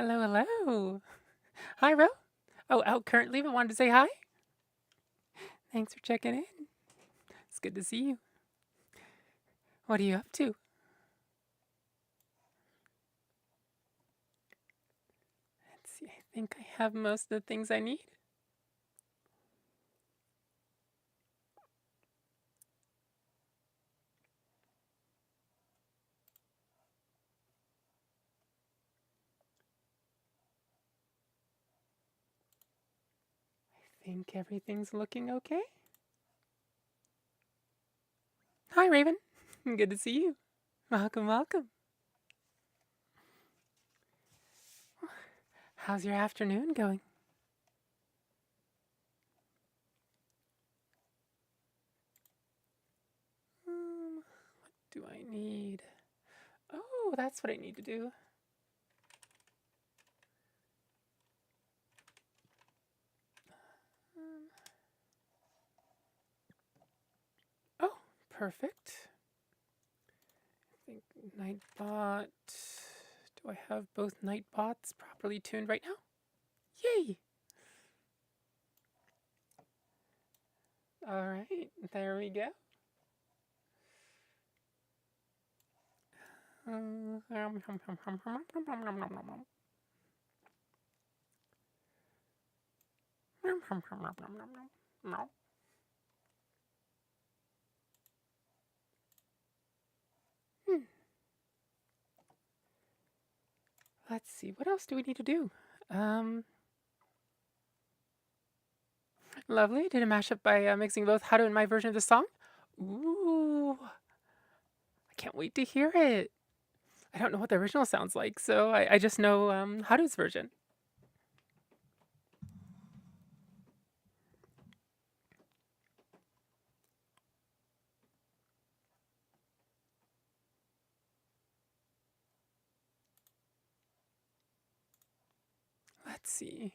Hello, hello. Hi, Ro. Oh, out currently, but wanted to say hi. Thanks for checking in. It's good to see you. What are you up to? Let's see, I think I have most of the things I need. I think everything's looking okay. Hi, Raven. Good to see you. Welcome, welcome. How's your afternoon going? What do I need? Oh, that's what I need to do. Oh, perfect. I think Nightbot. Do I have both Nightbots properly tuned right now? Yay! All right, there we go. Let's see, what else do we need to do? Lovely. Did a mashup by mixing both How to and my version of the song. Ooh, I can't wait to hear it. I don't know what the original sounds like, so I just know How to's version. Let's see.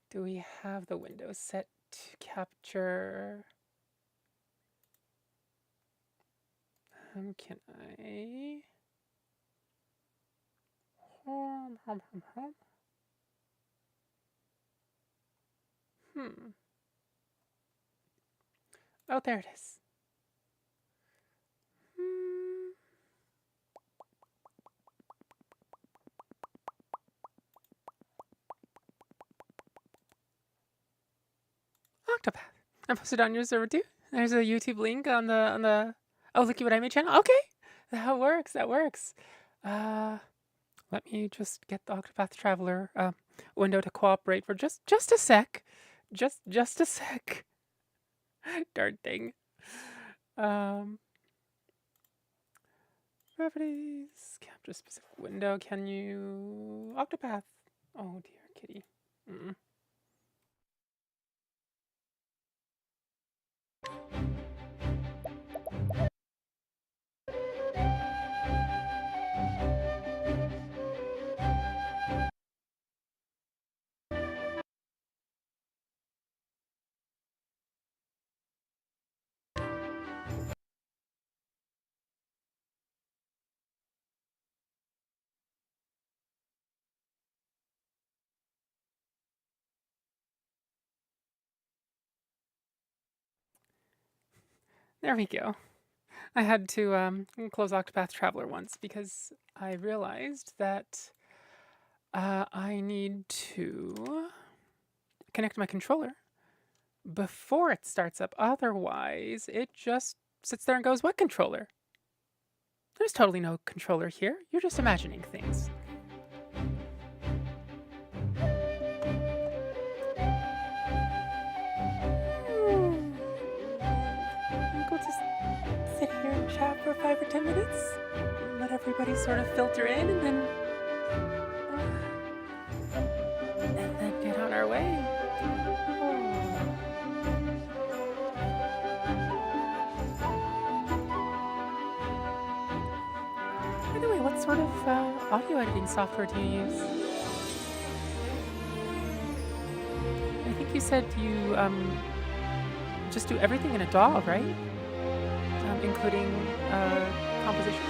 Do we have the window set to capture? Can I? Oh, there it is. Octopath. I posted on your server too. There's a YouTube link on the Oh, Look What I Made channel. Okay, that works. That works. Let me just get the Octopath Traveler window to cooperate for just a sec. Just a sec. Darn thing. Properties. Capture specific window. Can you Octopath? Oh dear, kitty. There we go. I had to close Octopath Traveler once because I realized that I need to connect my controller before it starts up. Otherwise, it just sits there and goes, "What controller?" There's totally no controller here. You're just imagining things. We'll just sit here and chat for 5 or 10 minutes. Let everybody sort of filter in and then get on our way. By the way, what sort of audio editing software do you use? I think you said you just do everything in a DAW, right? Including composition.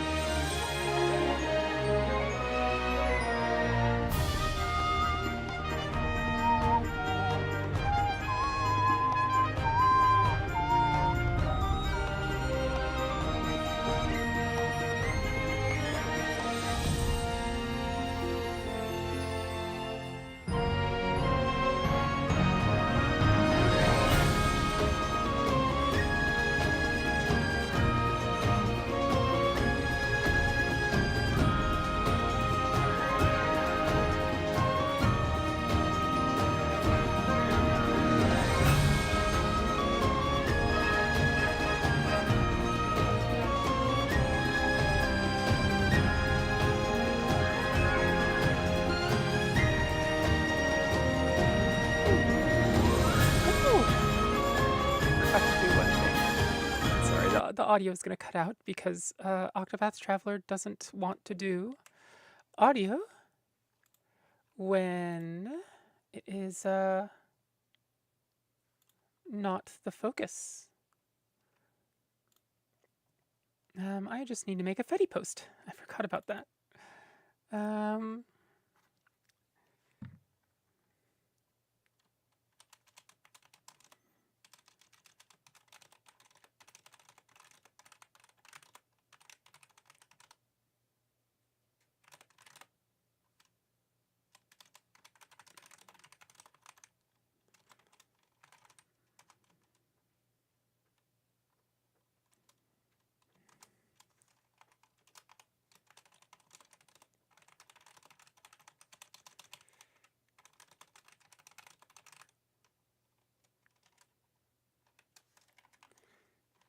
the audio is going to cut out because Octopath Traveler doesn't want to do audio when it is not the focus. I just need to make a Fetty post. I forgot about that.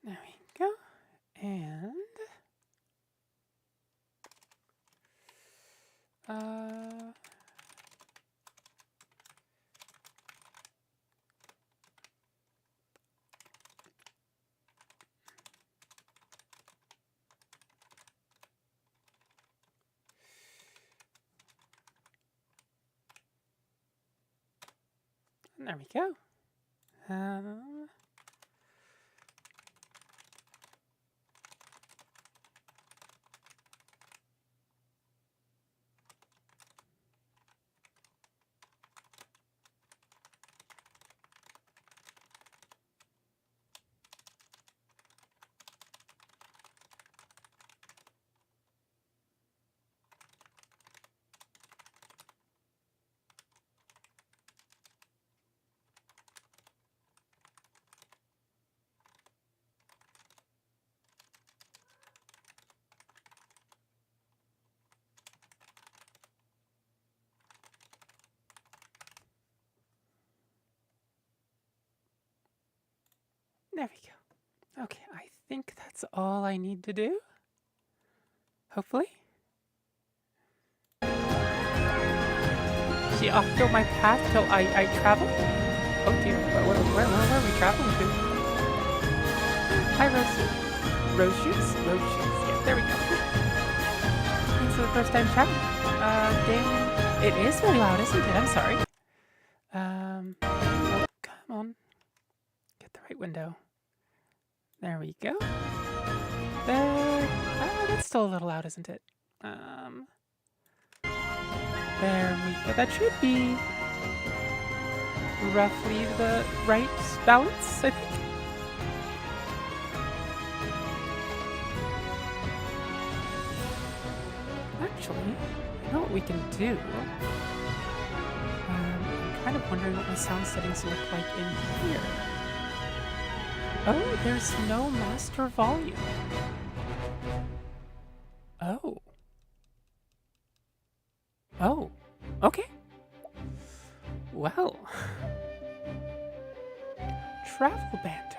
There we go. And there we go. There we go. Okay, I think that's all I need to do. Hopefully. See, Octo, my path till I travel. Oh dear, where are we traveling to? Hi, Rose. Rose shoes? Rose shoes, yeah, there we go. Thanks for the first time traveling. Dang, it is very loud, isn't it? I'm sorry. Oh, come on. Get the right window. There we go. There. That's still a little loud, isn't it? There we go. That should be roughly the right balance, I think. Actually, you know what we can do? I'm kind of wondering what my sound settings look like in here. Oh, there's no master volume. Oh. Oh, okay. Well. Travel banter.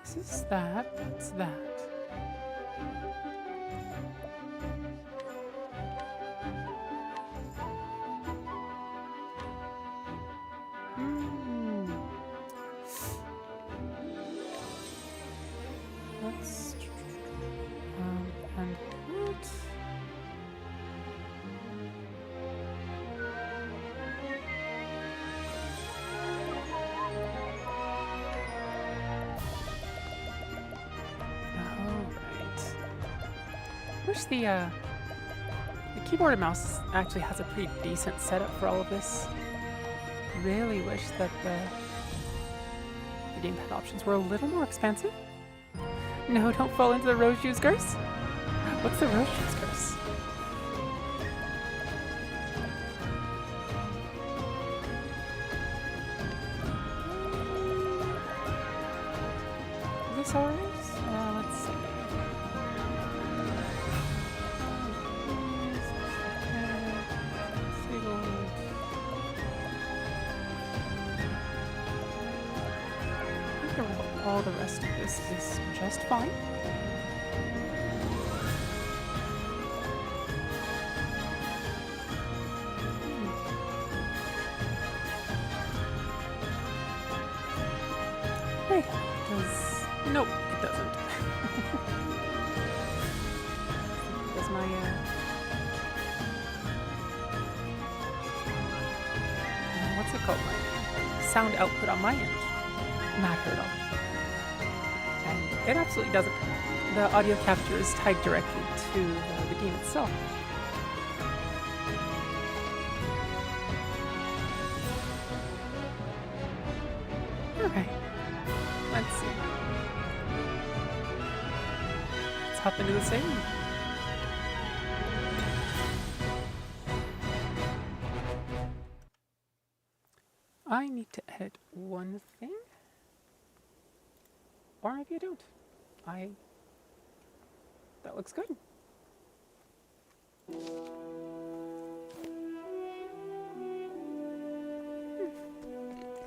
This is that, that's that. Let's and what? Wish the keyboard and mouse actually has a pretty decent setup for all of this. Really wish that the gamepad options were a little more expansive. No, don't fall into the rose juice curse. What's the rose juice curse? Is this ours? Let's see. All the rest of this is just fine. my what's it called? My sound output on my end not heard all. And it absolutely doesn't. The audio capture is tied directly to the game itself. Okay, let's see. Let's hop into the same. I need to edit one thing. Or maybe I don't. That looks good.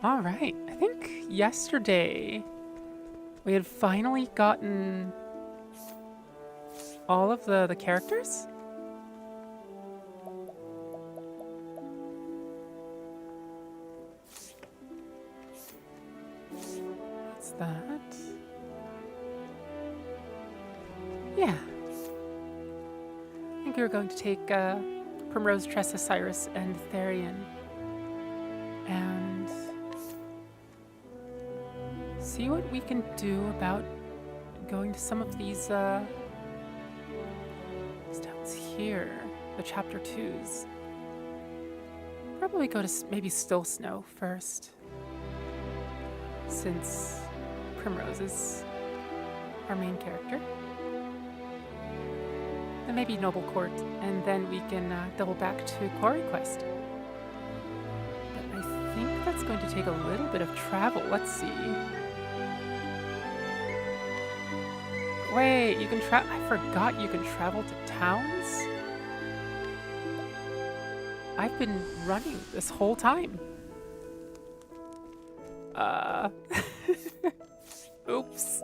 All right, I think yesterday we had finally gotten all of the characters. What's that? Yeah. I think we were going to take Primrose, Tressa, Cyrus, and Therian and see what we can do about going to some of these towns here, the chapter 2s. Probably go to maybe Still Snow first, since Primrose is our main character. Then maybe Noble Court, and then we can double back to Quarry Quest. But I think that's going to take a little bit of travel. Let's see. Wait, you can I forgot you can travel to towns? I've been running this whole time. Oops.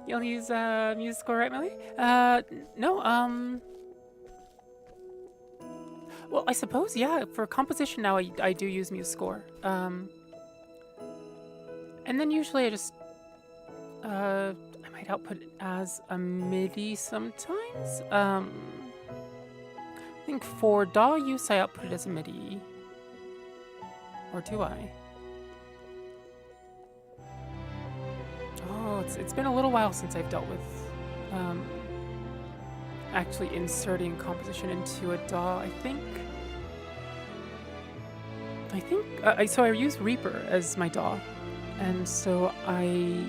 You'll use music score, right, Millie? No, well, I suppose, yeah, for composition now I do use music score. And then usually I just I might output it as a MIDI sometimes. I think for DAW use I output it as a MIDI. Or do I? Oh, it's been a little while since I've dealt with actually inserting composition into a DAW. So I use Reaper as my DAW, and so I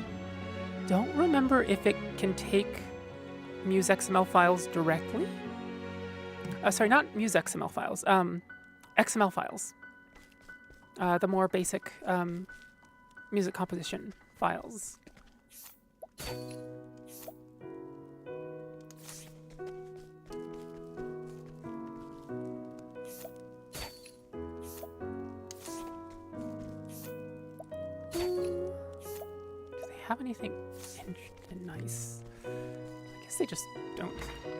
don't remember if it can take MuseXML files directly. Sorry, not MuseXML files. XML files. The more basic music composition files. Do they have anything nice? I guess they just don't.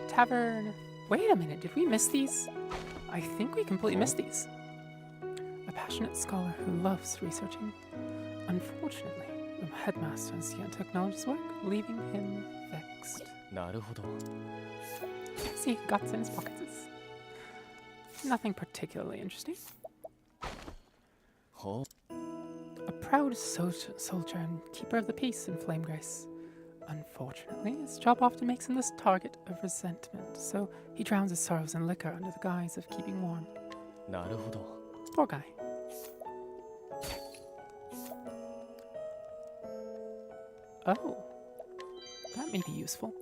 Tavern. Wait a minute, did we miss these? I think we completely missed these. A passionate scholar who loves researching. Unfortunately, the headmaster has yet to acknowledge his work, leaving him vexed. See, guts in his pockets. Nothing particularly interesting. A proud soldier and keeper of the peace in Flamegrace. Unfortunately, his job often makes him the target of resentment, so he drowns his sorrows in liquor under the guise of keeping warm. Poor guy. Oh, that may be useful.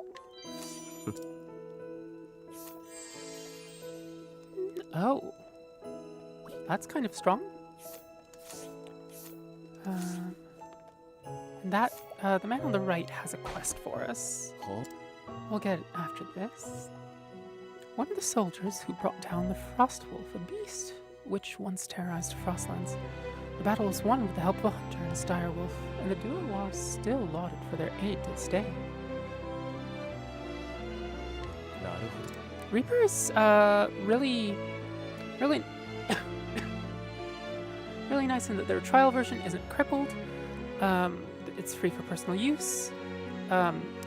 Oh, that's kind of strong. That the man on the right has a quest for us. We'll get it after this. One of the soldiers who brought down the Frostwolf, a beast which once terrorized Frostlands. The battle was won with the help of a hunter and a dire wolf, and the duo are still lauded for their aid to this day. Reaper is really really nice in that their trial version isn't crippled. It's free for personal use.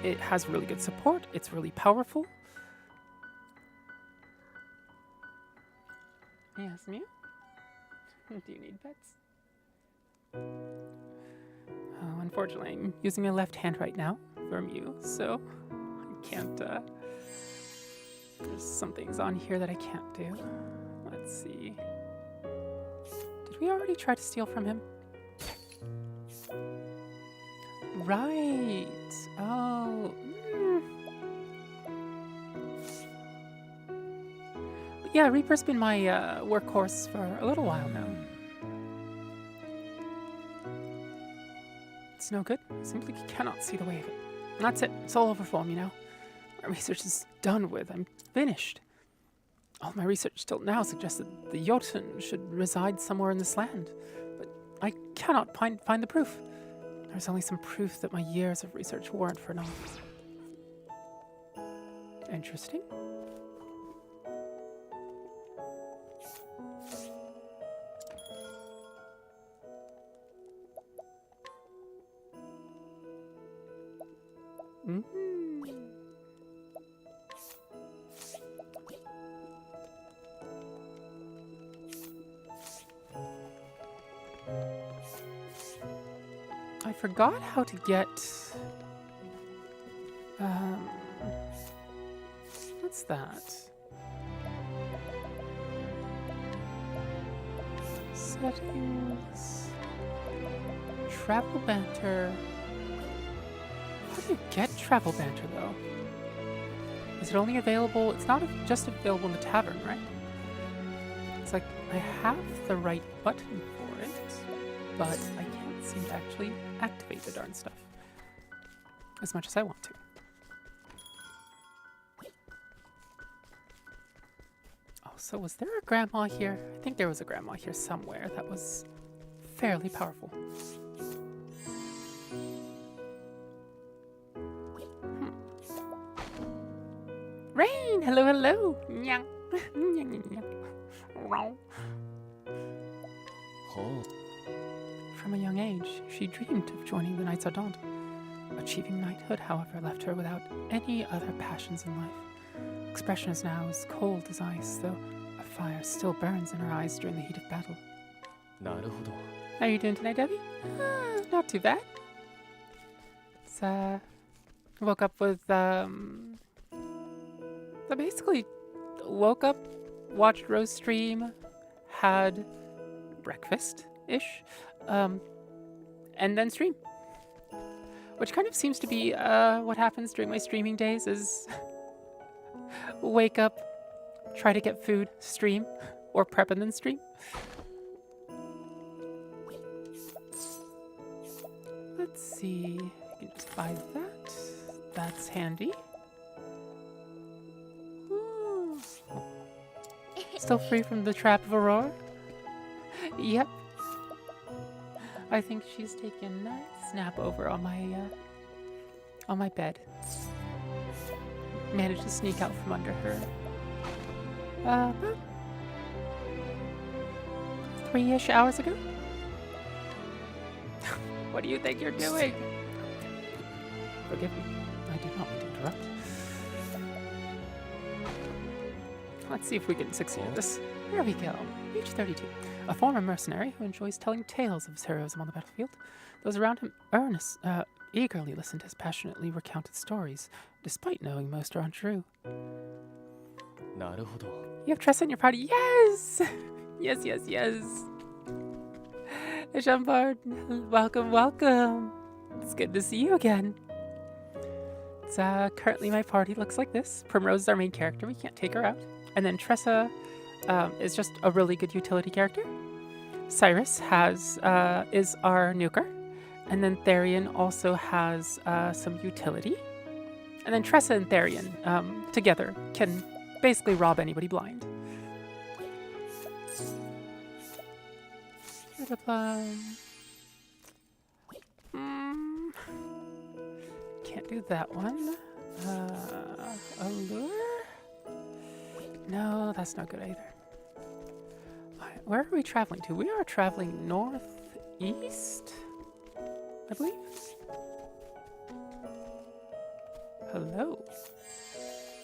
It has really good support. It's really powerful. Yes, Mew? Do you need pets? Oh, unfortunately, I'm using my left hand right now for Mew, so I can't, there's some things on here that I can't do. Let's see. Did we already try to steal from him? Right. Oh. But yeah, Reaper's been my workhorse for a little while now. It's no good. I simply cannot see the way of it. And that's it. It's all over for me now. My research is done with. I'm finished. All my research till now suggests that the Jotun should reside somewhere in this land. But I cannot find the proof. There's only some proof that my years of research weren't for naught. Interesting. I forgot how to get, what's that? Settings, travel banter. How do you get travel banter though? Is it only available, it's not just available in the tavern, right? It's like, I have the right button for it, but I can't seem to actually activate the darn stuff as much as I want to. Oh, so was there a grandma here? I think there was a grandma here somewhere that was fairly powerful. Rain! Hello, hello! Nyang. Oh. From a young age, she dreamed of joining the Knights Ardent. Achieving knighthood, however, left her without any other passions in life. Expression is now as cold as ice, though a fire still burns in her eyes during the heat of battle. Naruhodo. How are you doing tonight, Debbie? Not too bad. So, woke up with, I basically woke up, watched Rose stream, had breakfast-ish, and then stream. Which kind of seems to be what happens during my streaming days is wake up, try to get food, stream, or prep and then stream. Let's see, I can just buy that. That's handy. Ooh. Still free from the trap of Aurora? Yep. I think she's taking a nice nap over on my bed. Managed to sneak out from under her. About 3-ish hours ago? What do you think you're doing? Forgive me. I did not mean to interrupt. Let's see if we can succeed at this. There we go. Reach 32. A former mercenary who enjoys telling tales of his heroism on the battlefield. Those around him eagerly listen to his passionately recounted stories, despite knowing most are untrue. Naruhodo. You have Tressa in your party? Yes! Yes, yes, yes. Jean-Bard, welcome, welcome. It's good to see you again. It's currently my party looks like this. Primrose is our main character. We can't take her out. And then Tressa is just a really good utility character. Cyrus is our nuker. And then Therian also has some utility. And then Tressa and Therian together can basically rob anybody blind. Can't do that one. Allure? No, that's not good either. Alright, where are we traveling to? We are traveling northeast, I believe. Hello.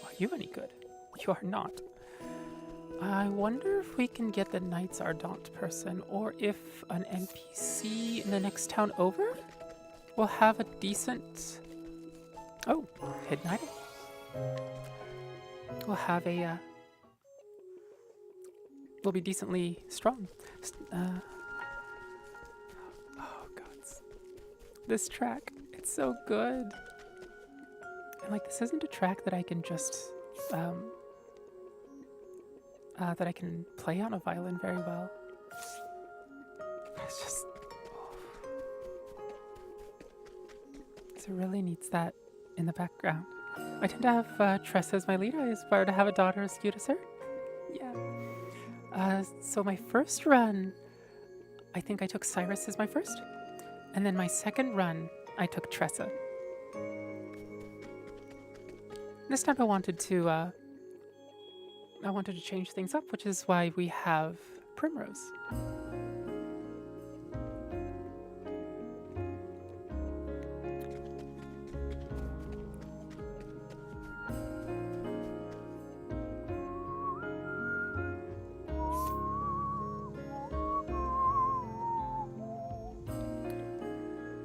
Are you any good? You are not. I wonder if we can get the Knights Ardent person, or if an NPC in the next town over will have a decent... Oh, hidden item. We'll have a... we'll be decently strong. Oh, gods. This track, it's so good. And like, this isn't a track that I can just... that I can play on a violin very well. It's just... So it really needs that in the background. I tend to have Tressa as my lead. I aspire to have a daughter as cute as her. Yeah. So my first run, I think I took Cyrus as my first. And then my second run, I took Tressa. This time I wanted to change things up, which is why we have Primrose.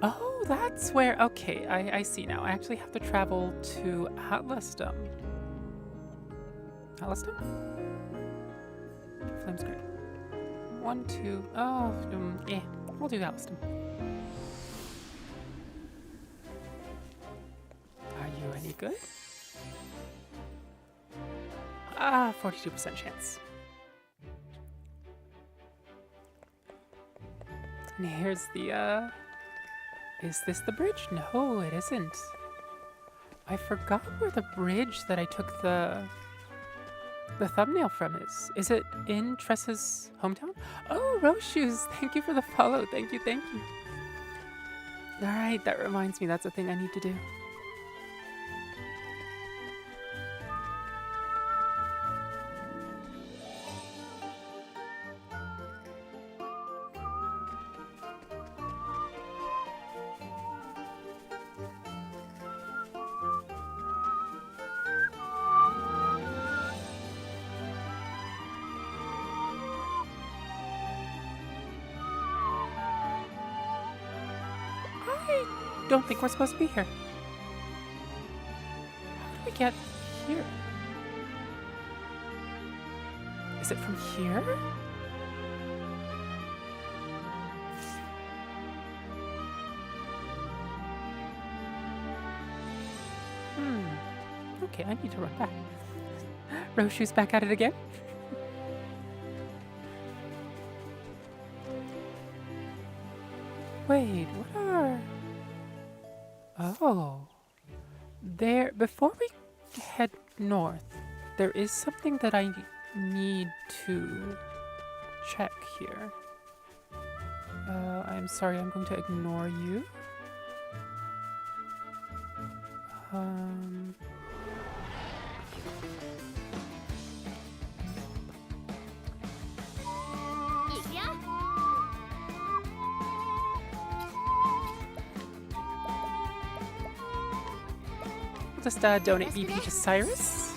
Oh, that's where... Okay, I see now. I actually have to travel to Atlasdom. Atlasdom? Flame's great. 1, 2... Oh, yeah. We'll do Atlasdom. Are you any good? 42% chance. And here's the, Is this the bridge? No, it isn't. I forgot where the bridge that I took the thumbnail from is. Is it in Tressa's hometown? Oh, Rose Shoes, thank you for the follow. Thank you, thank you. Alright, that reminds me, that's a thing I need to do. I don't think we're supposed to be here. How did we get here? Is it from here? Okay, I need to run back. Rose Shoes back at it again? Wait, what are... Oh. There, before we head north, there is something that I need to check here. I'm sorry, I'm going to ignore you. Just donate BP to Cyrus.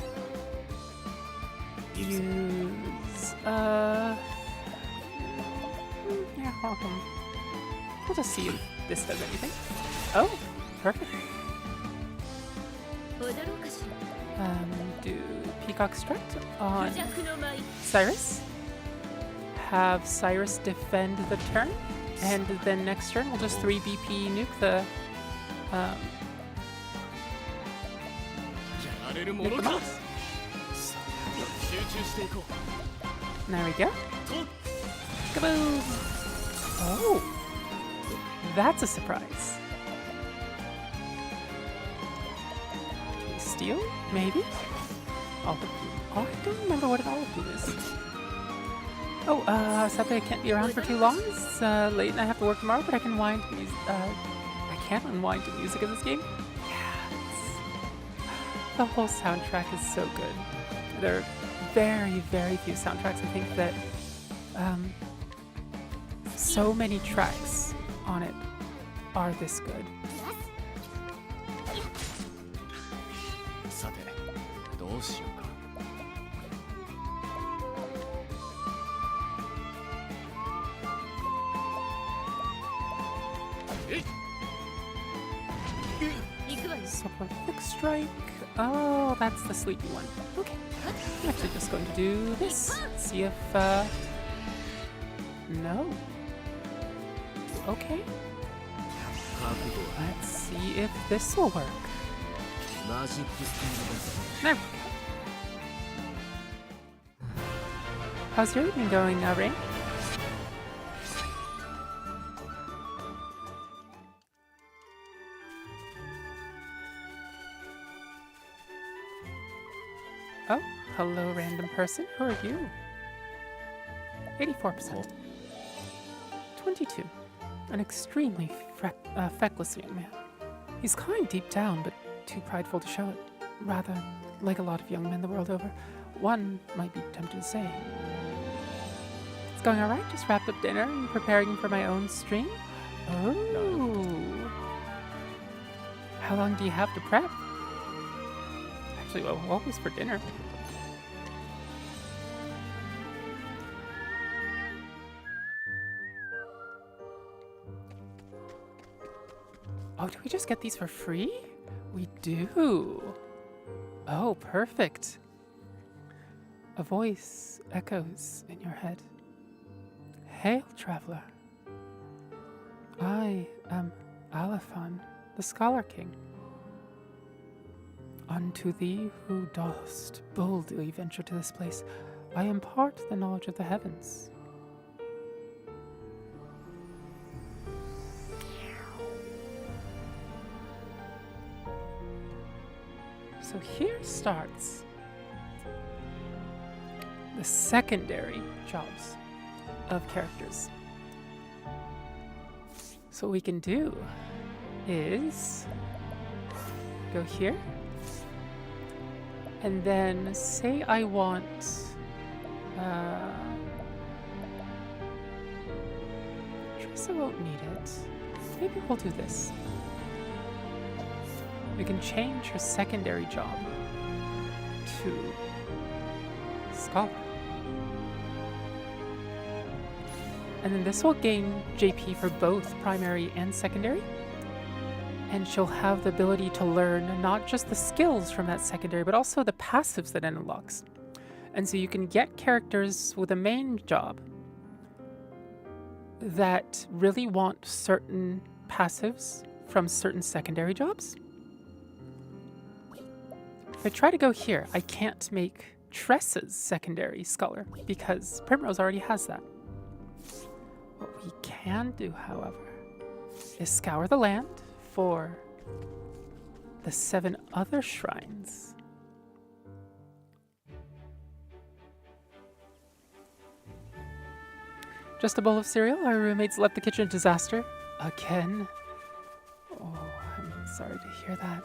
Use, yeah, welcome. We'll just see if this does anything. Oh, perfect. Do Peacock Strut on Cyrus. Have Cyrus defend the turn. And then next turn, we'll just 3 BP nuke the, nuke the mouse. There we go. Kaboom! Oh! That's a surprise. Can we steal? Maybe? Olive Bloom. Oh, I don't remember what an Olive Bloom is. Oh, sadly I can't be around for too long. It's late and I have to work tomorrow, but I can unwind to I can unwind to music in this game. The whole soundtrack is so good. There are very, very few soundtracks I think that So many tracks on it are this good. さてどうしようか。Soporific Strike. Oh, that's the sleepy one. Okay. I'm actually just going to do this. See if, no. Okay. Let's see if this will work. There we go. How's your evening going, Rain? Oh, hello, random person. Who are you? 84%. 22. An extremely feckless young man. He's kind deep down, but too prideful to show it. Rather, like a lot of young men the world over, one might be tempted to say. It's going alright, just wrapped up dinner and preparing for my own stream. Oh. How long do you have to prep? Actually, well, what was for dinner? Oh, do we just get these for free? We do. Oh, perfect. A voice echoes in your head. Hail, traveler. I am Alifan, the Scholar King. Unto thee who dost boldly venture to this place, I impart the knowledge of the heavens. So here starts the secondary jobs of characters. So what we can do is go here, and then say I want Tressa won't need it. Maybe we'll do this. We can change her secondary job to Scholar. And then this will gain JP for both primary and secondary. And she'll have the ability to learn not just the skills from that secondary, but also the passives that it unlocks. And so you can get characters with a main job that really want certain passives from certain secondary jobs. If I try to go here, I can't make Tressa's secondary Scholar because Primrose already has that. What we can do, however, is scour the land for the 7 other shrines. Just a bowl of cereal? Our roommates left the kitchen a disaster. Again? Oh, I'm sorry to hear that.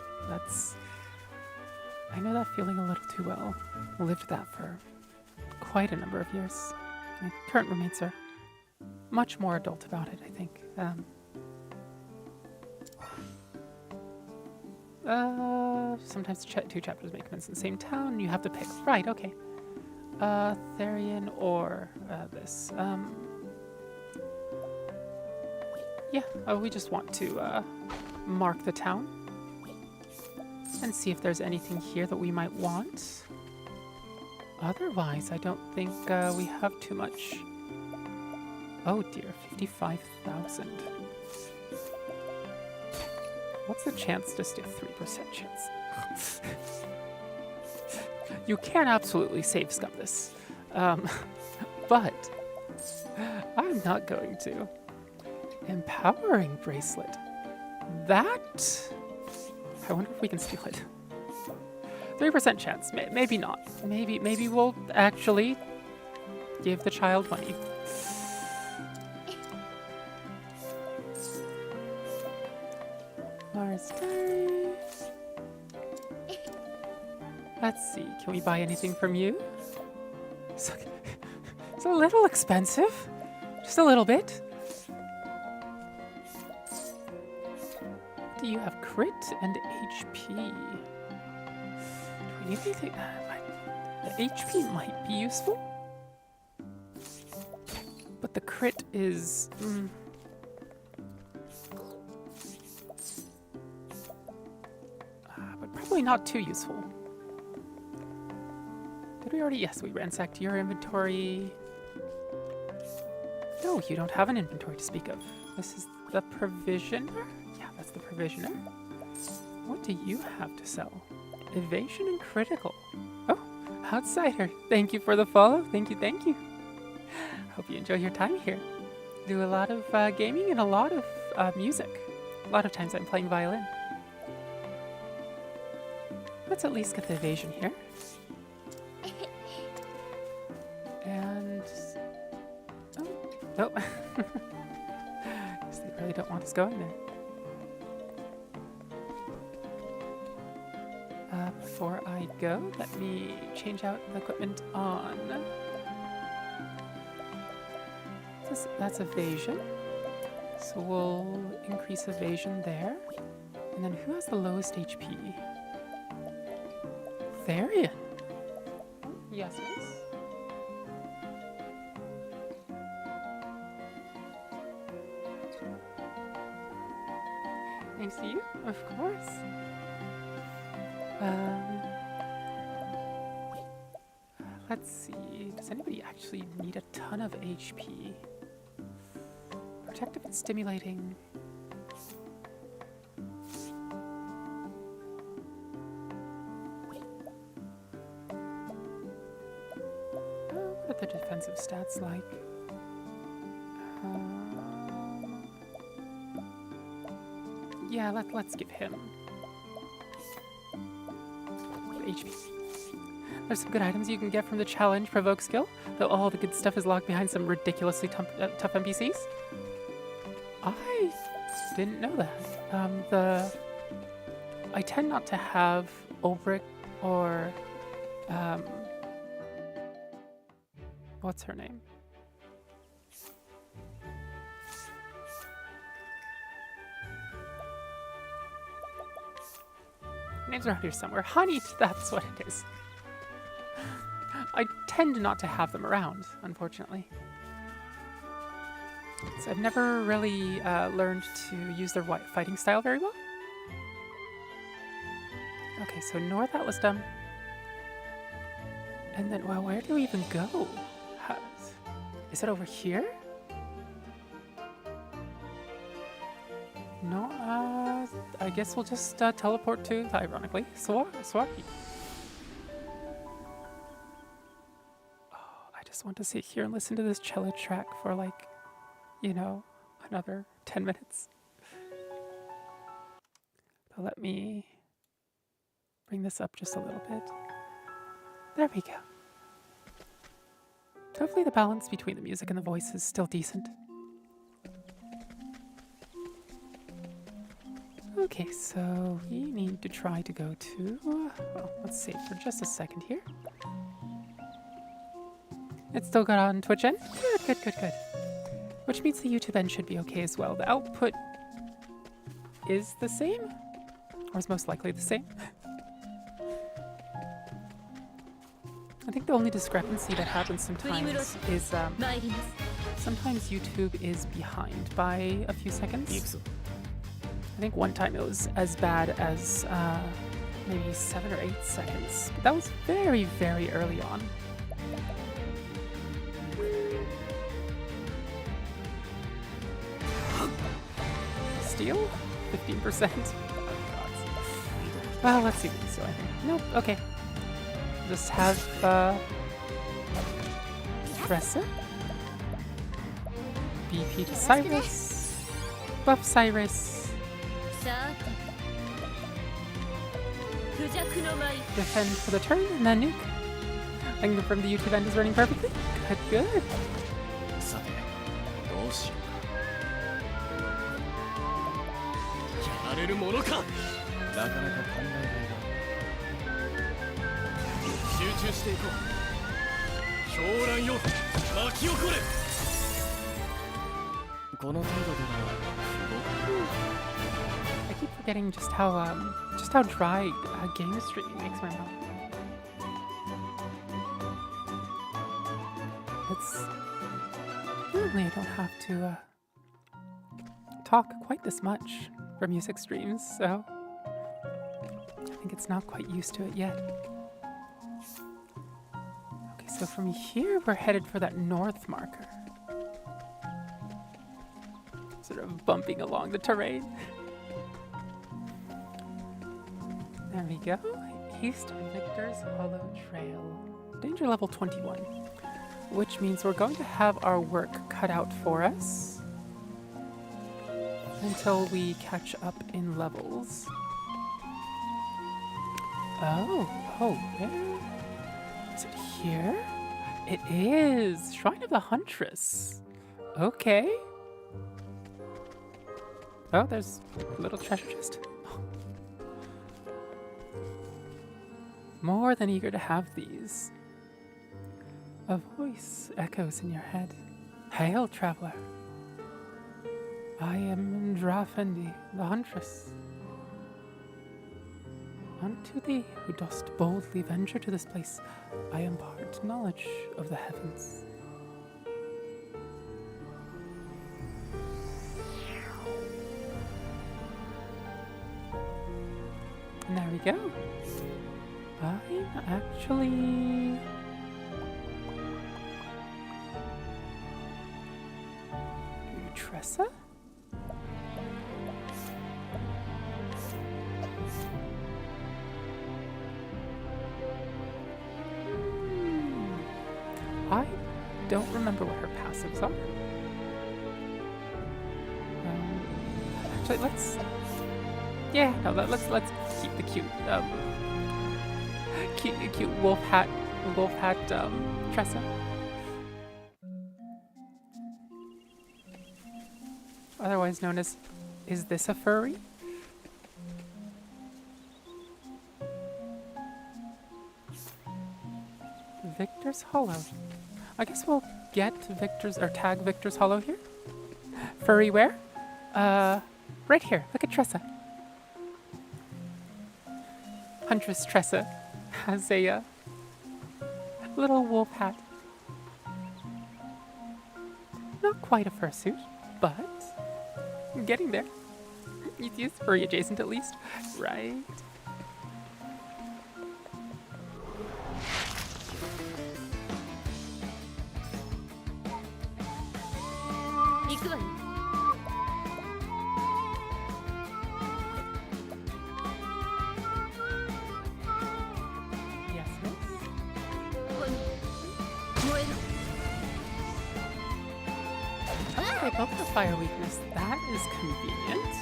I know that feeling a little too well. Lived that for quite a number of years. My current roommates are much more adult about it, I think. Sometimes 2 chapters make sense in the same town. You have to pick. Right, okay. Therian or this. Yeah, we just want to mark the town and see if there's anything here that we might want. Otherwise, I don't think we have too much. Oh dear, 55,000. What's the chance to steal? 3% chance. You can absolutely save scum this. But I'm not going to. Empowering bracelet. That... I wonder if we can steal it. 3% chance. Maybe not. Maybe we'll actually give the child money. Mars Diary. Let's see. Can we buy anything from you? It's a little expensive. Just a little bit. Do you have crit and HP? Do we need anything? The HP might be useful. But the crit is... but probably not too useful. Did we already? Yes, we ransacked your inventory. No, you don't have an inventory to speak of. This is the provisioner? Yeah, that's the provisioner. What do you have to sell? Evasion and critical. Oh, outsider. Thank you for the follow. Thank you, thank you. Hope you enjoy your time here. Do a lot of gaming and a lot of music. A lot of times I'm playing violin. Let's at least get the evasion here. And... oh, nope. Guess they really don't want us going there. Before I go, let me change out the equipment on... that's evasion. So we'll increase evasion there. And then who has the lowest HP? Therian. Yes, miss. Thanks to you, of course. Let's see. Does anybody actually need a ton of HP? Protective and stimulating. What are the defensive stats like? Yeah, let's give him HP. There's some good items you can get from the challenge provoke skill, though all the good stuff is locked behind some ridiculously tough NPCs. I didn't know that. I tend not to have Ulbrich or what's her name? Her name's around here somewhere. Honey, that's what it is. I tend not to have them around, unfortunately. So I've never really learned to use their fighting style very well. Okay, so North Atlas done. And then, well, where do we even go? Is it over here? No, I guess we'll just teleport to, ironically, Swaki. Oh, I just want to sit here and listen to this cello track for like, you know, another 10 minutes. So let me bring this up just a little bit. There we go. Hopefully the balance between the music and the voice is still decent. Okay, so we need to try to go to... well, let's save for just a second here. It's still got on Twitch end? Good. Which means the YouTube end should be okay as well. The output is the same? Or is most likely the same? I think the only discrepancy that happens sometimes is sometimes YouTube is behind by a few seconds. I think one time it was as bad as maybe 7 or 8 seconds, but that was very, very early on. Steal? 15%? Oh, God. Well, let's see what we steal, I think. Nope, okay. Just have Dresser, BP to Cyrus, buff Cyrus, defend for the turn, and then nuke. I can confirm the YouTube end is running perfectly. Good. 狂乱よ巻き起これこの程度では I keep forgetting just how dry game streaming makes my mouth. Normally I don't have to talk quite this much for music streams, so I think it's not quite used to it yet. Okay, so from here we're headed for that north marker. Sort of bumping along the terrain. There we go. East Victor's Hollow Trail. Danger level 21. Which means we're going to have our work cut out for us until we catch up in levels. Oh, where? Is it here? It is! Shrine of the Huntress. Okay. Oh, there's a little treasure chest. More than eager to have these. A voice echoes in your head. Hail, traveler. I am Ndrafendi, the Huntress. Unto thee, who dost boldly venture to this place, I impart knowledge of the heavens. And there we go. I'm actually... Tressa? I don't remember what her passives are. Actually, let's keep the cute wolf hat Tressa. Otherwise known as, is this a furry? Victor's Hollow. I guess we'll get Victor's, or tag Victor's Hollow here. Furry where? Right here. Look at Tressa. Huntress Tressa has a little wolf hat. Not quite a fursuit, but getting there. It's furry adjacent at least, right? Yes, miss. They both have fire weakness. That is convenient.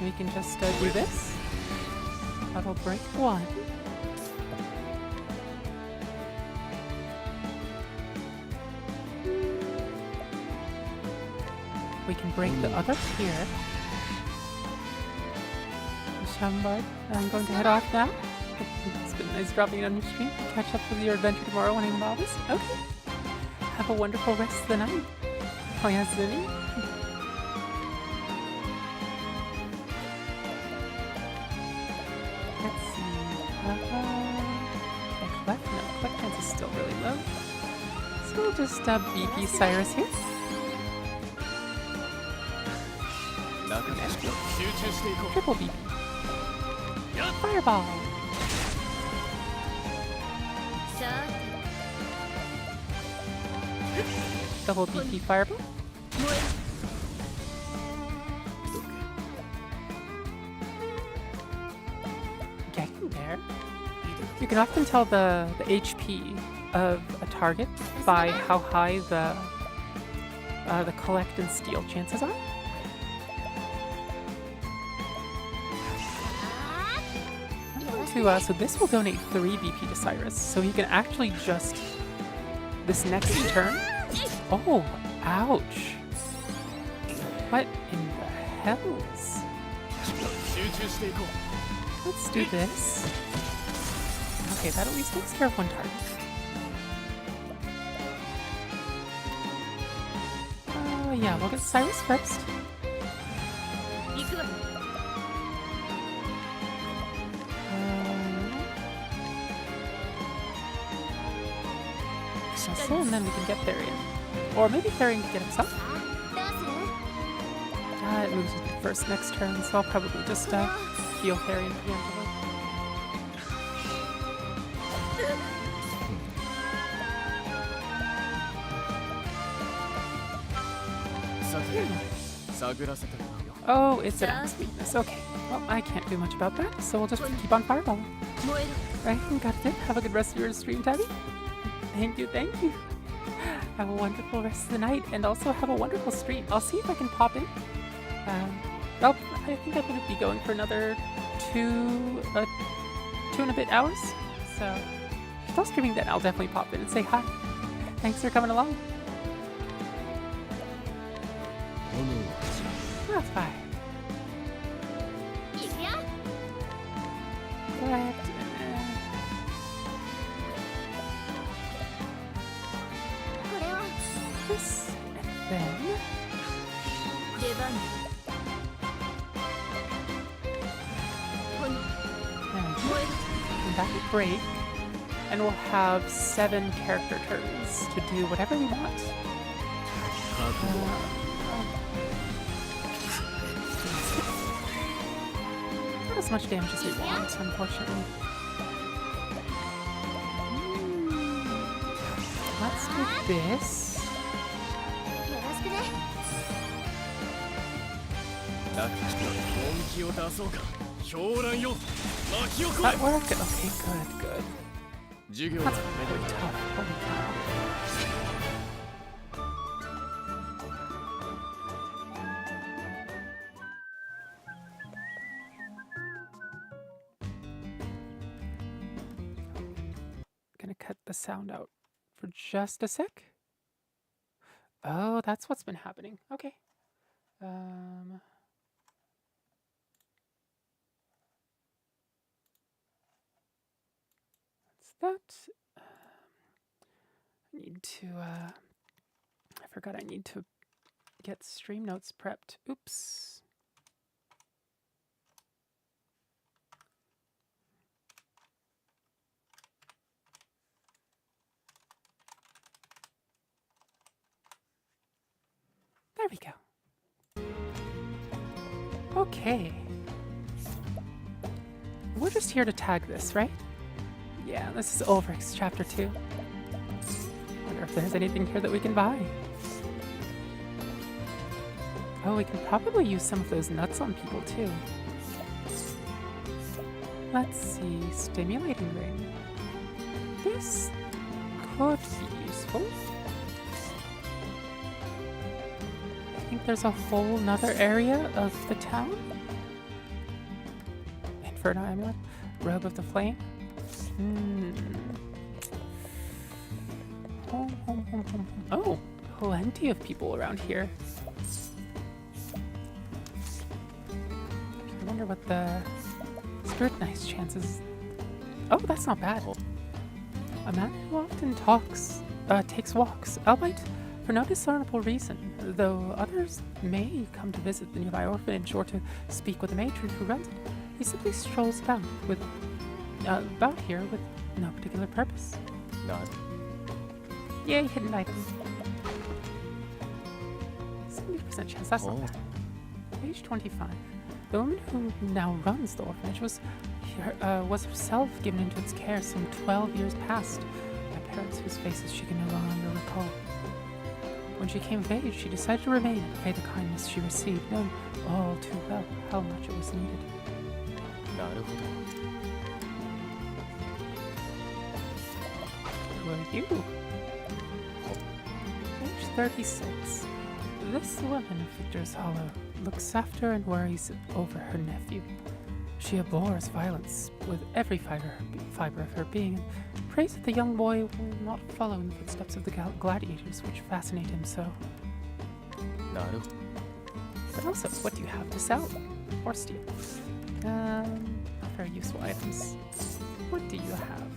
We can just do this. That'll break one. We can break the other here. Shambard, I'm going to head off now. It's been nice dropping in on your stream. Catch up with your adventure tomorrow when I'm in office. Okay. Have a wonderful rest of the night. Oyasumi. Let's see. Collect? No, collect chance is still really low. So we'll just BP Cyrus here. Triple BP. Fireball. Double BP Fireball. Getting there. You can often tell the HP of a target by how high the collect and steal chances are. So this will donate 3 BP to Cyrus, so he can actually just this next turn. Oh, ouch! What in the hells? Let's do this. Okay, that at least takes care of one target. Yeah, we'll get Cyrus first. Chessa, and then we can get Therian. Or maybe Therian can get himself. It moves with me first next turn, so I'll probably just heal Therian preemptively. Oh, it's an axe weakness. Okay. Well, I can't do much about that, so we'll just keep on fireballing. Right, got it. Have a good rest of your stream, Tabby. Thank you, thank you. Have a wonderful rest of the night, and also have a wonderful stream. I'll see if I can pop in. I think I'm going to be going for another two and a bit hours. So, if you're still streaming, then I'll definitely pop in and say hi. Thanks for coming along. That's fine. Correct. This, and then... And that will break, and we'll have 7 character turns to do whatever we want. Not as much damage as we want, unfortunately. Let's do this. That worked? Okay, good. That's really tough. Holy cow. Gonna cut the sound out for just a sec. Oh, that's what's been happening. Okay. That's that. I need to, I forgot I need to get stream notes prepped. Oops. There we go. Okay. We're just here to tag this, right? Yeah, this is Ulrich's Chapter 2. Wonder if there's anything here that we can buy. Oh, we can probably use some of those nuts on people, too. Let's see. Stimulating ring. This could be useful. I think there's a whole nother area of the town. Inferno amulet. Robe of the flame. Oh, plenty of people around here. I wonder what the scrutinized chances. Oh, that's not bad. A man who often takes walks, albeit for no discernible reason, though others may come to visit the nearby orphanage or to speak with the matron who runs it. He simply strolls about here with no particular purpose. Not. Yay, hidden item. 70% chance, that's not bad. Age 25. The woman who now runs the orphanage was herself given into its care some 12 years past by parents whose faces she can no longer recall. When she came of age, she decided to remain and pay the kindness she received, knowing all too well how much it was needed. Who are you? Age 36. This woman of Victor's Hollow looks after and worries over her nephew. She abhors violence with every fiber of her being, and prays that the young boy will not follow in the footsteps of the gladiators which fascinate him so. But also, what do you have to sell? Or steal? Not very useful items. What do you have?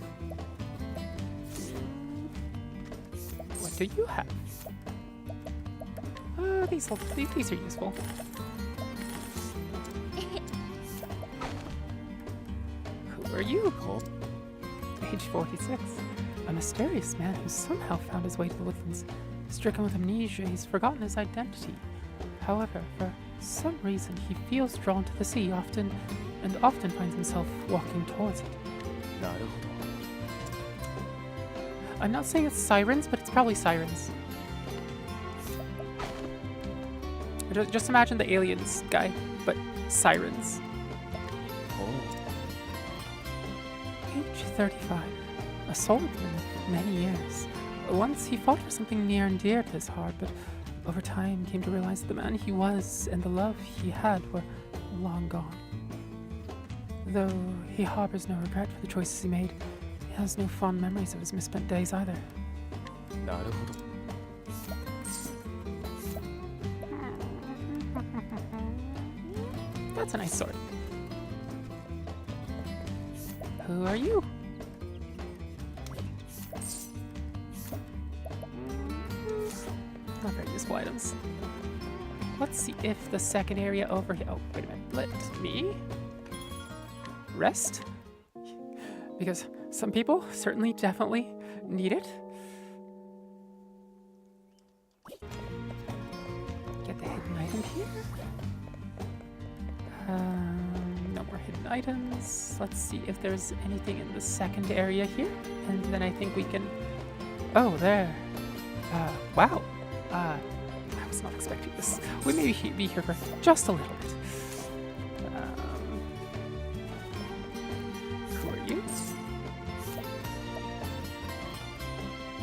What do you have? these are useful. Who are you? Age 46. A mysterious man who somehow found his way to the woodlands. Stricken with amnesia, he's forgotten his identity. However, for some reason, he feels drawn to the sea often finds himself walking towards it. I'm not saying it's sirens, but it's probably sirens. Just imagine the aliens guy, but sirens. Age 35. A swordsman of many years. Once he fought for something near and dear to his heart, but over time came to realize that the man he was and the love he had were long gone. Though he harbors no regret for the choices he made, he has no fond memories of his misspent days either. That's a nice sword. Who are you? Not very useful items. Let's see if the second area over here. Oh, wait a minute. Let me rest. Because some people certainly, definitely need it. Get the hidden item here. No more hidden items. Let's see if there's anything in the second area here. And then I think we can... Oh, there. Wow. I was not expecting this. We may be here for just a little bit. Who are you?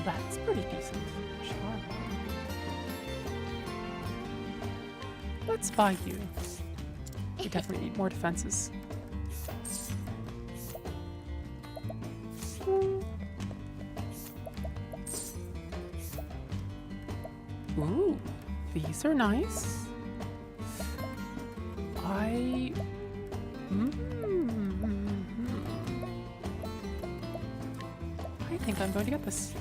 That's pretty decent. Charm. Let's buy you. We definitely need more defenses. Ooh, these are nice. I think I'm going to get this.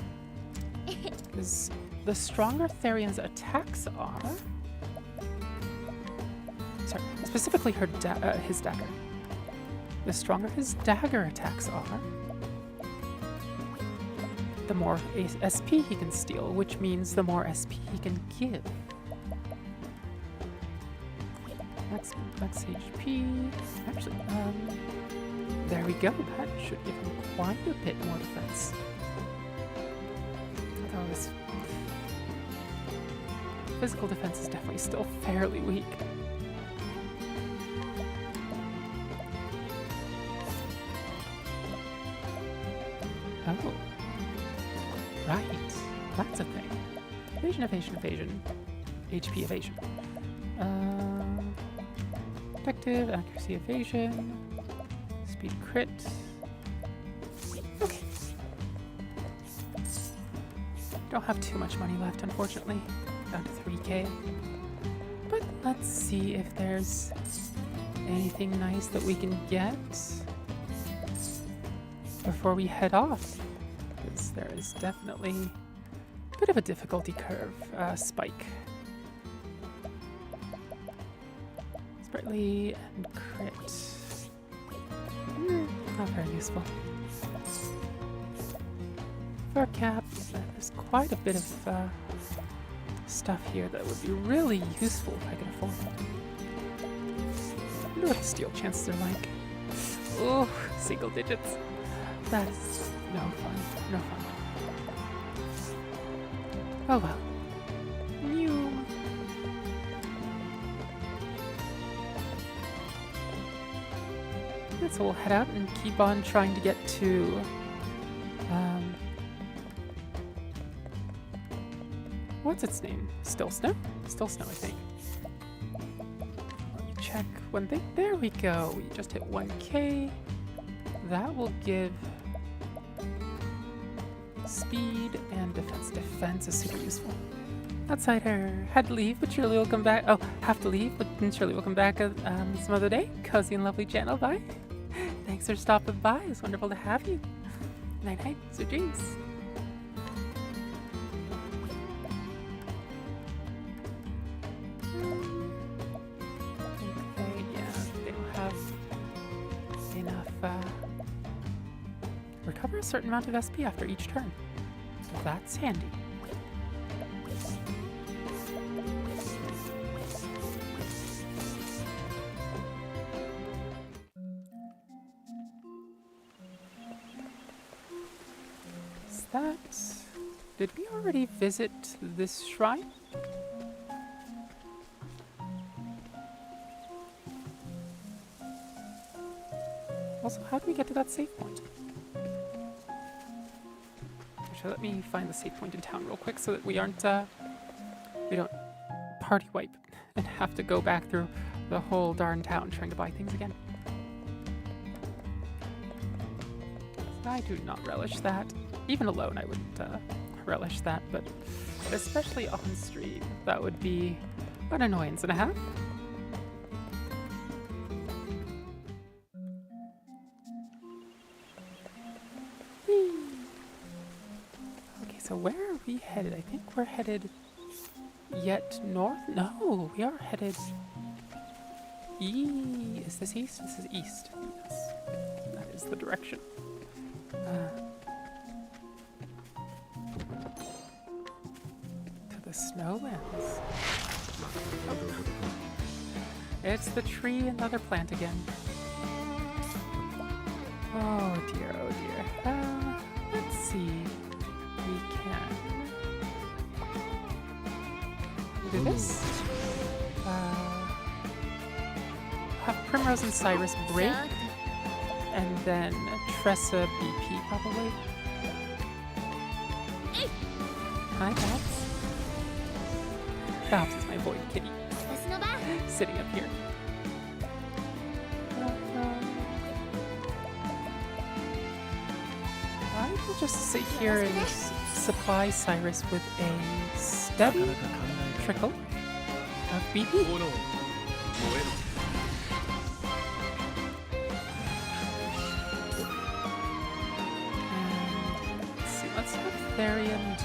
Because the stronger Therian's attacks are... Sorry, specifically his dagger. The stronger his dagger attacks are, the more SP he can steal, which means the more SP he can give. Max HP. Actually, there we go. That should give him quite a bit more defense. Although his physical defense is definitely still fairly weak. Oh. Right, that's a thing. Evasion, evasion, evasion. HP evasion. Effective, accuracy evasion. Speed crit. Okay. Don't have too much money left, unfortunately. Down to 3k. But let's see if there's anything nice that we can get before we head off. Because there is definitely a bit of a difficulty curve spike. Sprightly and crit. Not very useful. For cap, there's quite a bit of stuff here that would be really useful if I could afford it. I wonder what the steal chances are like. Oh, single digits. That is no fun. No fun. Oh well. New. So we'll head out and keep on trying to get to what's its name? Still Snow? Still Snow, I think. Let me check one thing. There we go. We just hit 1k. That will give speed and defense. Defense is super useful. Outsider had to leave, but surely will come back. Oh, have to leave, but surely will come back some other day. Cozy and lovely channel. Bye. Thanks for stopping by. It's wonderful to have you. Night night. Sweet dreams. recover a certain amount of SP after each turn. That's handy. Is that... Did we already visit this shrine? Also, how do we get to that save point? Actually, let me find the save point in town real quick so that we aren't, we don't party wipe and have to go back through the whole darn town trying to buy things again. I do not relish that. Even alone, I wouldn't relish that, but especially on stream, that would be an annoyance and a half. Okay, so where are we headed? I think we're headed yet north? No, we are headed Is this east? This is east. Yes, that is the direction. To the snowlands. Oh. It's the tree and other plant again. Oh dear, oh dear. Let's see. We can do this. Have Primrose and Cyrus break, and then Tressa BP probably. Hi, Babs. Babs is my boy kitty, sitting up here. I will just sit here and supply Cyrus with a steady trickle of BP. Let's have Therian do...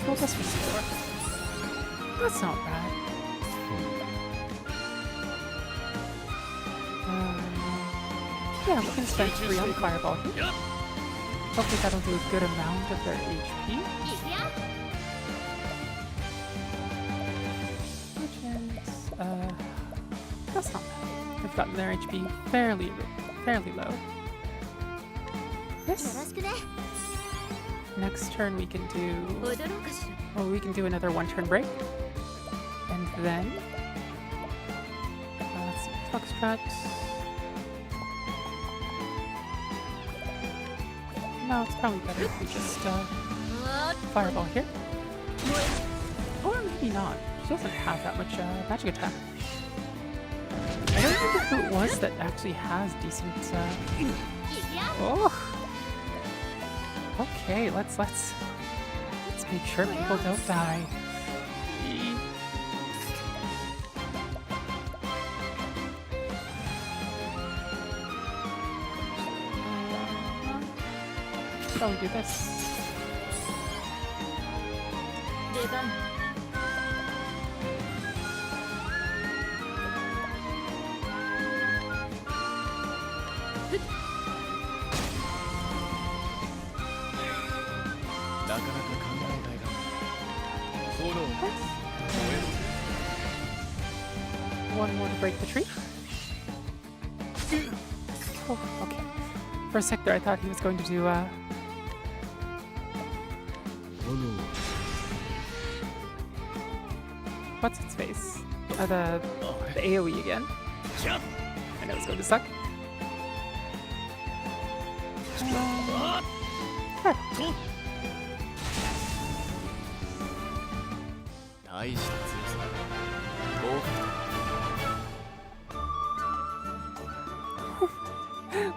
Well, let's restore. That's not bad. Yeah, we can spend 3 on Fireball here. Hopefully that'll do a good amount of their HP. Which is, that's not bad. They've gotten their HP fairly low. Yes. Next turn we can do... Well, we can do another 1-turn break. And then... let's see, Foxtrot. No, it's probably better if we just Fireball here. Or maybe not. She doesn't have that much magic attack. I don't remember who it was that actually has decent... Oh! Okay, let's make sure people don't die. Shall we do this? One more to break the tree. Oh, okay. For a sec there, I thought he was going to do, what's its face? The AoE again. I know it's going to suck.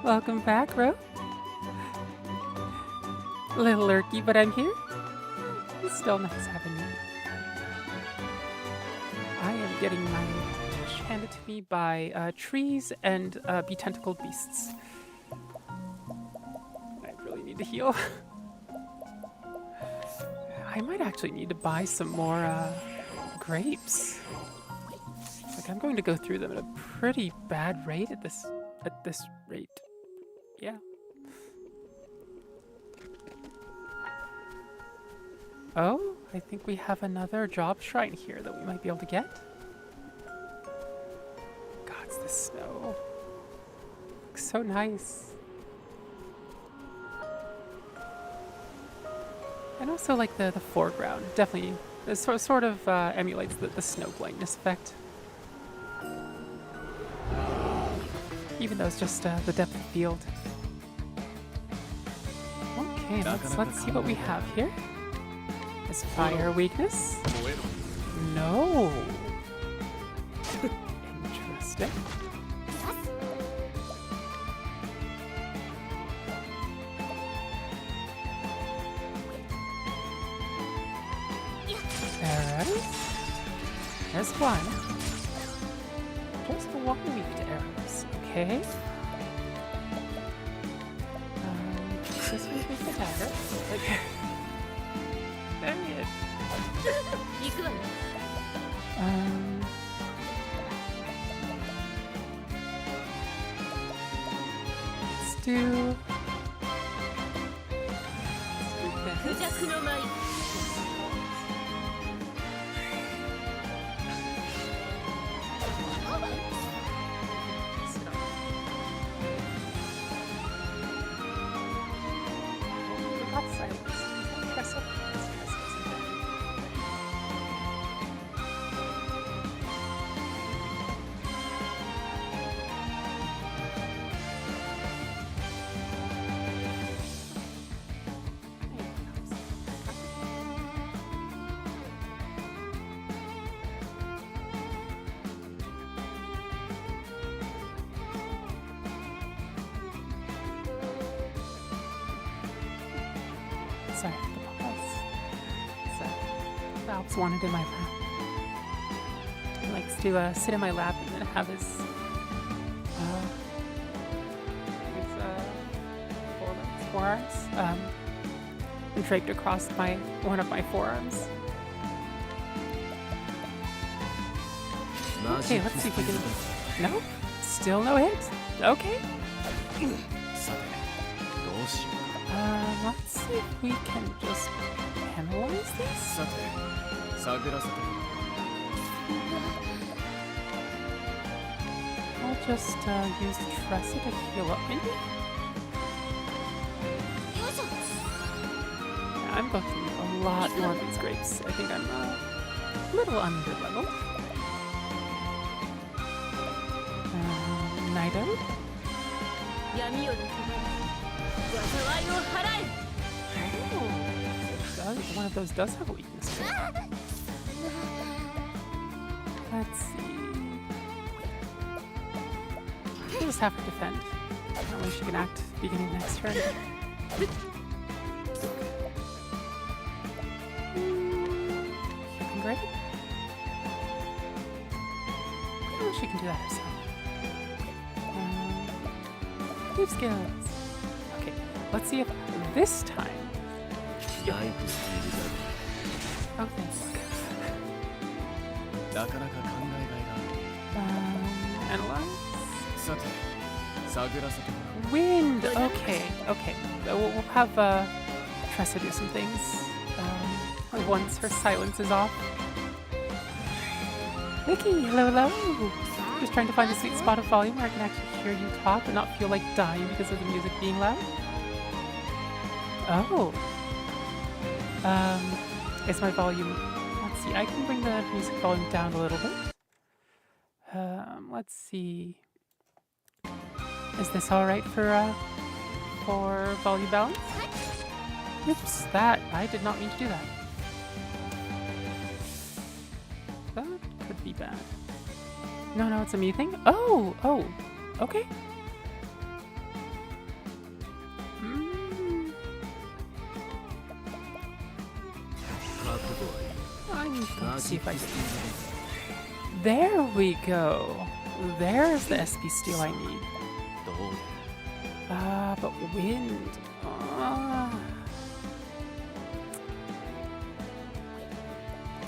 Welcome back, Ro. A little lurky, but I'm here. It's still nice having you. I am getting my dish handed to me by trees and betentacled beasts. I really need to heal. I might actually need to buy some more grapes. Like Like, I'm going to go through them at a pretty bad rate at this rate. Yeah. Oh, I think we have another job shrine here that we might be able to get. God, it's the snow. Looks so nice. And also, like, the foreground. Definitely, this sort of emulates the snow blindness effect. Even though it's just the depth of field. Okay, let's see what we have here. Is fire weakness? No. Interesting. Arrows. There's one. Just one weak to arrows. Okay. This one is the dagger. Okay. There he is. Let's do sorry for the pause. So, Valve's wanted in my lap. He likes to sit in my lap and then have his forearms draped across one of my forearms. Okay, let's see if we can. Nope, still no hit. Okay. Let's see if we can just analyze this. I'll just use Tressa to heal up, maybe? Yeah, I'm going to need a lot more of these grapes. I think I'm a little under level. Night Ode? Oh, one of those does have a weakness. Let's see. We'll just have to defend. That way she can act beginning next turn. Looking great. Oh, she can do that herself. Move skills. Okay, let's see if this time. Oh, thanks. Analyze. Wind. Okay. We'll have Tressa do some things once her silence is off. Vicky, hello. Just trying to find a sweet spot of volume where I can actually hear you talk but not feel like dying because of the music being loud. Oh. Is my volume... Let's see, I can bring the music volume down a little bit. Let's see. Is this alright for volume balance? Oops, I did not mean to do that. That could be bad. No, it's a me thing? Oh, okay. I'm going to see if I can... There we go. There's the SP steal I need. But wind. I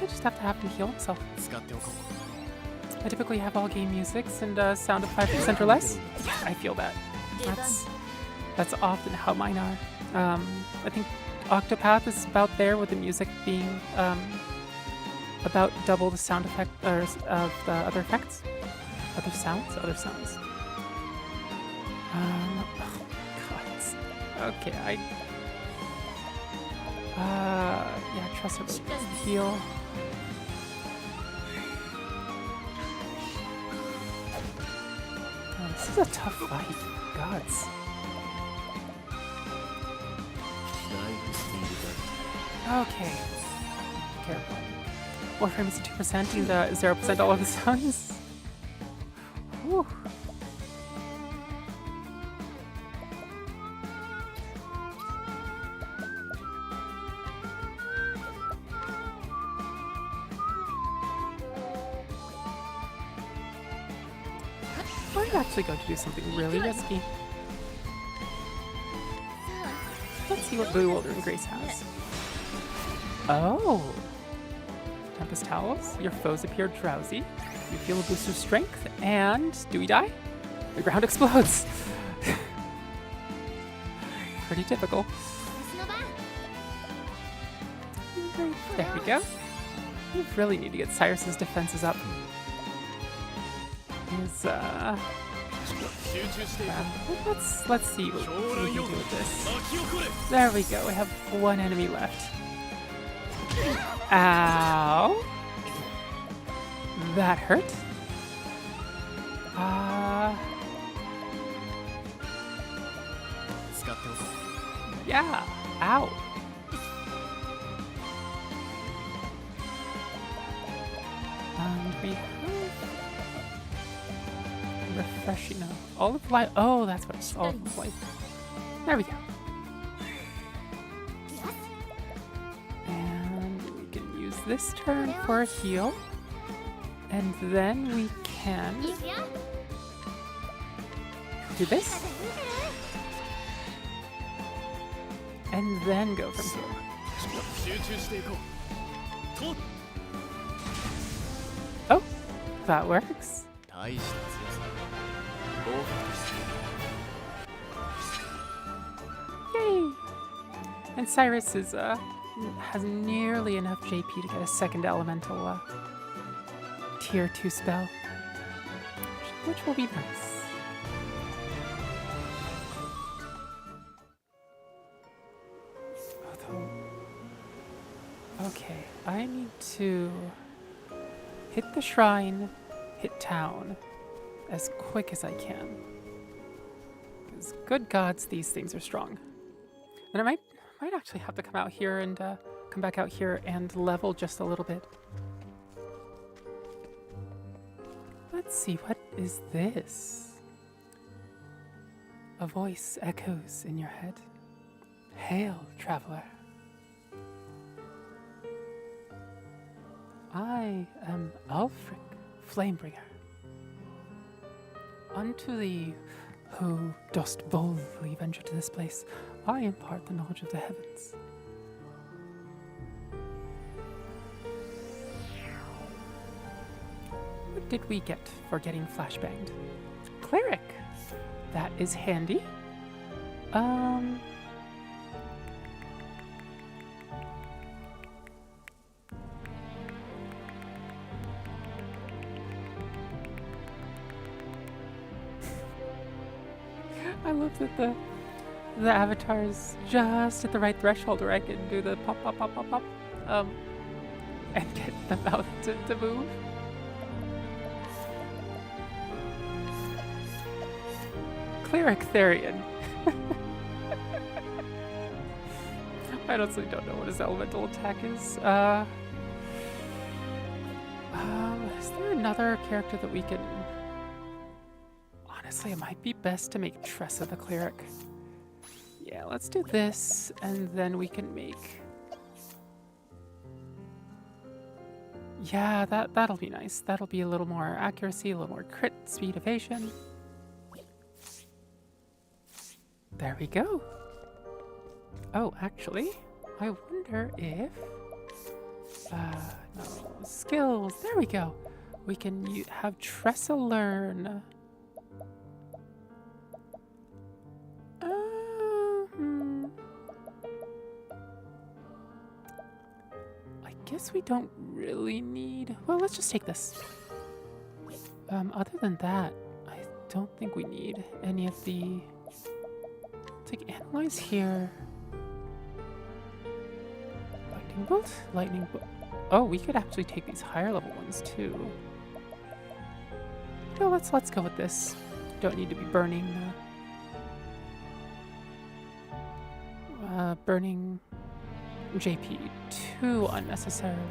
just have to have him heal himself. I typically have all game musics and sound of 5% or less. Yeah, I feel that. That's often how mine are. I think Octopath is about there with the music being about double the sound effect of the other effects. Other sounds? Other sounds. Oh, God. Okay, yeah, trust her with the heal. Oh, this is a tough fight. Gods. Okay. Careful. Warframe is 2% and 0% all of the sounds. Whew. I'm actually going to do something really risky. Let's see what Blue Wildering Grace has. Oh! Tempest Towels. Your foes appear drowsy. You feel a boost of strength, and do we die? The ground explodes. Pretty typical. There we go. We really need to get Cyrus's defenses up. He's let's see what we can do with this. There we go. We have one enemy left. Ow. That hurt. Yeah. Ow. And we have refreshing. Olive light. Oh, that's what it's olive light. There we go. And we can use this turn for a heal. And then we can do this. And then go from here. Oh, that works. Yay! And Cyrus is has nearly enough JP to get a second elemental tier 2 spell, which will be nice. Okay, I need to hit the shrine, hit town as quick as I can. Because good gods, these things are strong. And I might actually have to come out here and come back out here and level just a little bit. Let's see, what is this? A voice echoes in your head. Hail, traveler. I am Alfric, Flamebringer. Unto thee, who dost boldly venture to this place, I impart the knowledge of the heavens. What did we get for getting flashbanged? Cleric! That is handy. I love that the avatar is just at the right threshold where I can do the pop, pop, pop, pop, pop, and get the mouth to move. Cleric Therian. I honestly don't know what his elemental attack is. Is there another character that we can... Honestly, it might be best to make Tressa the cleric. Yeah, let's do this, and then we can make... Yeah, that'll be nice. That'll be a little more accuracy, a little more crit, speed, evasion. There we go. Oh, actually, I wonder if... no, skills. There we go. We can have Tressa learn. I guess we don't really need... Well, let's just take this. Other than that, I don't think we need any of the... Take Analyze here. Lightning Bolt? Lightning Bolt. Oh, we could actually take these higher level ones too. No, let's go with this. Don't need to be burning burning JP too unnecessarily.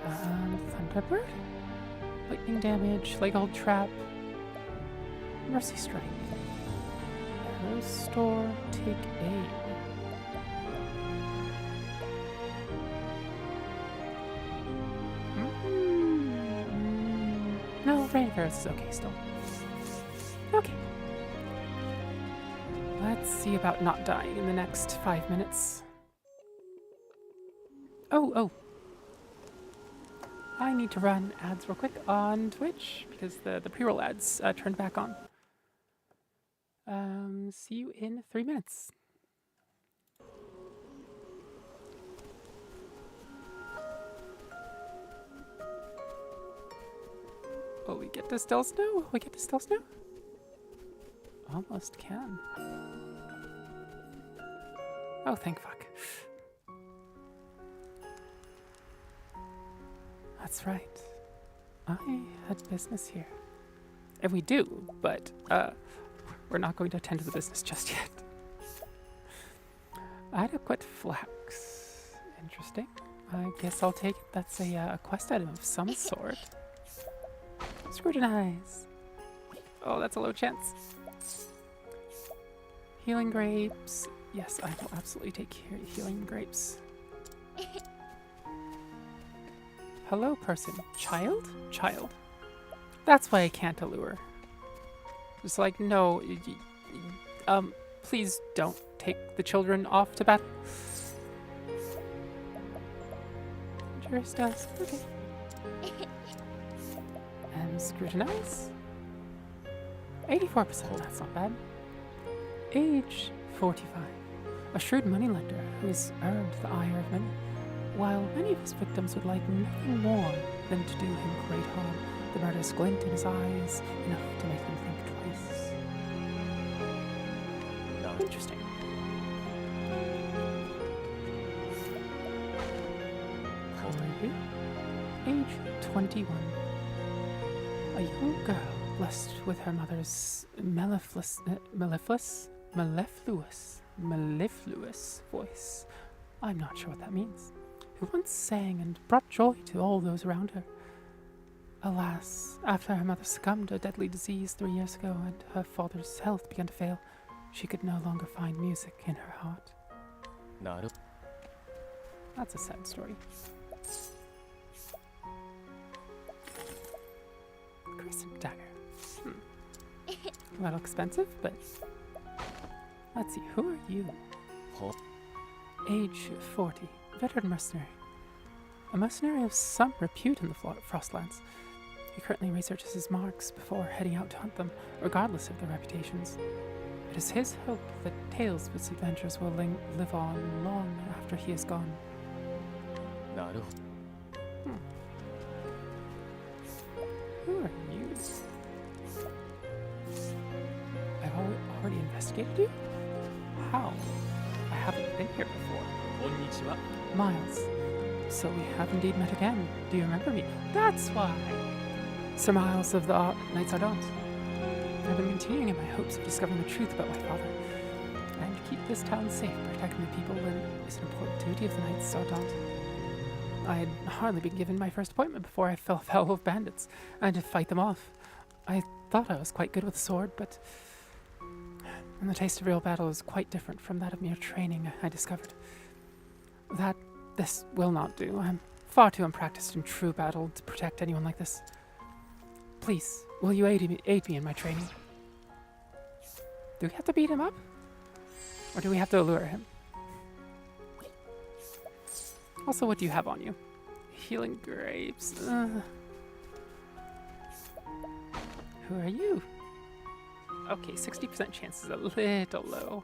Thunderbird? Lightning damage, leg hold trap, Mercy Strike. Arrow store, take aim. No, Rain of Arrows is okay still. Okay. Let's see about not dying in the next 5 minutes. Oh. I need to run ads real quick on Twitch because the pre-roll ads turned back on. See you in 3 minutes. Oh, we get to still snow? We get to still snow? Almost can. Oh, thank fuck. That's right. I had business here. And we do, but we're not going to attend to the business just yet. Adequate flax. Interesting. I guess I'll take it. That's a quest item of some sort. Scrutinize. Oh, that's a low chance. Healing grapes. Yes, I will absolutely take healing grapes. Hello, person. Child? Child. That's why I can't allure. Just like, no, please don't take the children off to battle. Juris does. Okay. And scrutinize. 84%, that's not bad. Age 45. A shrewd moneylender who has earned the ire of many. While many of his victims would like nothing more than to do him great harm, the murderous glint in his eyes enough to make them think twice. No. Interesting. How are you? Age 21. A young girl blessed with her mother's mellifluous voice. I'm not sure what that means. Who once sang and brought joy to all those around her. Alas, after her mother succumbed to a deadly disease 3 years ago and her father's health began to fail, she could no longer find music in her heart. That's a sad story. Crescent dagger. A little expensive, but let's see. Who are you? Age 40. Veteran mercenary. A mercenary of some repute in the Frostlands. He currently researches his marks before heading out to hunt them, regardless of their reputations. It is his hope that tales of his adventures will live on long after he is gone. Who are you? I've already investigated you? How? I haven't been here before. Konnichiwa. Miles. So we have indeed met again. Do you remember me? That's why! Sir Miles of the Knights Ardent. I've been continuing in my hopes of discovering the truth about my father. And to keep this town safe, protecting the people is an important duty of the Knights Ardent. I had hardly been given my first appointment before I fell foul of bandits. I had to fight them off. I thought I was quite good with a sword, but... And the taste of real battle is quite different from that of mere training, I discovered. That this will not do. I'm far too unpracticed in true battle to protect anyone like this. Please, will you aid me in my training? Do we have to beat him up? Or do we have to allure him? Also, what do you have on you? Healing grapes. Who are you? Okay, 60% chance is a little low.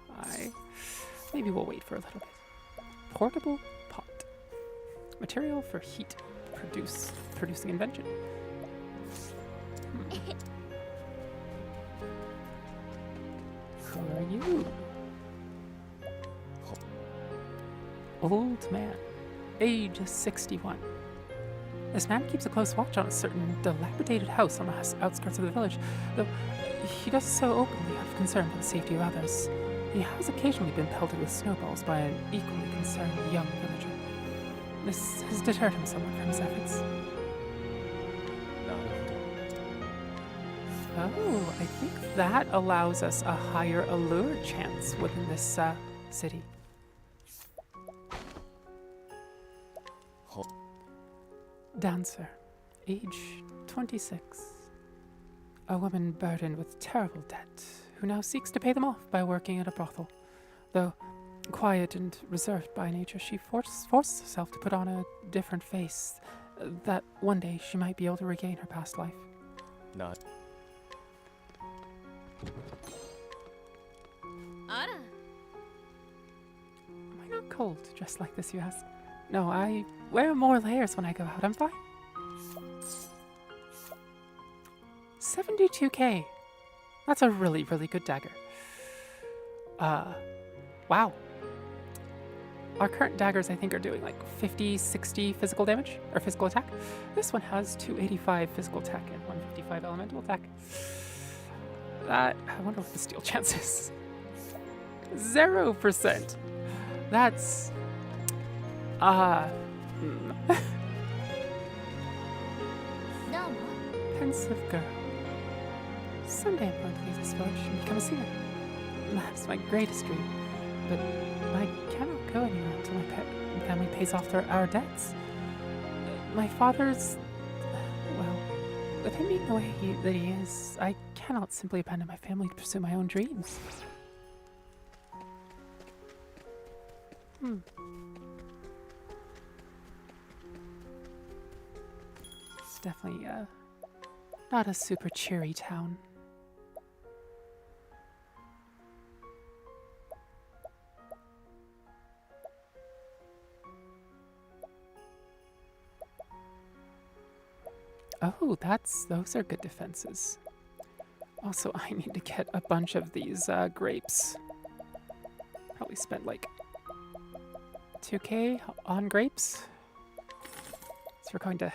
Maybe we'll wait for a little bit. Portable pot. Material for heat producing invention. Who are you? Old man. Age 61. This man keeps a close watch on a certain dilapidated house on the outskirts of the village, though he does so openly out of concern for the safety of others. He has occasionally been pelted with snowballs by an equally concerned young villager. This has deterred him somewhat from his efforts. Oh, I think that allows us a higher allure chance within this city. Dancer, age 26. A woman burdened with terrible debt, who now seeks to pay them off by working at a brothel. Though quiet and reserved by nature, she forces herself to put on a different face, that one day she might be able to regain her past life. Not. Am I not cold dressed like this, you ask? No, I wear more layers when I go out. I'm fine. 72k. That's a really, really good dagger. Wow. Our current daggers, I think, are doing like 50, 60 physical damage, or physical attack. This one has 285 physical attack and 155 elemental attack. I wonder what the steal chance is. 0%. That's... Pensive girl. Someday I'm going to leave this village and become a singer. That's my greatest dream. But I cannot go anywhere until my family pays off our debts. My father's... well, with him being the way that he is, I cannot simply abandon my family to pursue my own dreams. It's definitely not a super cheery town. Oh, those are good defenses. Also, I need to get a bunch of these grapes. Probably spent like 2k on grapes. So we're going to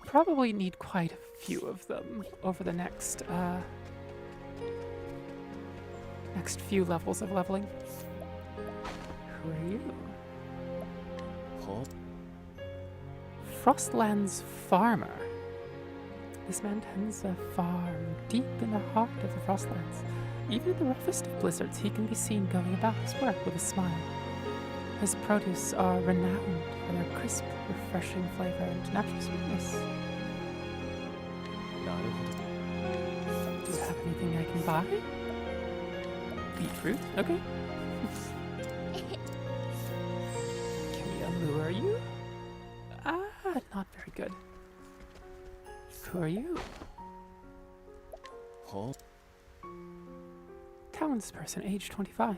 probably need quite a few of them over the next few levels of leveling. Who are you? Frostland's farmer. This man tends a farm deep in the heart of the Frostlands. Even in the roughest of blizzards, he can be seen going about his work with a smile. His produce are renowned for their crisp, refreshing flavor and natural sweetness. Do you have anything I can buy? Beetroot? Okay. Can we allure you? Not very good. Who are you? Townsperson, age 25.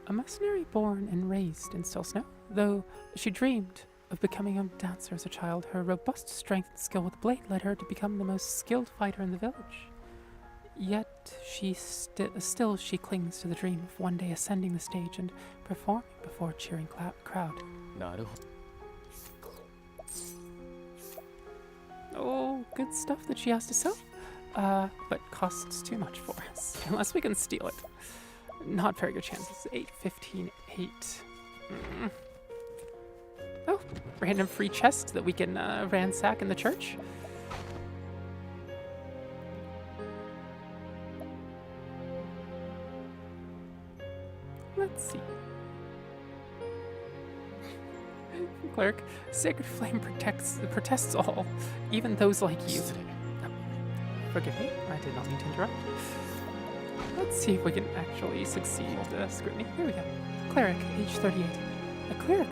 A mercenary born and raised in Snow. Though she dreamed of becoming a dancer as a child, her robust strength and skill with the blade led her to become the most skilled fighter in the village. Yet she still clings to the dream of one day ascending the stage and performing before a cheering crowd. Oh, good stuff that she has to sell, but costs too much for us, unless we can steal it. Not very good chances. 8, 15, 8. Oh, random free chest that we can ransack in the church. Let's see. Cleric, Sacred Flame protests all, even those like you. Forgive me, I did not mean to interrupt. Let's see if we can actually succeed the scrutiny. Here we go. Cleric, age 38. A cleric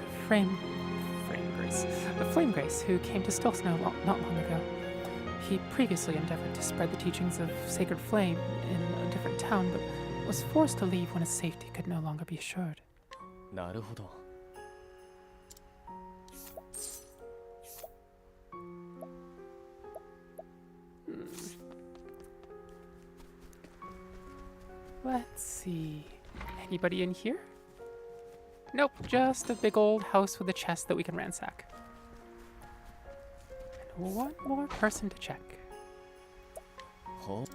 once, a Flame Grace who came to Stilsnow not long ago. He previously endeavored to spread the teachings of Sacred Flame in a different town, but was forced to leave when his safety could no longer be assured. なるほど。Let's see. Anybody in here? Nope, just a big old house with a chest that we can ransack. And one more person to check. ほ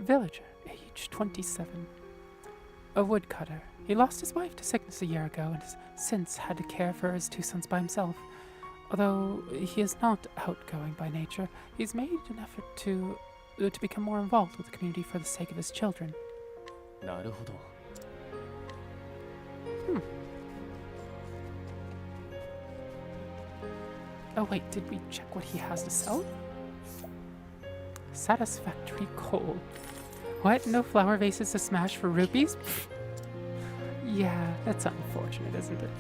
Villager, age 27. A woodcutter. He lost his wife to sickness a year ago and has since had to care for his 2 sons by himself. Although he is not outgoing by nature, he's made an effort to become more involved with the community for the sake of his children. なるほど。 Oh wait, did we check what he has to sell? Satisfactory coal. What? No flower vases to smash for rupees? Pfft. Yeah, that's unfortunate, isn't it?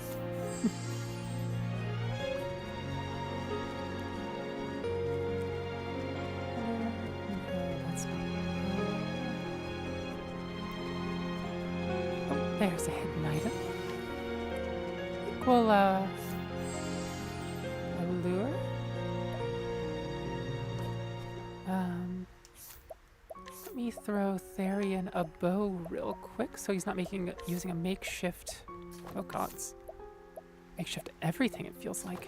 That's not... Oh, there's a hidden item. Equal, allure? Let me throw Therian a bow real quick so he's not using a makeshift... Oh gods. Makeshift everything, it feels like.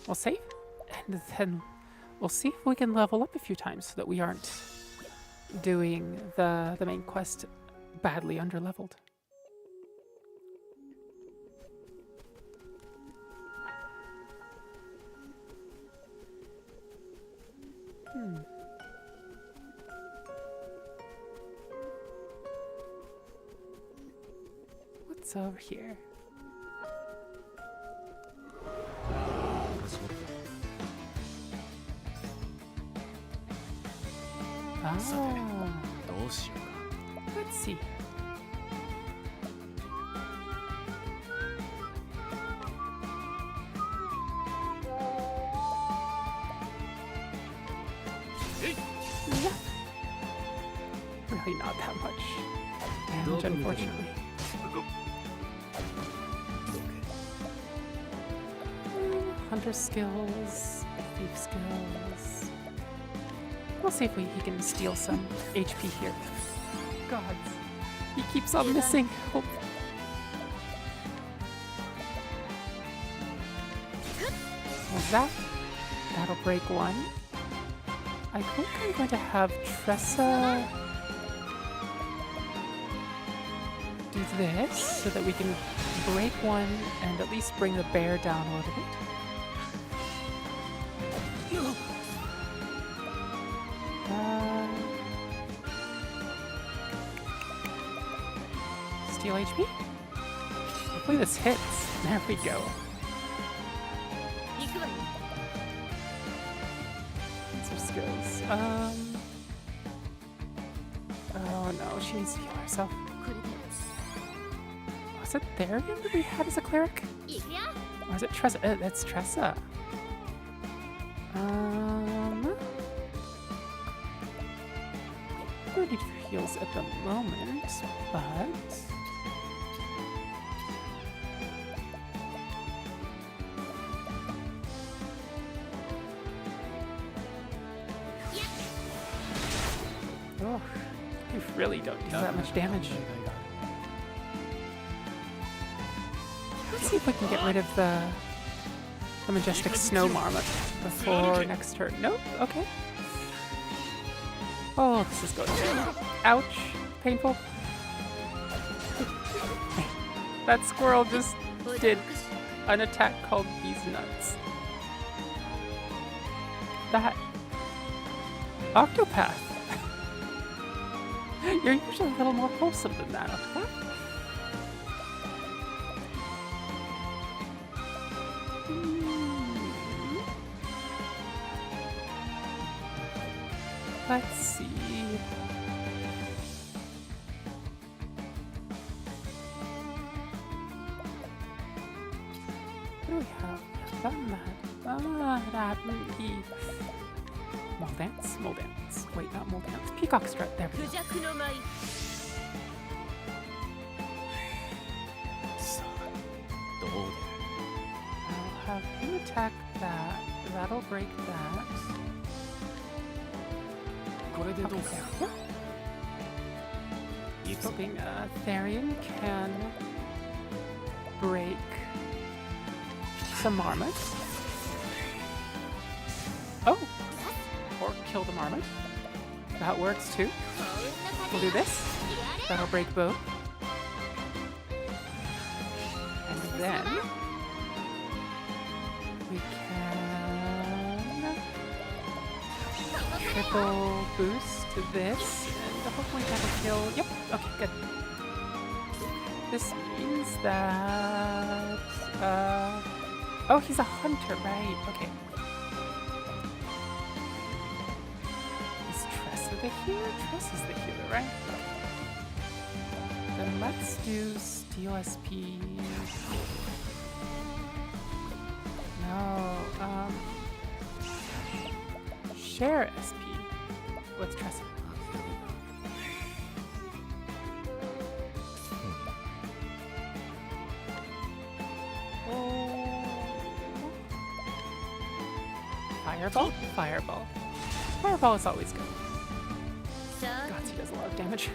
We'll save, and then we'll see if we can level up a few times so that we aren't doing the main quest badly underleveled. What's over here? Ah, どうしようか。 let's see. Yeah. Really not that much damage, unfortunately. Hunter skills, thief skills. We'll see if he can steal some HP here. God, he keeps on missing. Oh. Well, that'll break one. I think I'm going to have Tressa do this so that we can break one and at least bring the bear down a little bit. Steal HP? Hopefully this hits. There we go. Some skills. Oh no, she needs to heal herself. Was it Therian that we had as a cleric? Or is it Tressa? That's Tressa. No need for heals at the moment, but... Oh, you really don't do that much damage. Let's see if we can get rid of the majestic snow marmot before next turn. Nope, okay. Oh, this is going good. Ouch, painful. That squirrel just did an attack called Bees Nuts. That Octopath. You're usually a little more wholesome than that, Octopath. Let's see. dance? Mole dance. Wait, not mole dance. Peacock strut. There we go. さあどう出る I'll have him attack that. That'll break that. これでどう Okay, か there. 行くぞ Hoping Therian can break some marmot. Oh! Or kill the marmot. That works too. We'll do this. That'll break both. And then we can triple boost this, and hopefully that'll kill. Yep. Okay, good. This means that oh, he's a hunter, right? Okay. Is Tressa the healer? Tressa's the healer, right? Then let's do Steel SP. No, Share SP. What's Tressa? Fireball? Fireball. Fireball is always good. God, he does a lot of damage.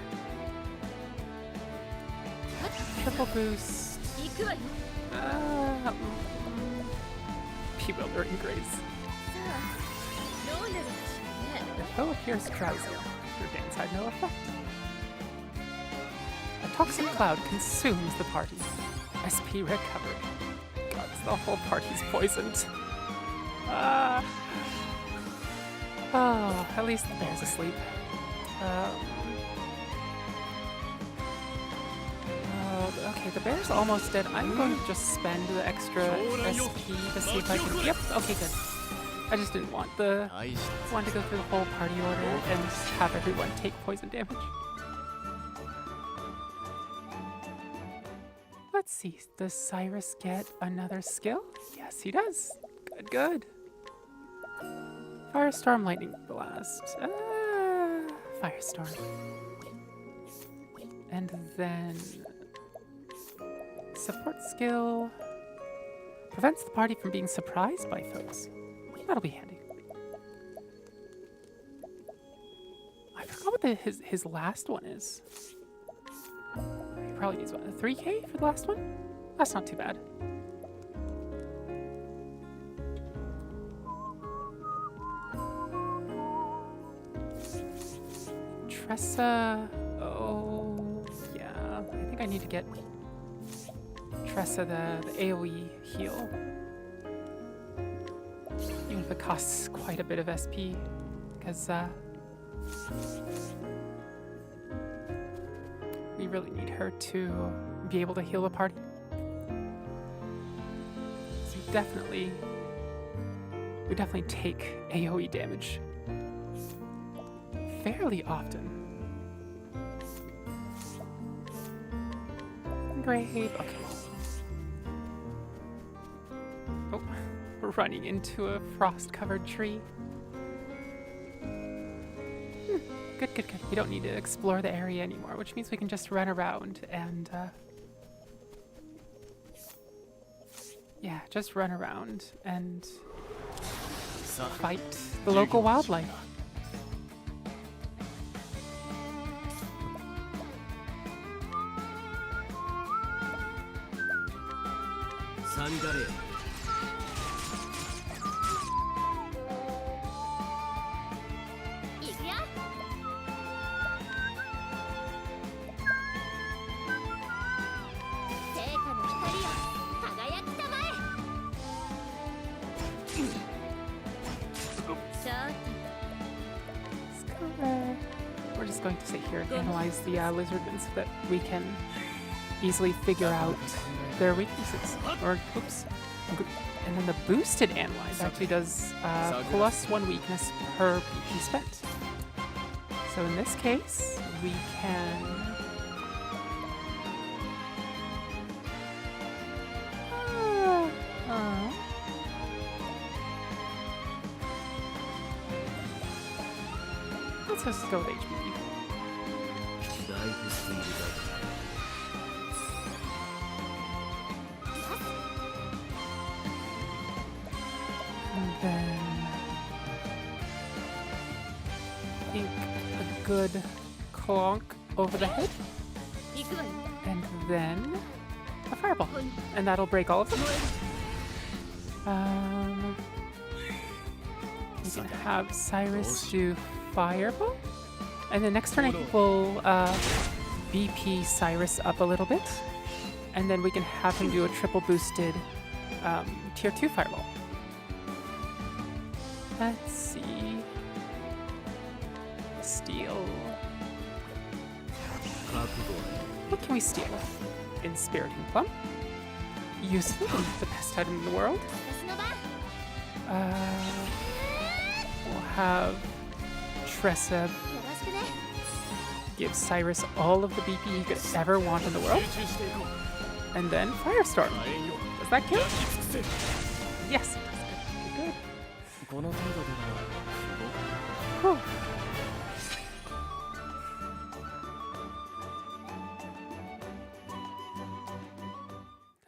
Triple boost. Bewildering Grace. Your foe appears drowsy. Your dance had no effect. A toxic cloud consumes the party. SP recovered. God, the whole party's poisoned. Oh, at least the bear's asleep. Oh, okay, the bear's almost dead. I'm going to just spend the extra SP to see if I can. Yep. Okay, good. I just didn't want to go through the whole party order and have everyone take poison damage. Let's see. Does Cyrus get another skill? Yes, he does. Good, good. Firestorm, Lightning Blast. Firestorm. And then support skill prevents the party from being surprised by foes. That'll be handy. I forgot what his last one is. He probably needs what, 3K for the last one? That's not too bad. Tressa. Oh, yeah. I think I need to get Tressa the AoE heal. Even if it costs quite a bit of SP, because we really need her to be able to heal the party. So we definitely take AoE damage fairly often. Great. Okay. Oh, we're running into a frost-covered tree. Good, good, good. We don't need to explore the area anymore, which means we can just run around and, yeah, just run around and fight the local wildlife. We're just going to sit here and analyze the lizardmen so that we can easily figure out their weaknesses. Or, oops. And then the boosted analyze actually does +1 weakness per PP spent. So in this case, we can... Let's just go with HPP. ライフスピードだ。 And then I think a good clonk over the head. And then a fireball. And that'll break all of them. We can have Cyrus do fireball. And then next turn I think we'll BP Cyrus up a little bit. And then we can have him do a triple boosted tier 2 fireball. Let's see. Steal. What can we steal? Inspiriting Plum. Useful. The best item in the world. We'll have Tressa give Cyrus all of the BP he could ever want in the world. And then Firestorm. Does that count? Yes. Good. この程度では Whew.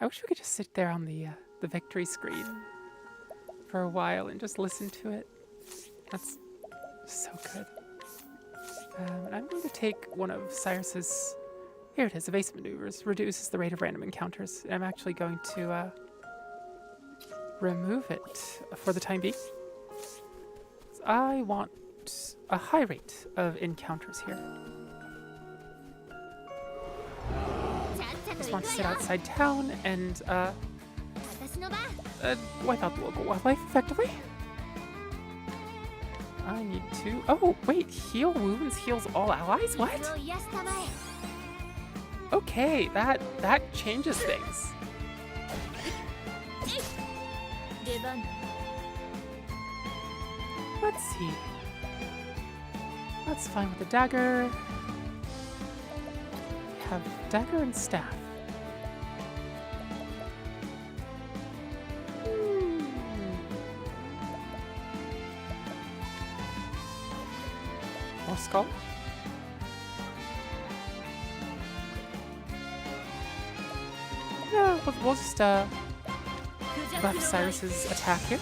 I wish we could just sit there on the victory screen for a while and just listen to it. That's so good. And I'm going to take one of Cyrus's... Here it is, evasive maneuvers. Reduces the rate of random encounters. I'm actually going to remove it for the time being. I want a high rate of encounters here. Just want to sit outside town and wipe out the local wildlife effectively. I need to... Oh, wait, heal wounds heals all allies? What? Okay, that changes things. Let's see. That's fine with the dagger. We have dagger and staff. More skull. Yeah, we'll just buff Cyrus's attack here.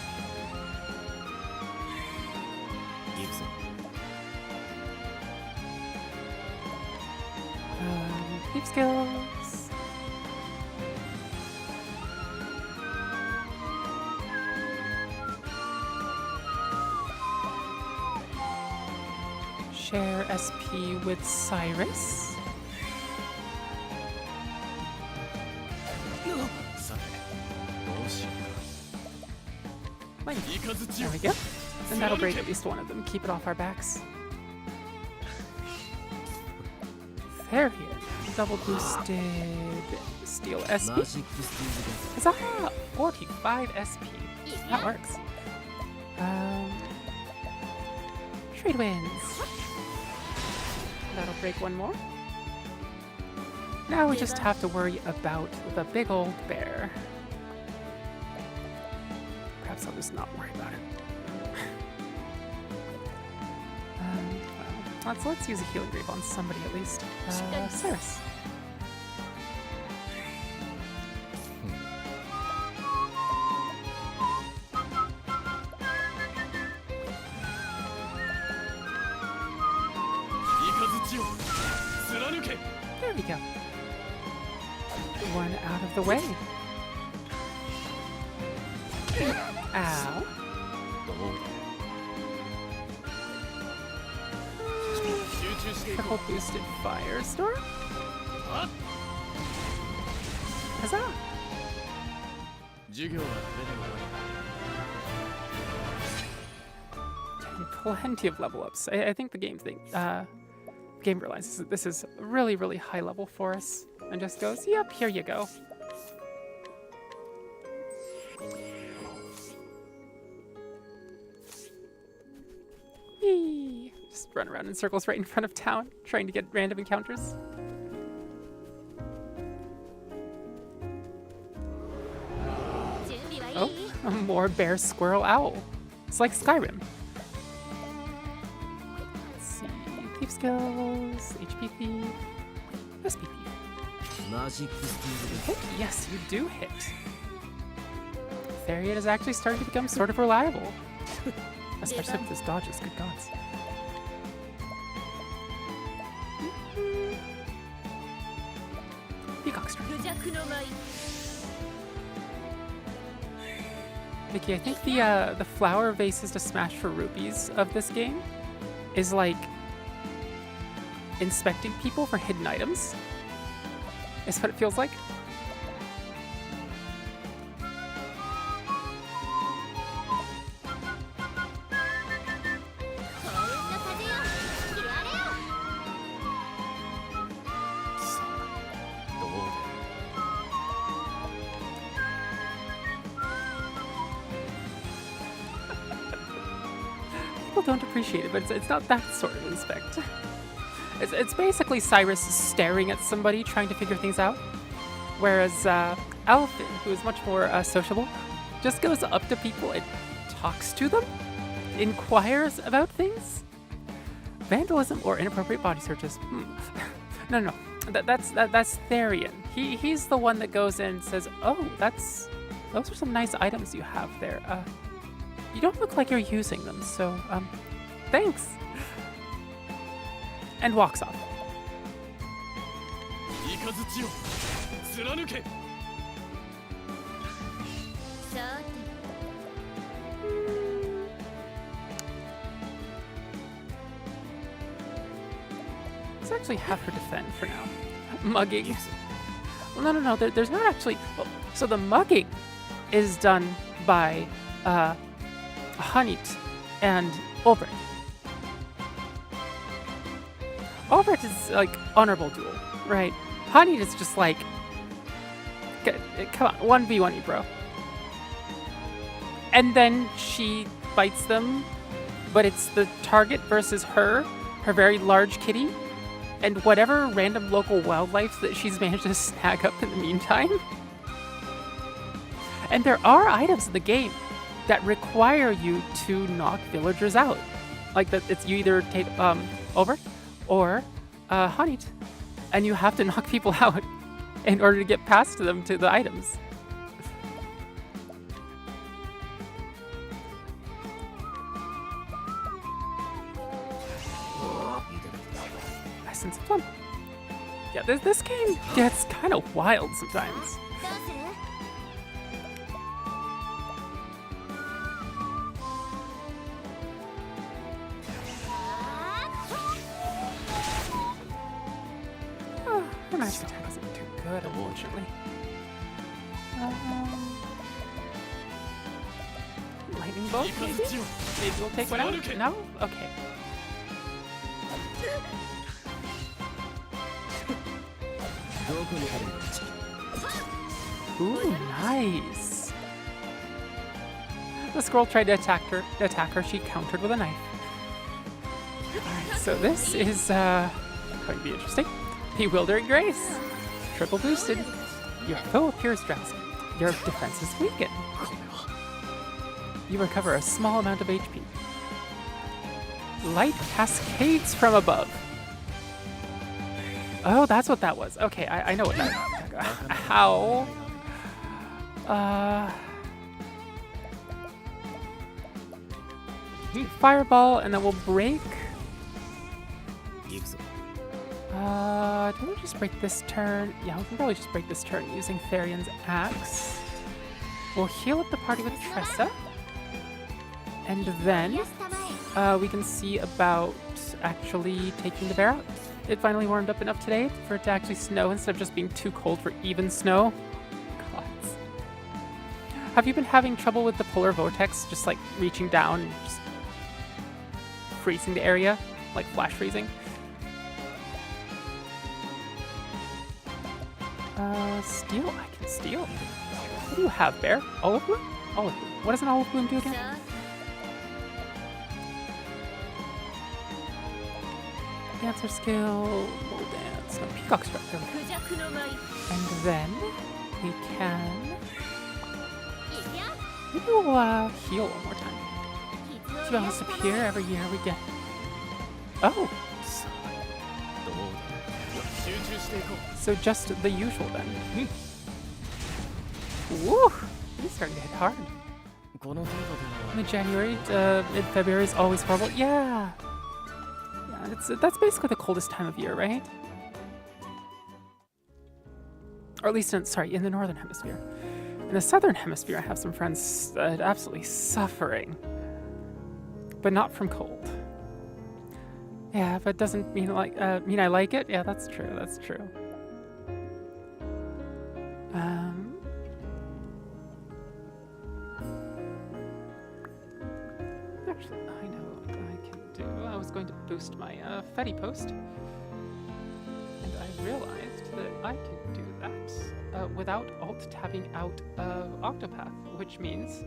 Keep skills. Share SP with Cyrus. There we go. And that'll break at least one of them. Keep it off our backs. There he is. Double boosted steel SP. Huzzah! 45 SP. That works. Trade wins. That'll break one more. Now we just have to worry about the big old bear. Perhaps I'll just not worry about it. Well, let's use a healing grave on somebody at least. Cyrus. There we go. One out of the way. Ow. Triple boosted firestorm. Huzzah! Getting plenty of level ups. I think the game realizes that this is really, really high level for us and just goes, yep, here you go. Whee! Just run around in circles right in front of town, trying to get random encounters. Oh, more bear, squirrel, owl. It's like Skyrim. Let's see. Thief skills, HP thief, SP thief. マジックスキルで Hit? Yes, you do hit. Therian is actually starting to become sort of reliable. Especially with his dodges, good gods. Peacock strike. Vicky, I think the flower vases to smash for rupees of this game is like inspecting people for hidden items. Is what it feels like. People don't appreciate it, but it's not that sort of inspect. It's basically Cyrus staring at somebody, trying to figure things out. Whereas Alvin, who is much more sociable, just goes up to people and talks to them, inquires about things. Vandalism or inappropriate body searches. No. That's Therian. He's the one that goes in and says, "Oh, those are some nice items you have there. You don't look like you're using them, so thanks." And walks off. 雷を貫け Let's actually have her defend for now. Mugging. Well, no. There's not actually. Well, so the mugging is done by Hanit and Obert. Obert is like honorable duel, right? Hanit is just like, come on, 1v1 me, bro. And then she bites them, but it's the target versus her very large kitty, and whatever random local wildlife that she's managed to snag up in the meantime. And there are items in the game that require you to knock villagers out. Like that, it's you either take Obert or Hanit, and you have to knock people out in order to get past them to the items. Essence of fun. Yeah, this game gets kind of wild sometimes. Her magic attack isn't too good, unfortunately. Lightning bolt, maybe? Maybe we'll take one out? No? Okay. Ooh, nice. The scroll tried to attack her. She countered with a knife. Alright, so this is going to be interesting. Bewildering Grace. Triple boosted. Your foe appears drowsy. Your defense is weakened. You recover a small amount of HP. Light cascades from above. Oh, that's what that was. Okay, I know what that is. How? Fireball, and then we'll break. Do we just break this turn? Yeah, we can probably just break this turn using Therian's axe. We'll heal up the party with Tressa. And then we can see about actually taking the bear out. It finally warmed up enough today for it to actually snow instead of just being too cold for even snow. Gods. Have you been having trouble with the polar vortex just like reaching down and just freezing the area? Like flash freezing? Steal? I can steal. What do you have, Bear? Olive Bloom? Olive Bloom. What does an Olive Bloom do again? Dancer skill, roll dance, no, Peacock Strike. And then we can... Maybe we'll heal one more time. Spells appear every year we get... Oh! どうだ集中していこ So just the usual then. Woo! He's starting to hit hard. うこの程度では Mid-January, mid-February is always horrible. Yeah. Yeah, that's basically the coldest time of year, right? Or at least in the northern hemisphere. In the southern hemisphere, I have some friends absolutely suffering, but not from cold. Yeah, but doesn't mean mean I like it. Yeah, that's true. That's true. Actually, I know what I can do. I was going to boost my Fetty post, and I realized that I can do that without alt-tabbing out of Octopath, which means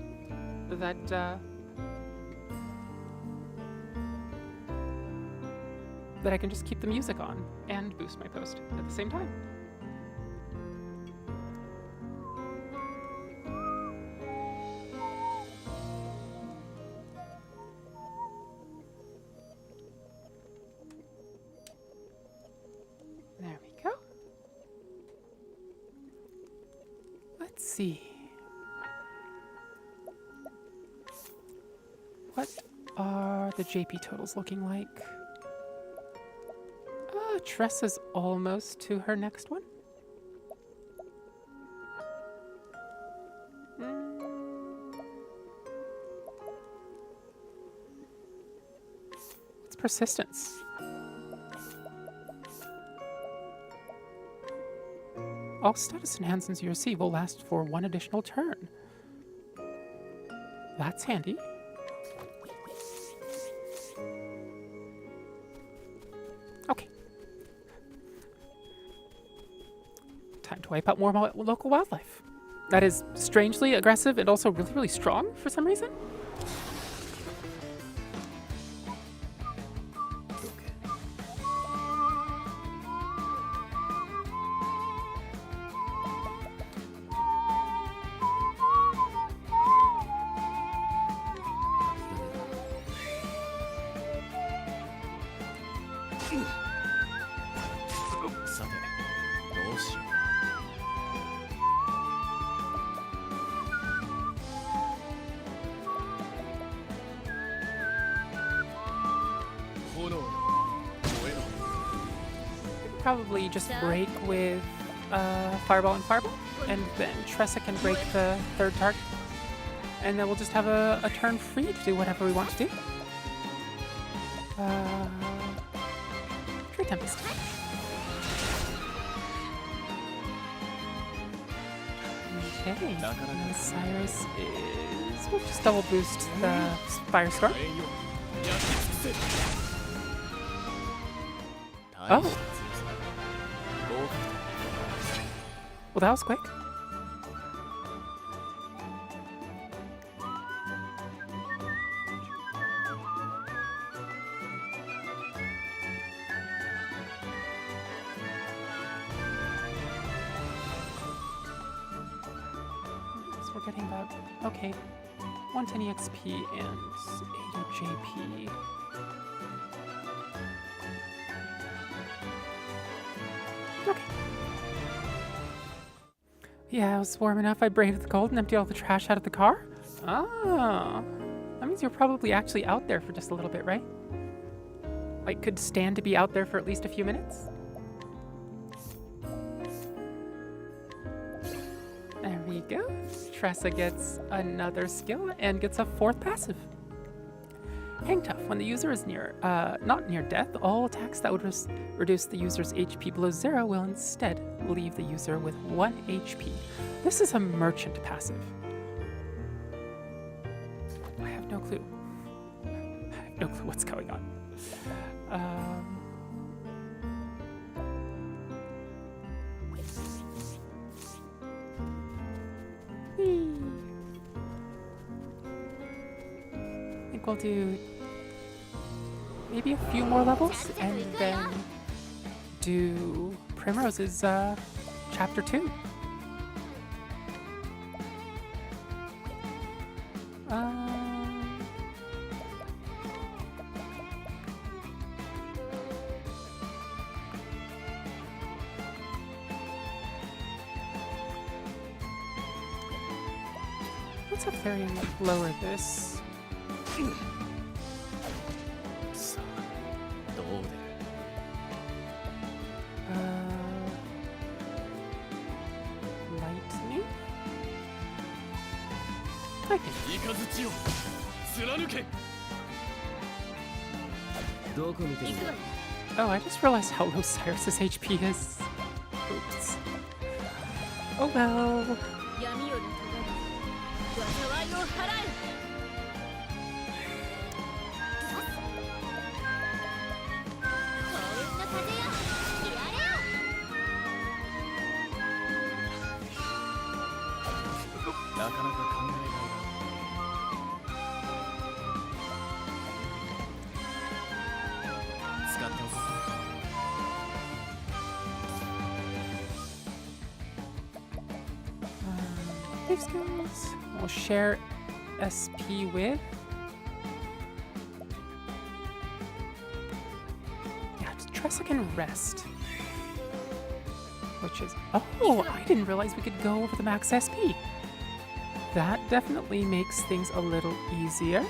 that that I can just keep the music on and boost my post at the same time. There we go. Let's see. What are the JP totals looking like? Tressa's almost to her next one. What's persistence? All status enhancements you receive will last for one additional turn. That's handy. Okay. Time to wipe out more local wildlife. That is strangely aggressive and also really, really strong for some reason. Probably just break with Fireball and Fireball, and then Tressa can break the third target. And then we'll just have a turn free to do whatever we want to do. Tree Tempest. Okay, and Cyrus is... We'll just double boost the Firestorm. Oh! Well, that was quick. So we're getting about, okay, 110 EXP and 80 JP. Okay. Yeah, it was warm enough. I braved the cold and emptied all the trash out of the car. Oh, that means you're probably actually out there for just a little bit, right? Like, could stand to be out there for at least a few minutes? There we go. Tressa gets another skill and gets a fourth passive. Hang Tough. When the user is not near death, all attacks that would reduce the user's HP below 0 will instead leave the user with 1 HP. This is a merchant passive. I have no clue. I have no clue what's going on. I think we'll do maybe a few more levels and then do Primrose's chapter 2. Let's have Therian lower this. さあどうで Lightning? I think. 雷を貫け どこ見てるんだ Oh, I just realized how low Cyrus's HP is. Oops. Oh well. 闇より尖り災いを払え なかなか考えがいある使っておこう These skills we'll share SP with. Yeah, just Tressa can rest. Which is... Oh, I didn't realize we could go over the max SP. That definitely makes things a little easier.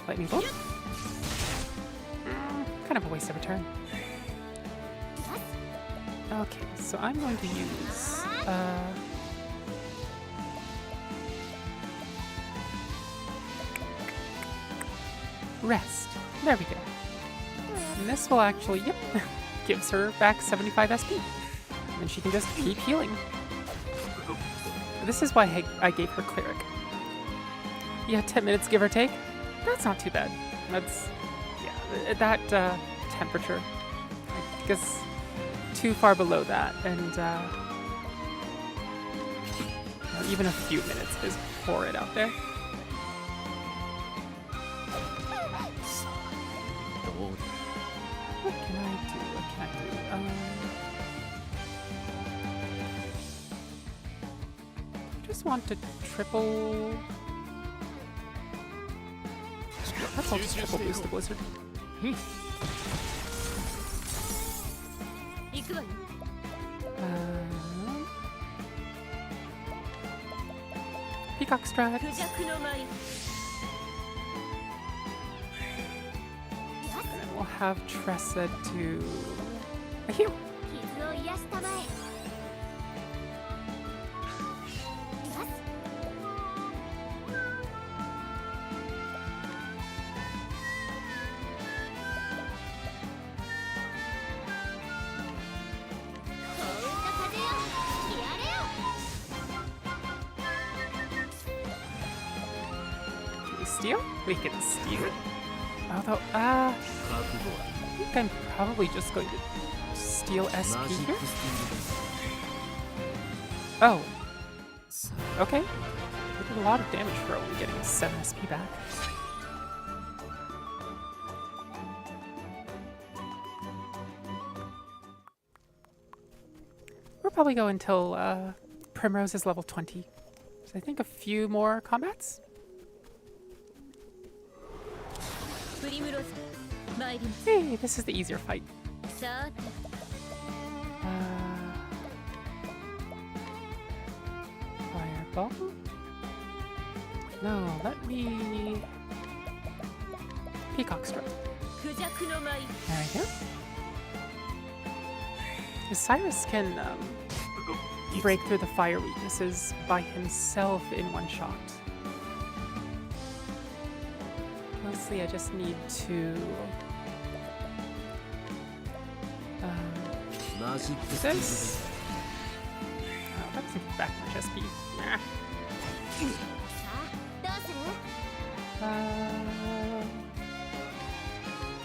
Lightning bolt. Kind of a waste of a turn. Okay, so I'm going to use... Rest. There we go. And this will actually, yep, gives her back 75 SP. And she can just keep healing. This is why I gave her Cleric. Yeah, 10 minutes give or take. That's not too bad. That's, yeah, that temperature. I guess too far below that, and even a few minutes is horrid out there. さあどうで What can I do? What can I do? Just want to triple. Let's all just triple boost the blizzard. 行くわよ Peacock strats. クジャクの舞 And then we'll have Tressa do a heal. 傷を癒したまえ Can we steal? We can steal. Although, 覚悟は I think I'm probably just going to steal マ SP ジッ here. クスピードだ Oh. Okay. We did a lot of damage for only getting 7 SP back. We'll probably go until Primrose is level 20. So I think a few more combats. プリムローズ参ります Hey, this is the easier fight. さて Fireball? No, let me... Peacock strike. クジャクの舞 There we go. Cyrus can break through the fire weaknesses by himself in one shot. Mostly I just need to... マジックスピード this? Oh, that doesn't give back much SP. Nah. さあどうする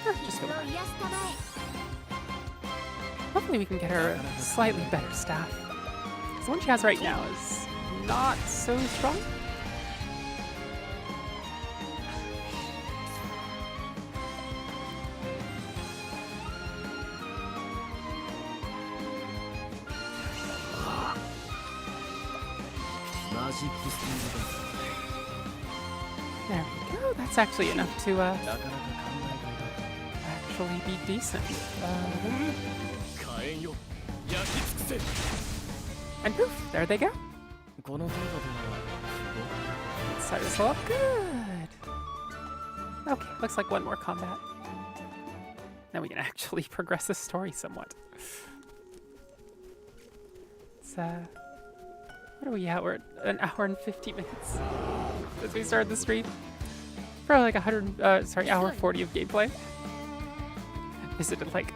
Just 傷 go を back. 癒したまえ Hopefully we can get her a slightly better staff. The one she has right now is not so strong. There we go. That's actually enough to なかなか考えがい actually be decent. ある火炎よ焼き尽くせ And poof, there they go. この程度では Cyrus level up. Good. Okay, looks like one more combat. Now we can actually progress the story somewhat. It's what are we at? We're at an hour and 50 minutes as we started the stream. Probably like hour 40 of gameplay. Visited like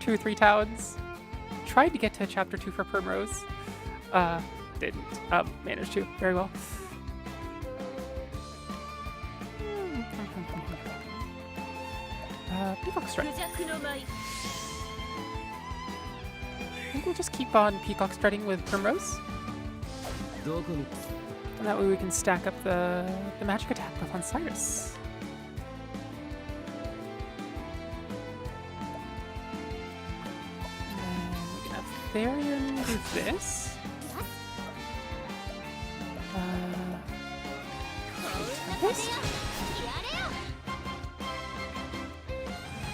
2 or 3 towns. Tried to get to chapter 2 for Primrose. Didn't manage to very well. Peacock Strut. クジャクの舞 I think we'll just keep on Peacock Strutting with Primrose. どこに And that way we can stack up the magic attack buff on Cyrus. And we can have Therian do this. This?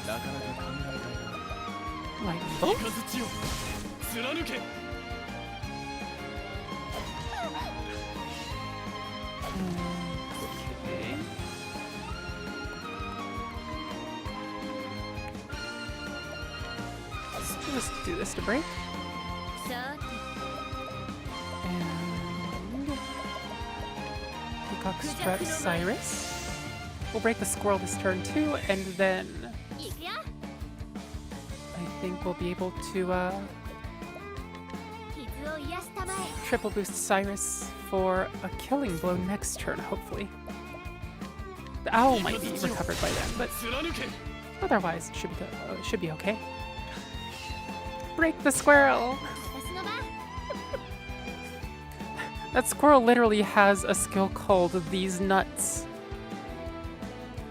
なかなか考えたいな Lightning Bolt. 雷を貫け Okay. Let's just do this to break. さて And Peacock Strut Cyrus. We'll break the squirrel this turn too, and then いくよ I think we'll be able to 傷を癒したまえ triple boost Cyrus for a killing blow next turn, hopefully. The owl might be recovered by then, but 貫け otherwise it should be okay. Break the squirrel! 私の番 That squirrel literally has a skill called These Nuts.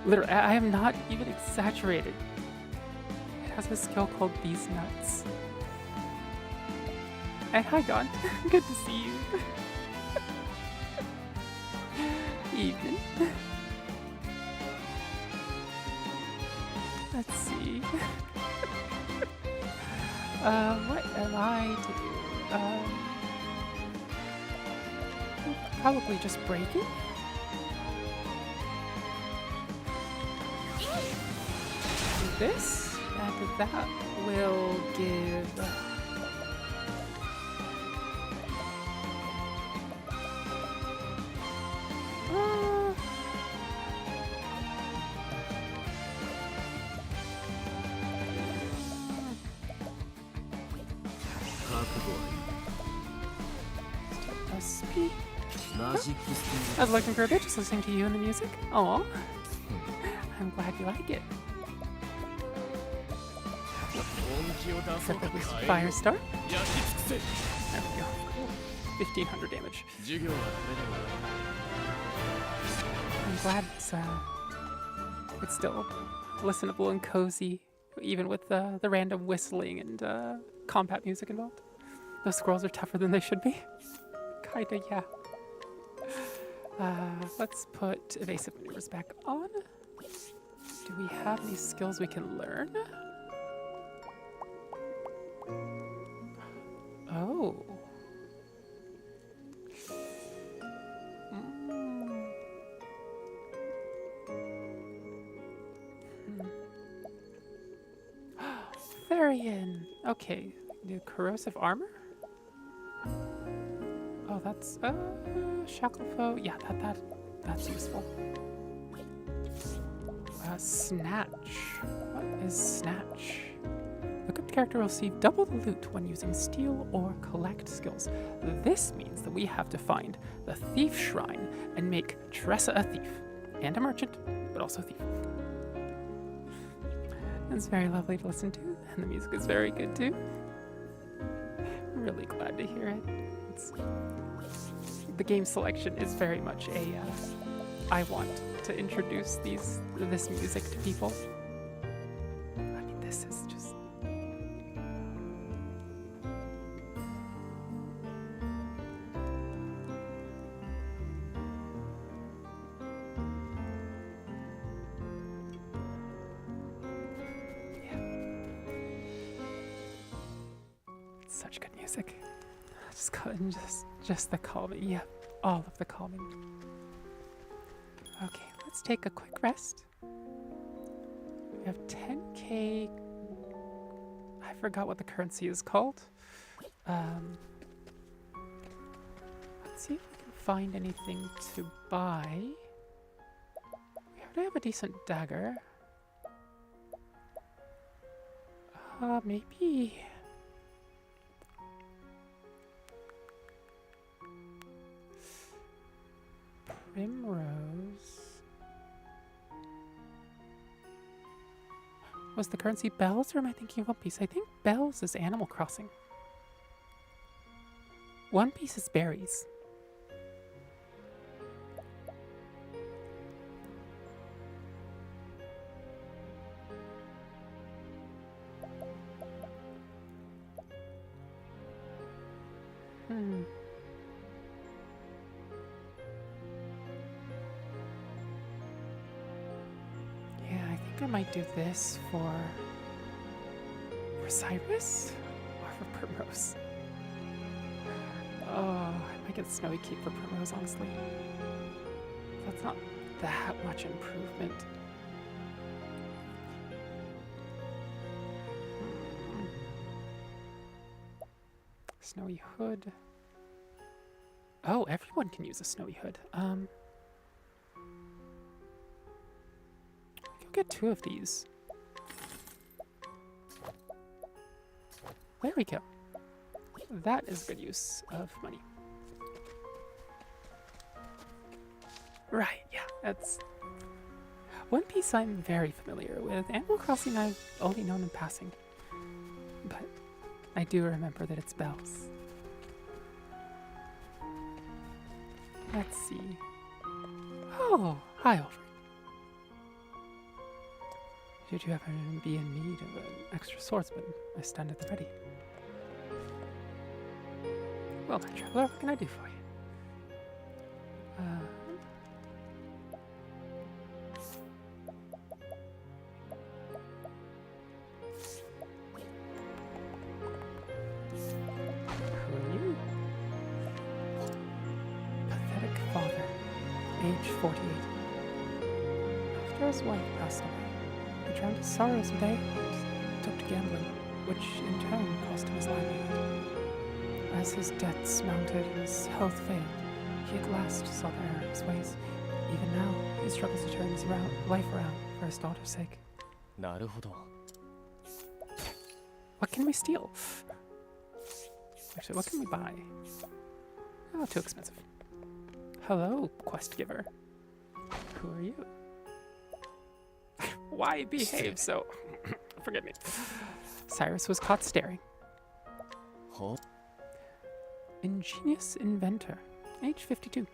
Literally, I am not even exaggerated. It has a skill called These Nuts. And hi, Dawn. Good to see you. Evening. Let's see. What am I to do? Probably just breaking. Do this, and that will give. Speak. マジックス I was looking for a bit, just listening to you and the music. Aw. I'm glad you like it. 本気を出そうか Separate with 変えよ Firestar. 焼き尽くせ There we go. 1500 damage. 授業はこ I'm れで終わ glad it's still listenable and cozy, even with the random whistling and combat music involved. Those squirrels are tougher than they should be. Kinda, yeah. Let's put evasive maneuvers back on. Do we have any skills we can learn? Oh. Therian. Okay. Do corrosive armor? Oh, that's shackle foe. Yeah, that's useful. Snatch. What is snatch? The equipped character will receive double the loot when using steal or collect skills. This means that we have to find the thief shrine and make Tressa a thief and a merchant, but also a thief. It's very lovely to listen to, and the music is very good too. I'm really glad to hear it. The game selection is very much a I want to introduce this music to people. I mean, this is just such good music. Just the calming. Yeah, all of the calming. Okay, let's take a quick rest. We have 10k. I forgot what the currency is called. Let's see if we can find anything to buy. We already have a decent dagger. Maybe. Primrose. Was the currency bells, or am I thinking of One Piece? I think bells is Animal Crossing. One Piece is berries. Yeah, I think I might do this for Cyrus or for Primrose. Oh, I might get Snowy Keep for Primrose, honestly. That's not that much improvement. Snowy Hood. Oh, everyone can use a Snowy Hood. I'll get 2 of these. There we go. That is good use of money. Right, yeah, that's... One Piece I'm very familiar with. Animal Crossing I've only known in passing. But I do remember that it's bells. Let's see. Oh, hi, Alfred. Should you ever be in need of an extra swordsman, I stand at the ready. Well, my traveler, what can I do for you? Who are you? Pathetic father, age 48. After his wife passed away, he drowned his sorrows with ale and took to gambling, which in turn cost him his livelihood. As his debts mounted and his health failed, he at last saw the error of his ways. Even now, he struggles to turn his life around for his daughter's sake. なるほど。 What can we steal? Actually, what can we buy? Oh, too expensive. Hello, quest giver. Who are you? Why behave so? Forgive me. Cyrus was caught staring. Huh? Ingenious inventor, age 52.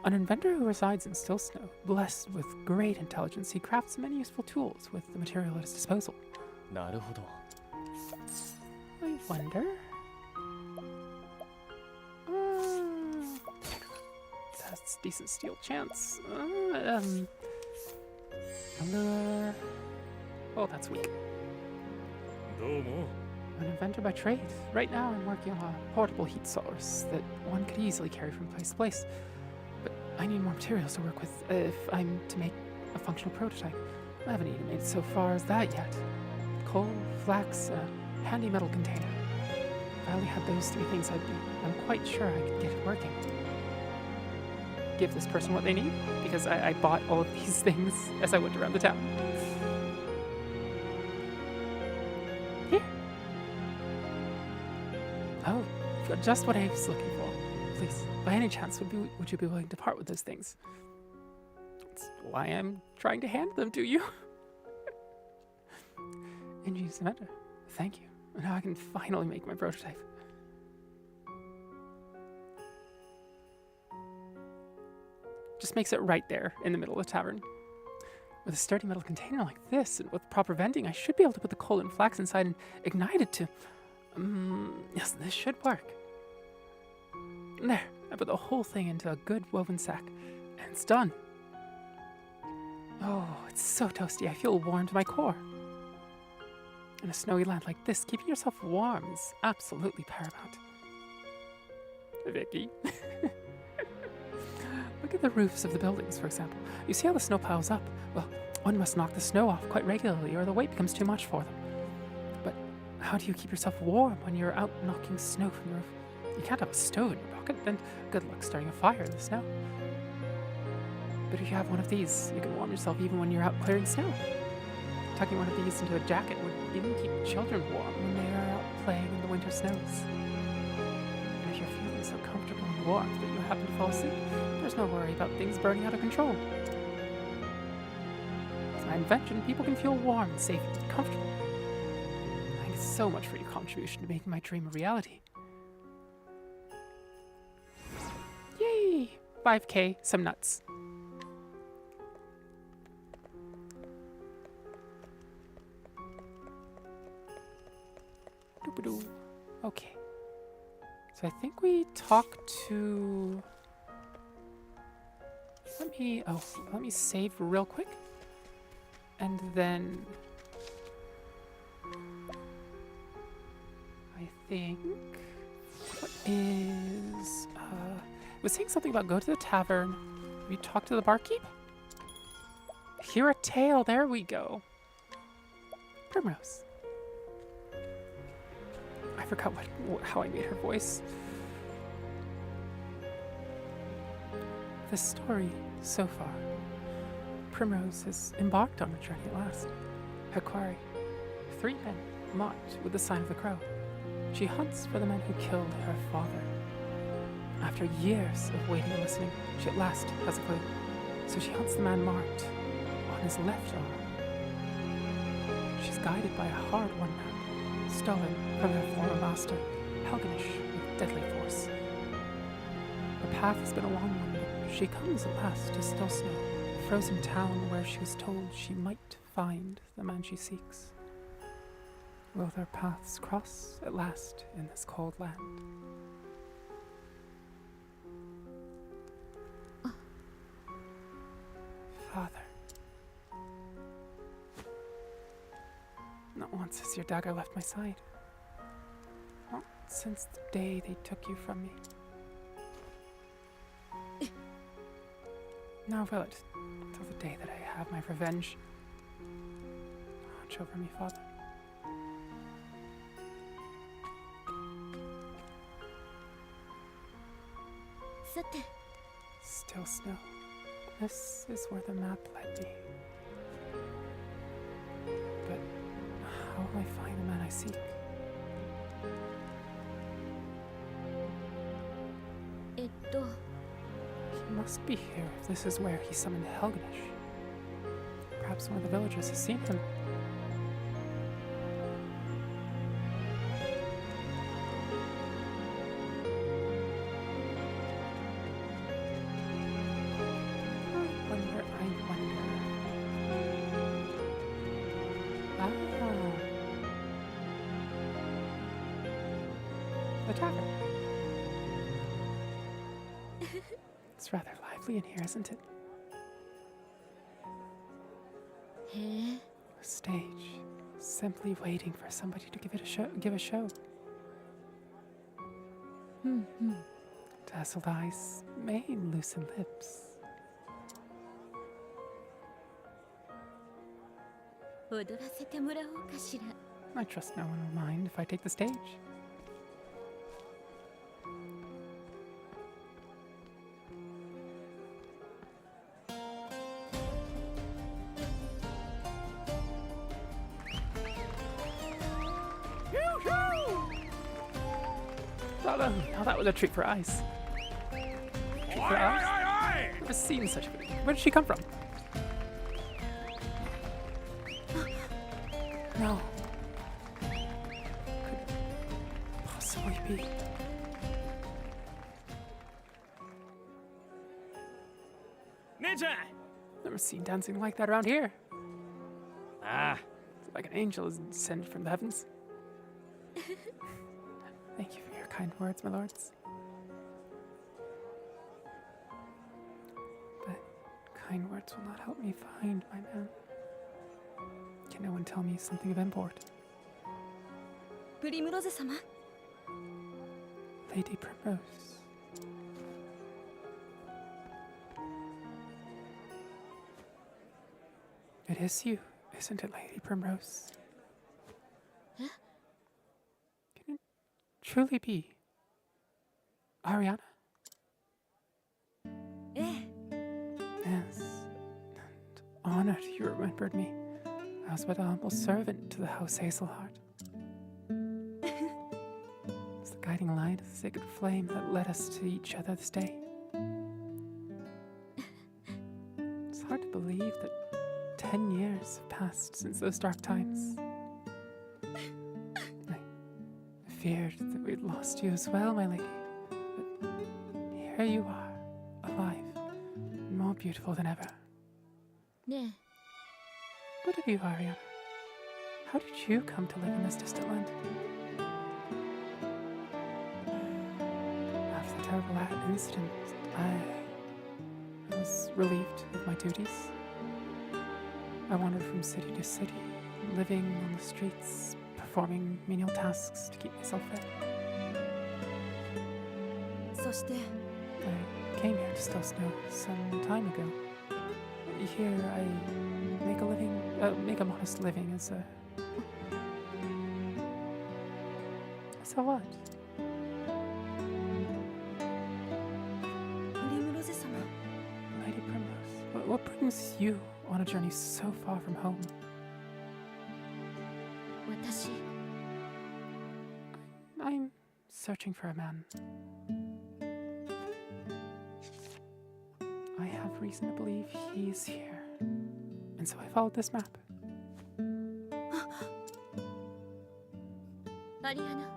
An inventor who resides in Still Snow, blessed with great intelligence, he crafts many useful tools with the material at his disposal. なるほど。 I wonder. That's decent steal chance. Allure. Oh, that's weak. どうも。 An inventor by trade. Right now, I'm working on a portable heat source that one could easily carry from place to place. But I need more materials to work with if I'm to make a functional prototype. I haven't even made so far as that yet. Coal, flax, and a handy metal container. If I only had those 3 things, I'm quite sure I could get it working. Give this person what they need, because I bought all of these things as I went around the town. Here. Oh, you've got just what I was looking for. Please, by any chance, would you be willing to part with those things? That's why I'm trying to hand them to you. Ingenious inventor, thank you. Now I can finally make my prototype. Just makes it right there in the middle of the tavern. With a sturdy metal container like this, and with proper venting, I should be able to put the coal and flax inside and ignite it to... yes, this should work. There, I put the whole thing into a good woven sack, and it's done. Oh, it's so toasty, I feel warm to my core. In a snowy land like this, keeping yourself warm is absolutely paramount. Vicky. Look at the roofs of the buildings, for example. You see how the snow piles up? Well, one must knock the snow off quite regularly or the weight becomes too much for them. But how do you keep yourself warm when you're out knocking snow from the roof? You can't have a stove in your pocket, then good luck starting a fire in the snow. But if you have one of these, you can warm yourself even when you're out clearing snow. Tucking one of these into a jacket would even keep children warm when they are out playing in the winter snows. And if you're feeling so comfortable and warm that you happen to fall asleep, there's no worry about things burning out of control. With my invention, people can feel warm and safe and comfortable. Thanks so much for your contribution to making my dream a reality. Yay! 5K, some nuts. Doop-a-doo. Okay. So I think we talked to... Let me save real quick. And then... I think... What is... It was saying something about go to the tavern. We talked to the barkeep? Hear a tale, there we go. Primrose. I forgot how I made her voice. The story, so far. Primrose has embarked on a journey at last. Her quarry. 3 men, marked with the sign of the crow. She hunts for the men who killed her father. After years of waiting and listening, she at last has a clue. So she hunts the man marked on his left arm. She's guided by a hard-won map, stolen from her former master, Helganish, with deadly force. The path has been a long one, but she comes at last to Still Snow, a frozen town where she was told she might find the man she seeks. Will their paths cross at last in this cold land? Father. Not once has your dagger left my side. Not since the day they took you from me. Nor will it, till the day that I have my revenge. Watch over me, Father. Still Snow. This is where the map led me. But how will I find the man I seek? He must be here if this is where he summoned Helganish. Perhaps one of the villagers has seen him. The tavern. It's rather lively in here, isn't it? A stage, simply waiting for somebody to give a show. Dazzled eyes may loosen lips. I trust no one will mind if I take the stage. Oh, that was a treat for eyes. Treat for eyes? Never seen such a video. Where did she come from? No. Could possibly be. Never seen dancing like that around here. It's like an angel is descended from the heavens. Thank you for your kind words, my lords. But kind words will not help me find my man. Can no one tell me something of import? Primrose-sama? Lady Primrose, It is you, isn't it, Lady Primrose? Eh? Can it truly be Ariana? ええ Yes. And honored you remembered me. I was but a humble servant to the House Hazelheart. It's the guiding light of the sacred flame that led us to each other this day. It's hard to believe that 10 years have passed since those dark times. I feared that we'd lost you as well, my lady. But here you are, alive, and more beautiful than ever. ね What of you, Ariana? How did you come to live in this distant land? After the terrible incident, I was relieved of my duties. I wandered from city to city, living on the streets, performing menial tasks to keep myself fed. えそして I came here to Still Snow some time ago. Here I make a modest living as a... So what? プリムロゼ様 Lady Primrose, what brings you on a journey so far from home? 私 I'm searching for a man. I have reason to believe he's here. And so I followed this map. アリアナ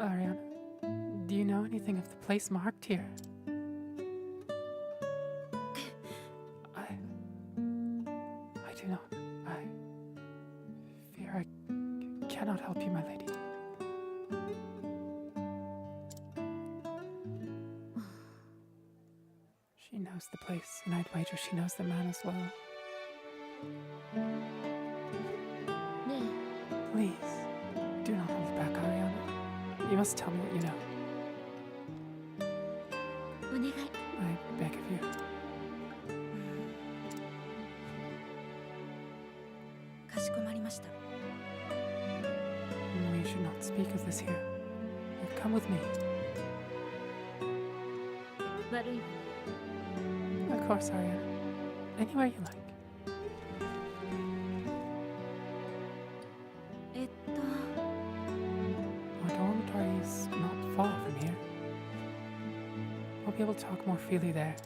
Ariana, do you know anything of the place marked here? I do not. I fear I cannot help you, my lady. She knows the place, and I'd wager she knows the man as well. ね Please, do not hold back, Ariana. You must tell me what you know. えお願い I beg of you. かしこまりました We should not speak of this here. Come with me. 悪いわね Of course, Ariana. Anywhere you like. えっと Our dormitory is not far from here. We'll be able to talk more freely there.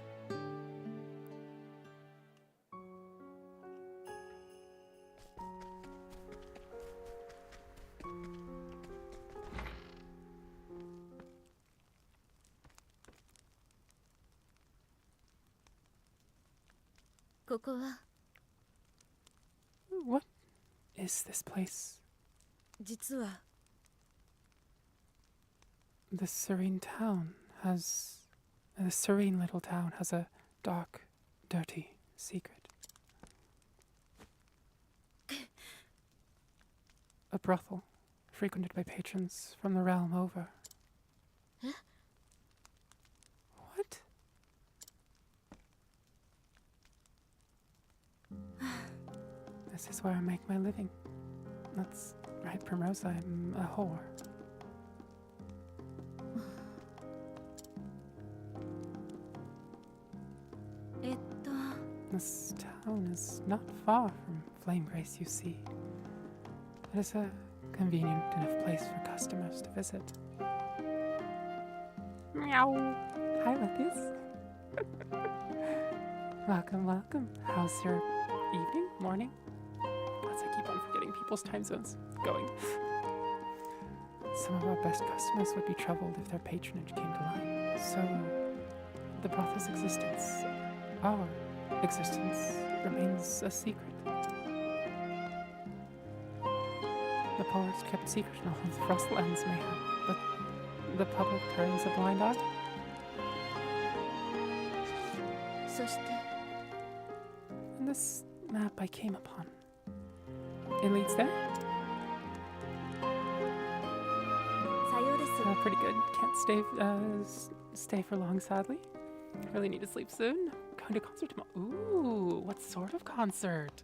What is this place? 実は The serene little town has a dark, dirty secret. A brothel frequented by patrons from the realm over. Huh? What? This is where I make my living. That's right, Primrose. I'm a whore. This town is not far from Flame Grace, you see. It is a convenient enough place for customers to visit. Meow. Hi, Lethius. Welcome, welcome. How's your evening, morning? Gods, I keep on forgetting people's time zones. Going. Some of our best customers would be troubled if their patronage came to light. So, the brothel's existence, our existence, remains a secret. The poorest kept secret in all of the Frostlands may have, but the public turns a blind eye. そして And this map I came upon. It leads there? さようです Pretty good. Can't stay for long, sadly. Really need to sleep soon. Going to concert tomorrow. Ooh, what sort of concert?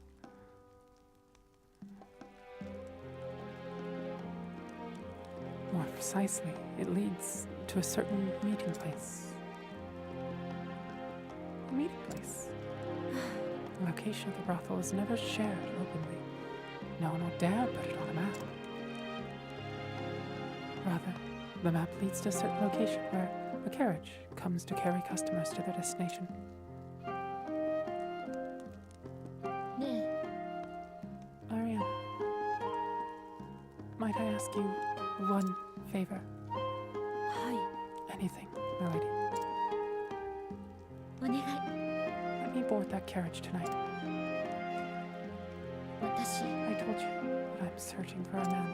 Precisely. It leads to a certain meeting place. A meeting place. The location of the brothel is never shared openly. No one will dare put it on a map. Rather, the map leads to a certain location where a carriage comes to carry customers to their destination. ね Ariana, might I ask you one favor? え、は Anything, my lady. い、お願い。 Let me board that carriage tonight. 私、 I told you that I'm searching for a man.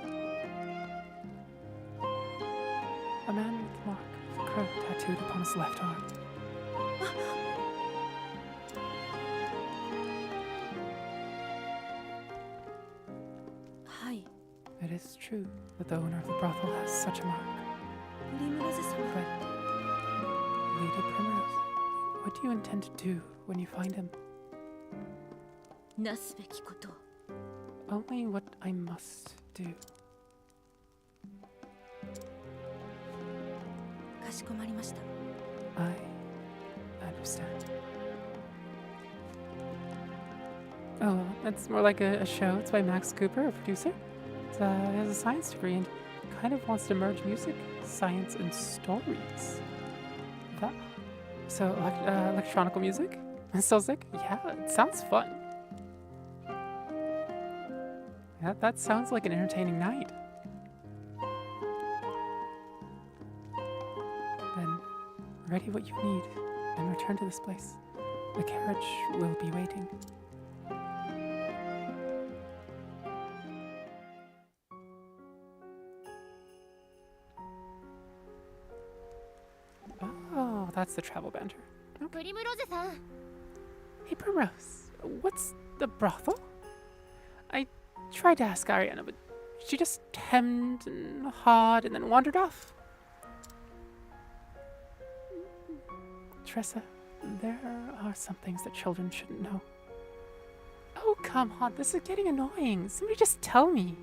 A man with the mark of the crow tattooed upon his left arm. はい、 It is true that the owner of the brothel has such a mark. プリムロゼ様。 But, Lady Primrose, what do you intend to do when you find him? なすべきことを。 Only what I must do. かしこまりました。 I understand. Oh, that's more like a show. It's by Max Cooper, a producer. He has a science degree and kind of wants to merge music, science, and stories. That, so, electronical music? So sick? Yeah, it sounds fun. That sounds like an entertaining night. Then, ready what you need and return to this place. The carriage will be waiting. Oh, that's the travel banter. プリムロゼさん、 Hey, Primrose, what's the brothel? I tried to ask Ariana, but she just hemmed and hawed and then wandered off. Tressa, there are some things that children shouldn't know. Oh, come on, this is getting annoying. Somebody just tell me.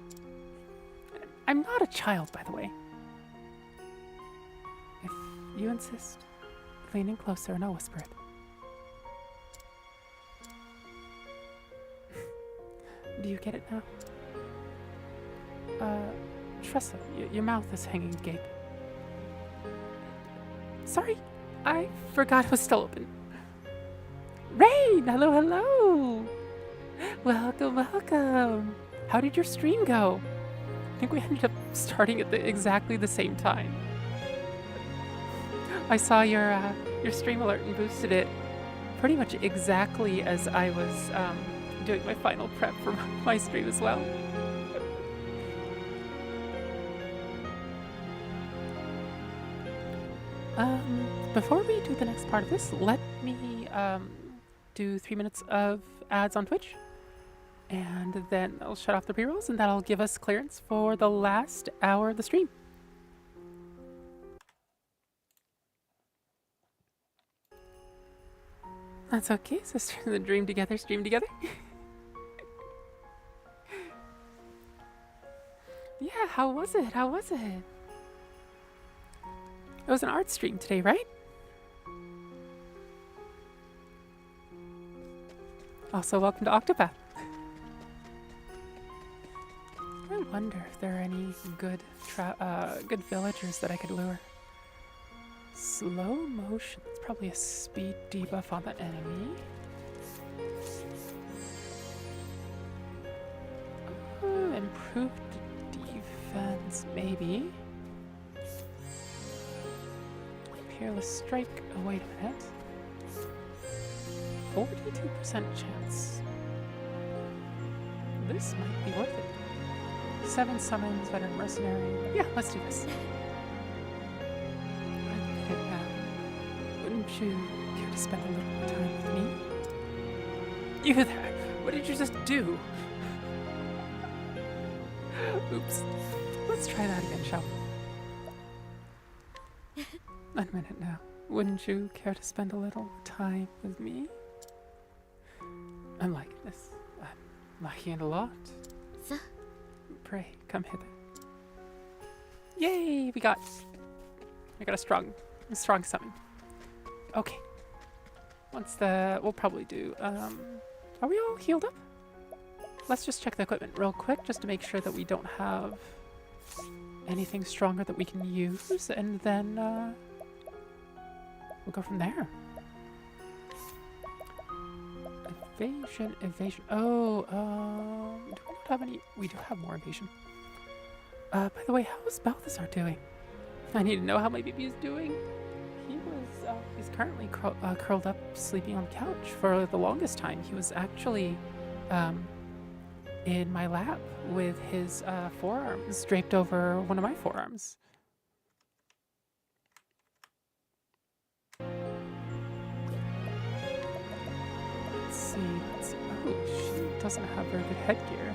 I'm not a child, by the way. If you insist, lean in closer and I'll whisper it. Do you get it now? Tressa, your mouth is hanging agape. Sorry, I forgot it was still open. Rain, hello, hello. Welcome, welcome. How did your stream go? I think we ended up starting at exactly the same time. I saw your stream alert and boosted it pretty much exactly as I was doing my final prep for my stream as well. Before we do the next part of this, let me do 3 minutes of ads on Twitch. And then I'll shut off the pre-rolls and that'll give us clearance for the last hour of the stream. That's okay, sisters in the dream together, stream together. Yeah, how was it? How was it? It was an art stream today, right? Also, welcome to Octopath. I wonder if there are any good good villagers that I could lure. Slow motion. It's probably a speed debuff on the enemy. Improved defense, maybe. Peerless strike. Oh, wait a minute. 42% chance. This might be worth it. 7 summons, veteran mercenary. Yeah, let's do this. Wouldn't you care to spend a little more time with me? You there! What did you just do? Oops. Let's try that again, shall we? 1 minute now. Wouldn't you care to spend a little time with me? I'm liking this. I'm liking it a lot. So? Pray, come hither. Yay! We got a strong summon. Okay. We'll probably do. Are we all healed up? Let's just check the equipment real quick, just to make sure that we don't have anything stronger that we can use, and then we'll go from there. Evasion. Oh, do we not have any? We do have more evasion. By the way, how is Balthazar doing? I need to know how my baby is doing. He's currently curled up, sleeping on the couch for the longest time. He was actually, in my lap with his forearms draped over one of my forearms. Let's see. Oh, she doesn't have very good headgear.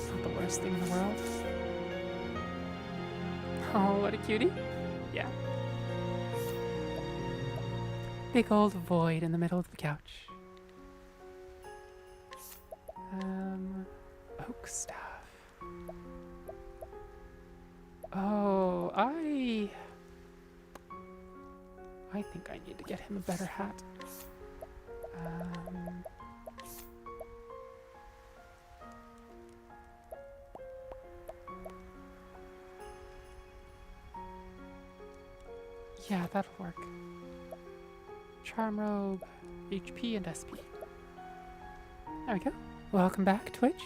Not the worst thing in the world. Oh, what a cutie. Yeah. Big old void in the middle of the couch. Oak staff. Oh, I think I need to get him a better hat. Yeah, that'll work. Charm robe, HP, and SP. There we go. Welcome back, Twitch.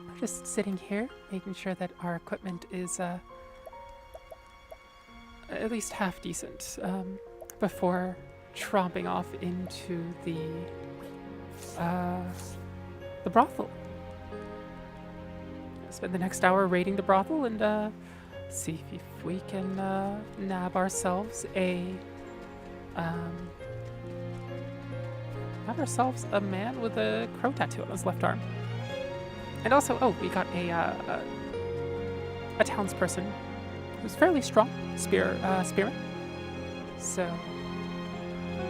We're just sitting here, making sure that our equipment is at least half decent before tromping off into the brothel. Spend the next hour raiding the brothel and see if we can nab ourselves a man with a crow tattoo on his left arm. And also, oh, we got a townsperson who's fairly strong, spearman. So,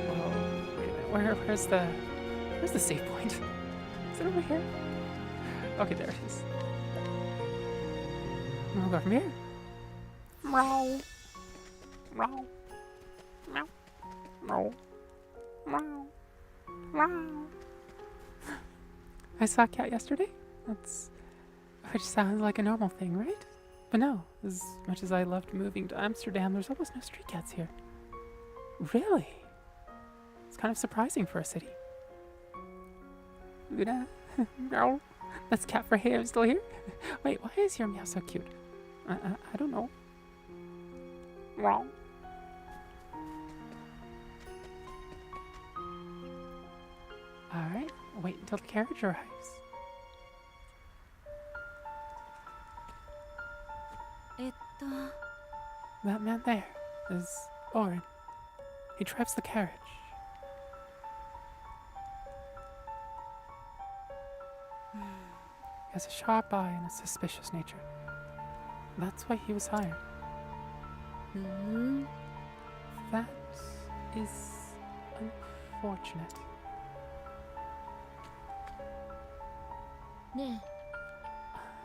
whoa, wait a minute, where's the save point? Is it over here? Okay, there it is. And we'll go from here. Meow. Meow. Meow. Meow. Meow. Meow. I saw a cat yesterday. Which sounds like a normal thing, right? But no, as much as I loved moving to Amsterdam, there's almost no street cats here. Really? It's kind of surprising for a city. Luna? Meow. That's Cat for Hey, I'm still here? Wait, why is your meow so cute? I don't know. Meow. Alright, wait until the carriage arrives. That man there is Orin. He drives the carriage. He has a sharp eye and a suspicious nature. That's why he was hired. That is unfortunate.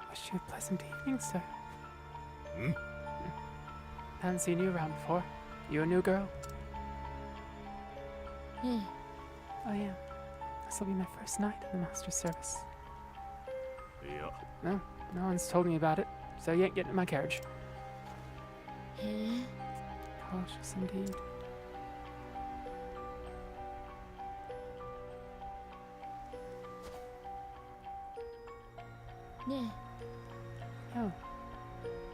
Wish you a pleasant evening, sir. Haven't seen you around before. You a new girl? I am. This will be my first night in the master's service. Yeah. No one's told me about it, so you ain't getting in my carriage. Cautious indeed. No.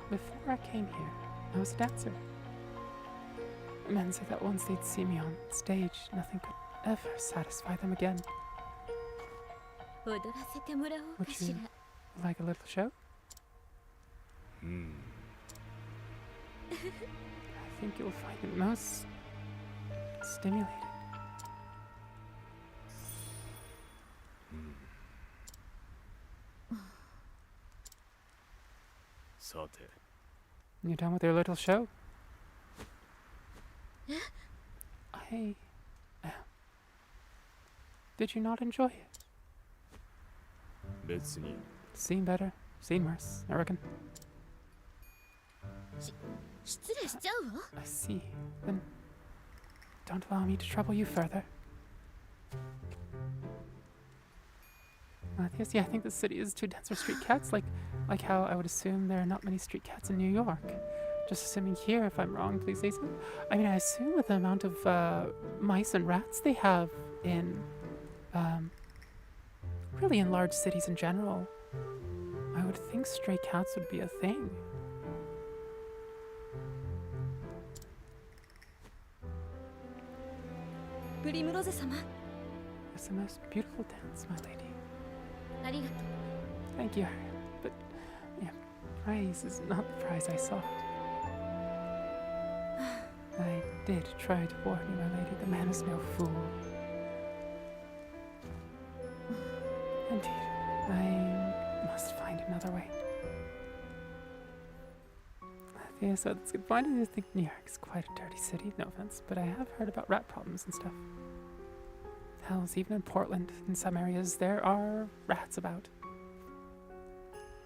Before I came here, I was a dancer. Men said that once they'd see me on stage, nothing could ever satisfy them again. Would you like a little show? I think you'll find it most stimulating. You done with your little show? I am. Did you not enjoy it? 別に Seen better, seen worse, I reckon. 失礼しちゃうわ。 I see. Then don't allow me to trouble you further. Yes, yeah, I think the city is too dense for street cats, like how I would assume there are not many street cats in New York. Just assuming here, if I'm wrong, please say so. I mean, I assume with the amount of mice and rats they have in, really in large cities in general, I would think stray cats would be a thing. It's the most beautiful dance, my lady. ありがとう。 Thank you. But, yeah, praise is not the prize I sought. I did try to warn you, my lady. The man is no fool. Indeed, I must find another way. Yeah, so that's a good point. I think New York is quite a dirty city, no offense, but I have heard about rat problems and stuff. Hells, even in Portland, in some areas, there are rats about.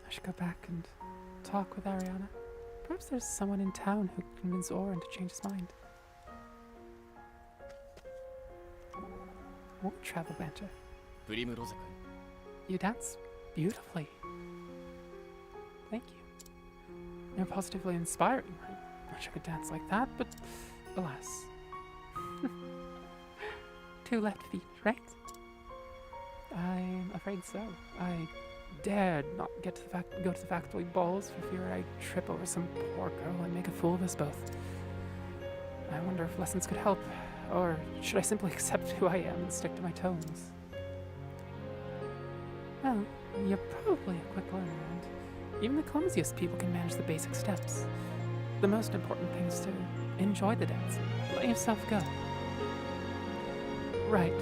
I should go back and talk with Ariana. Perhaps there's someone in town who can convince Oren to change his mind. More travel banter. プリムロゼ君 You dance beautifully. Thank you. You're positively inspiring. I wish I could dance like that, but alas. 2 left feet, right? I'm afraid so. I dared not go to the faculty balls for fear I'd trip over some poor girl and make a fool of us both. I wonder if lessons could help, or should I simply accept who I am and stick to my tones? Well, you're probably a quick learner, and even the clumsiest people can manage the basic steps. The most important thing is to enjoy the dance and let yourself go. Right.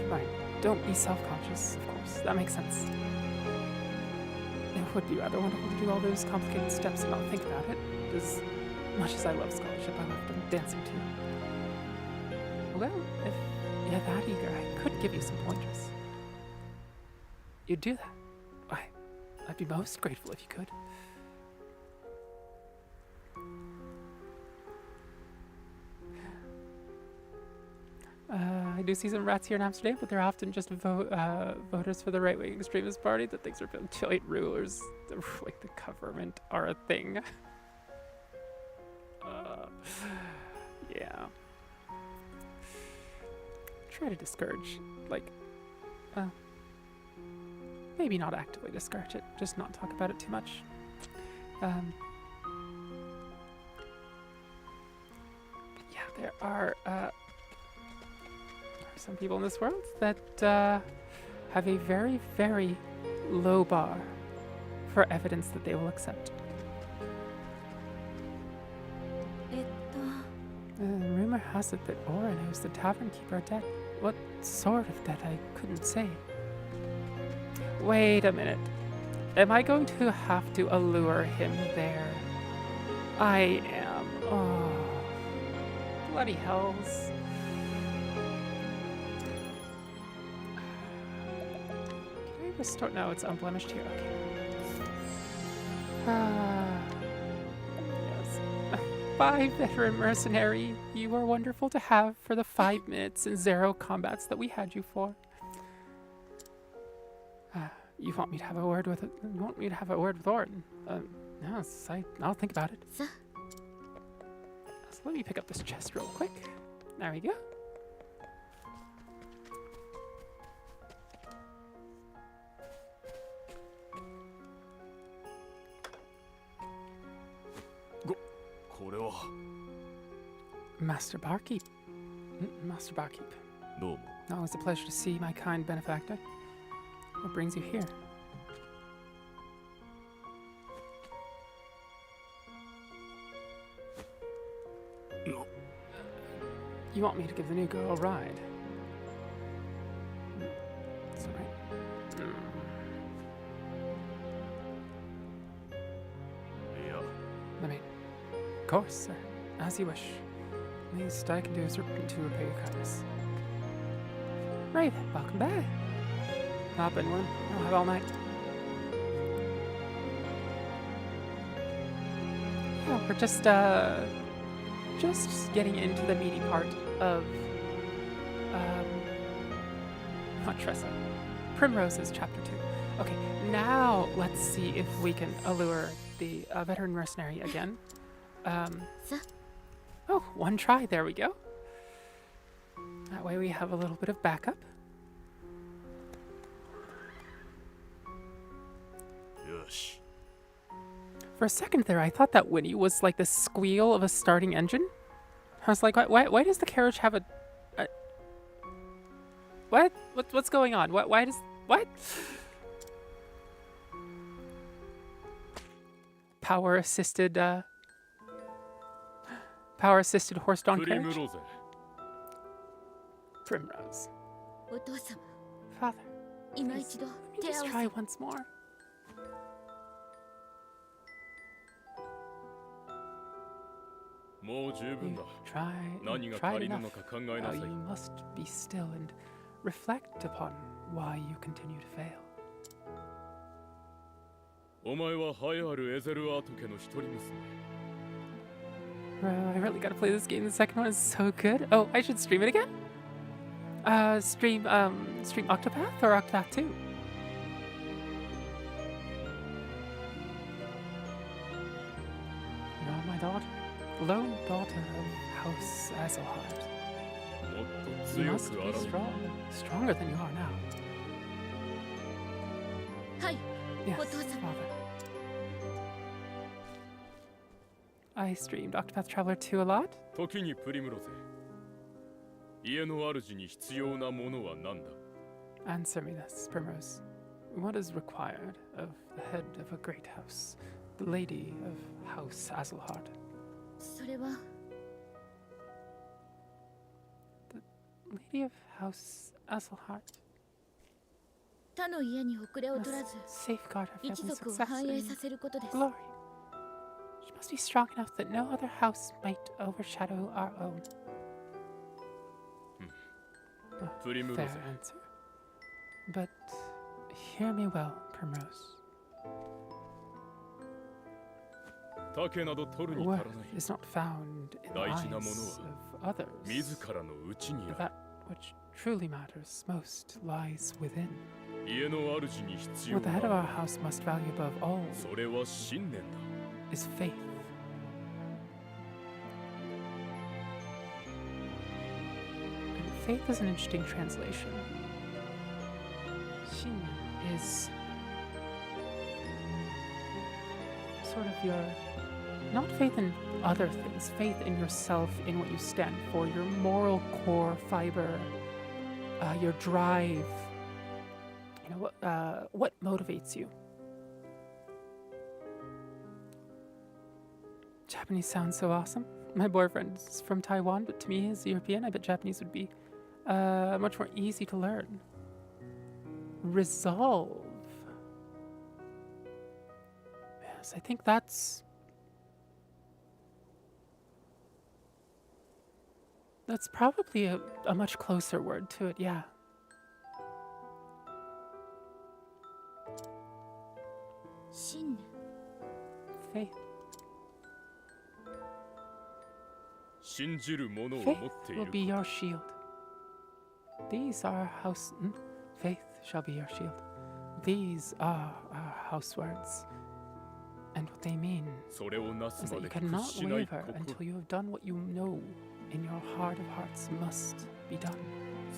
Don't be self-conscious, of course. That makes sense. It would be rather wonderful to do all those complicated steps and not think about it. As much as I love scholarship, I love dancing too. Well, if you're that eager, I could give you some pointers. You'd do that? Why, I'd be most grateful if you could. I do see some rats here in Amsterdam, but they're often just voters for the right-wing extremist party that thinks our giant rulers, like the government, are a thing. Yeah. Try to discourage, like, maybe not actively discourage it, just not talk about it too much. But yeah, there are some people in this world that have a very, very low bar for evidence that they will accept. Rumor has it that Oren owes the tavern keeper a debt. What sort of debt, I couldn't say. Wait a minute. Am I going to have to allure him there? I am. Oh. Bloody hells. Can I restore? No, it's unblemished here. Okay. Yes. 5 veteran mercenary. You are wonderful to have for the 5 minutes and 0 combats that we had you for. You want me to have a word with Oren? Yes, I'll think about it. So let me pick up this chest real quick. There we go. Master Barkeep. Master Barkeep. どうも Always a pleasure to see my kind benefactor. What brings you here? No. You want me to give the new girl a ride? That's all right. Yeah. I mean, of course, sir. As you wish. Least I can do is to repay your kindness. Right, welcome back. Hop in one. I'll have all night. Yeah, we're just getting into the meaty part of not Tressa. Primrose's chapter 2. Okay, now let's see if we can allure the veteran mercenary again. Oh, one try. There we go. That way we have a little bit of backup. よし For a second there, I thought that whinny was like the squeal of a starting engine. I was like, why does the carriage have a what? What's going on? Why does what? Power assisted horse-drawn 振り carriage. 向ろうぜ Primrose. お父様 Father, 今 please, 一度 let me 手 just 合わ try せ once more. もう十分 You've だ tried, 何 you've が tried 足りぬ enough. のか考え Now なさい you must be still and reflect upon why you continue to fail. お前は栄えあるエゼルアート家の一人娘 Bro, I really gotta play this game. The second one is so good. Oh, I should stream it again? Stream Octopath or Octopath 2? You are my daughter, lone daughter of House Azelhard. もっと You 強 must く be あらう strong, stronger than you are now. はい Yes, What was it? father. I streamed Octopath Traveler 2 a lot. 時にプリムロゼ家の主に必要なものは何だ Answer me this, Primrose. What is required of the head of a great house, the lady of House Azelhard? それは Lady of House Azelhard 他の家に遅れを must 取らず safeguard her 一 family's 族を success 繁栄 and させることです glory. She must be strong enough that no other house might overshadow our own. プリムロ Fair ゼ answer. But hear me well, Primrose. 竹など取るに足ら Worth ない is not found in the 大 eyes 事なもの of others. 自らの内にあ That which truly matters most lies within. る家の主に必要 What the head of な our house must value above all それは信念だ is faith. And faith is an interesting translation. Shin is sort of your, not faith in other things, faith in yourself, in what you stand for, your moral core fiber, your drive. You know, what motivates you? Japanese sounds so awesome. My boyfriend's from Taiwan, but to me he's European. I bet Japanese would be much more easy to learn. Resolve. Yes, I think that's probably a much closer word to it, yeah. 信念 Faith. 信じるものを持 Faith ってい will る be your shield. These are house. Faith shall be your shield. These are our house words. And what they mean それをなす is ま that you で屈 cannot しない waver 心 until you have done what you know in your heart of hearts must be done.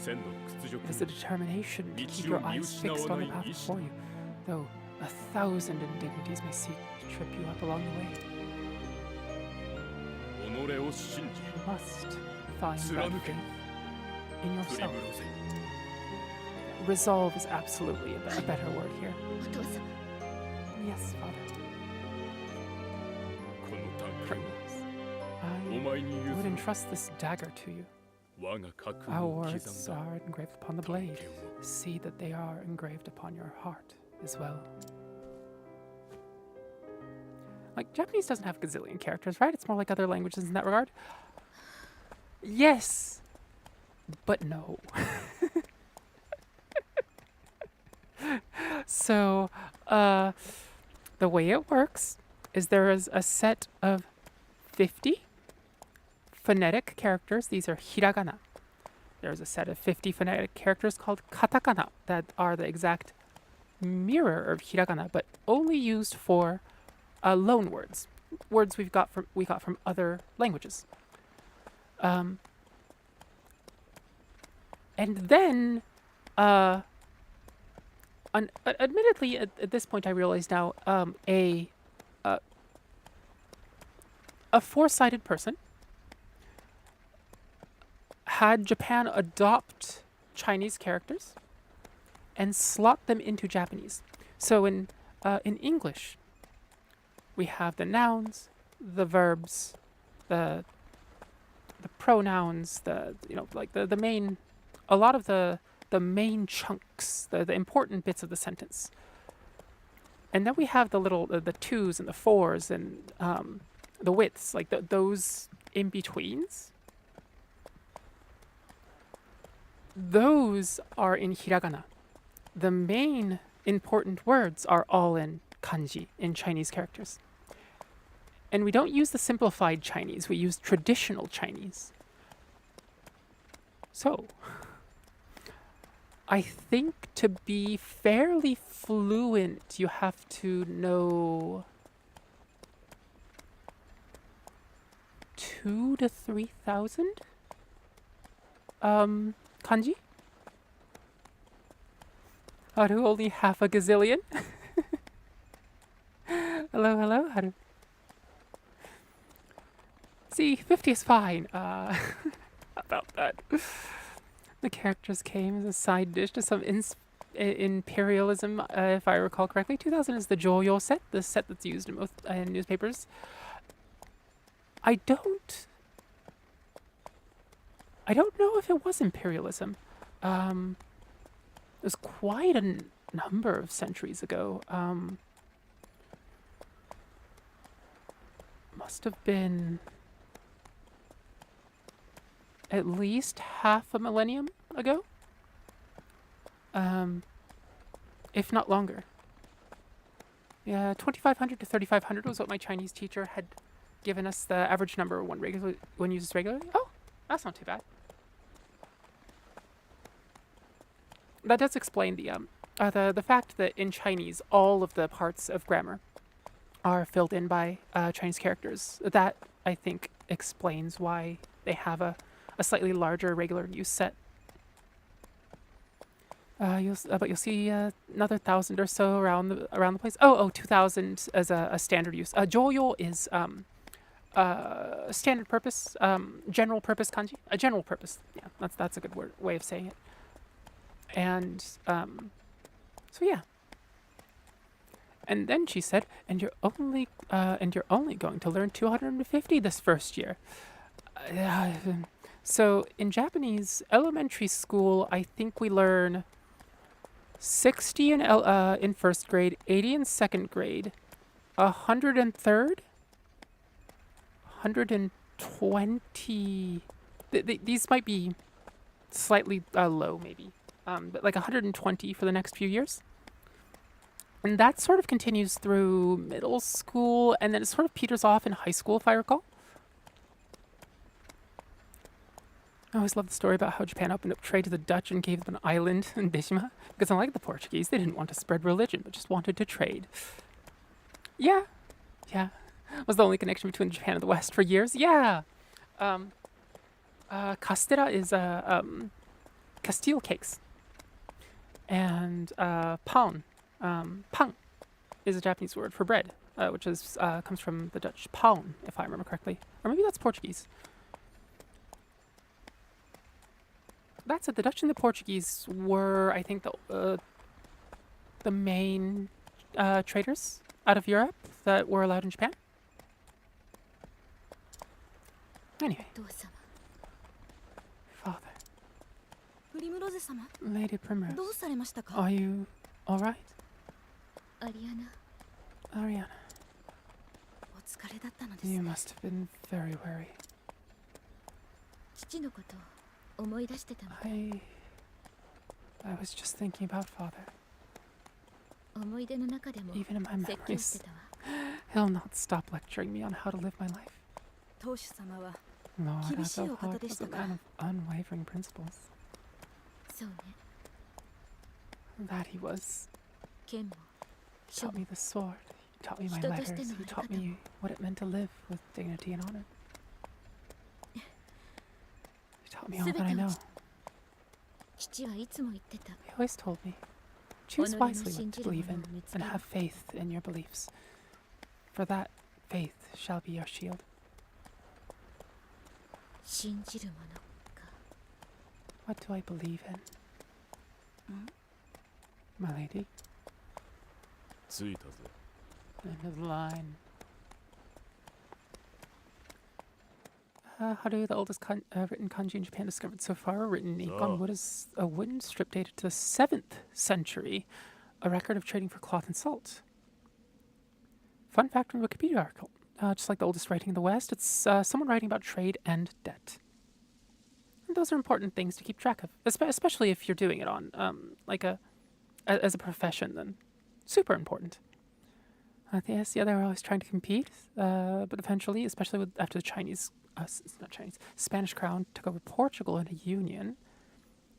千の屈辱 It is the determination to keep your eyes fixed on the path before you, though 1,000 indignities may seek to trip you up along the way. 己を信じ You must find that 貫け faith in プリム yourself. ロゼ Resolve is absolutely a better word here. お父様 Yes, Father. この短剣を Primrose. お前に I 譲 would る entrust this dagger to you. 我が覚悟 Our を刻ん words だ are engraved upon the 短 blade. 剣を See that they are engraved upon your heart as well. Like, Japanese doesn't have a gazillion characters, right? It's more like other languages in that regard. Yes, but no. So, the way it works is there is a set of 50 phonetic characters. These are hiragana. There's a set of 50 phonetic characters called katakana that are the exact mirror of hiragana, but only used for loan words, words we got from other languages. And then, admittedly, at this point, I realize now, a foresighted person had Japan adopt Chinese characters and slot them into Japanese. So in English, we have the nouns, the verbs, the pronouns, the main, a lot of the main chunks, the important bits of the sentence. And then we have the little the twos and the fours and the widths, like those in betweens. Those are in hiragana. The main important words are all in kanji, in Chinese characters. And we don't use the simplified Chinese, we use traditional Chinese. So, I think to be fairly fluent, you have to know 2,000 to 3,000 kanji. Haru, only half a gazillion. Hello, hello, Haru. See, 50 is fine. About that. The characters came as a side dish to some imperialism, if I recall correctly. 2000 is the Joyo set, the set that's used in most newspapers. I don't know if it was imperialism. It was quite a number of centuries ago. Must have been at least half a millennium ago, if not longer. Yeah, 2,500 to 3,500 was what my Chinese teacher had given us the average number one uses regularly. Oh, that's not too bad. That does explain the fact that in Chinese all of the parts of grammar are filled in by Chinese characters. That, I think, explains why they have a slightly larger regular use set. But you'll see another 1,000 or so around the place. 2,000 as a standard use. Joyo is standard purpose, general purpose kanji. A general purpose. Yeah, that's a good way of saying it. And so yeah. And then she said, and you're only going to learn 250 this first year. So in Japanese elementary school, I think we learn 60 in first grade, 80 in second grade, 100 in third, 120. These might be slightly low, maybe, but like 120 for the next few years. And that sort of continues through middle school, and then it sort of peters off in high school, if I recall. I always love the story about how Japan opened up trade to the Dutch and gave them an island in Bishima. Because unlike the Portuguese, they didn't want to spread religion, but just wanted to trade. Yeah. Was the only connection between Japan and the West for years. Yeah. Castella is Castile cakes. And pan. Pang is a Japanese word for bread, which is comes from the Dutch paun, if I remember correctly. Or maybe that's Portuguese. That's it. The Dutch and the Portuguese were, I think, the main traders out of Europe that were allowed in Japan. Anyway. Father. Lady Primrose. Are you alright? Ariana. You must have been very weary. I was just thinking about Father. Even in my memories, he'll not stop lecturing me on how to live my life. 当主様は Lord 厳しいお Octopath 方で was した a か。 man of unwavering principles. そうね。 That he was. 剣も He 書 taught も me the sword. He taught me my 人として letters. の He あり taught 方も me what it meant to live with dignity and honor. He taught me all that I know. 父はいつも言ってた。 He always told me, choose 己の wisely 信 what じ to るも believe のを in 見つけ and る。 have faith in your beliefs. For that faith shall be your shield. 信じるものか。 What do I believe in? My lady? 着いたぜ。 End of the line. Haru, the oldest written kanji in Japan discovered so far, written in ink on wood, is a wooden strip dated to the 7th century, a record of trading for cloth and salt. Fun fact from the Wikipedia article. Just like the oldest writing in the West, it's someone writing about trade and debt. And those are important things to keep track of, especially if you're doing it on as a profession. Then, super important. Yes, yeah, they were always trying to compete, but eventually, especially after the Spanish crown took over Portugal in a union,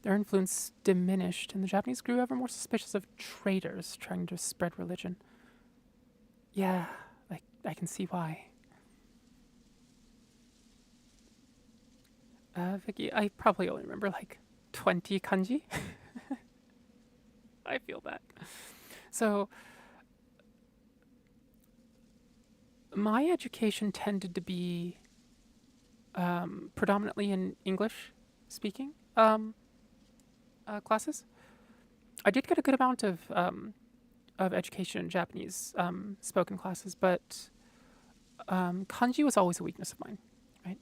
their influence diminished, and the Japanese grew ever more suspicious of traders trying to spread religion. Yeah, I can see why. Vicky, I probably only remember like 20 kanji. I feel that. So, my education tended to be predominantly in English speaking classes. I did get a good amount of education in Japanese spoken classes, but kanji was always a weakness of mine, right?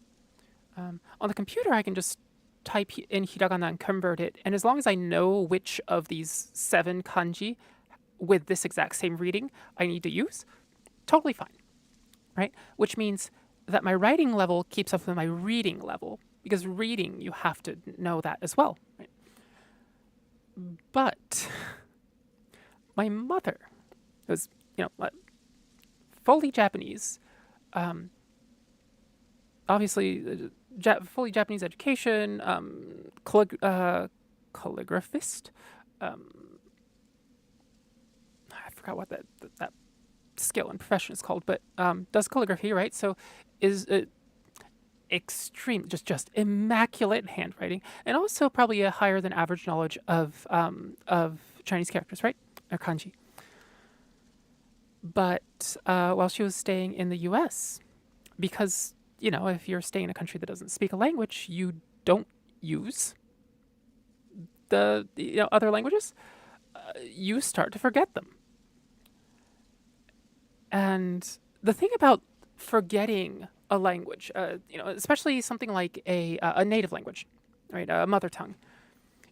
On the computer, I can just type in hiragana and convert it, and as long as I know which of these 7 kanji with this exact same reading I need to use, totally fine, right? Which means that my writing level keeps up with my reading level, because reading, you have to know that as well, right? But my mother was, fully Japanese, obviously fully Japanese education, calligraphist. I forgot what that skill and profession is called, but does calligraphy, right? So is extreme, just immaculate handwriting, and also probably a higher than average knowledge of Chinese characters, right, or kanji. But while she was staying in the U.S., because if you're staying in a country that doesn't speak a language, you don't use the other languages. You start to forget them. And the thing about forgetting a language, especially something like a native language, right, a mother tongue,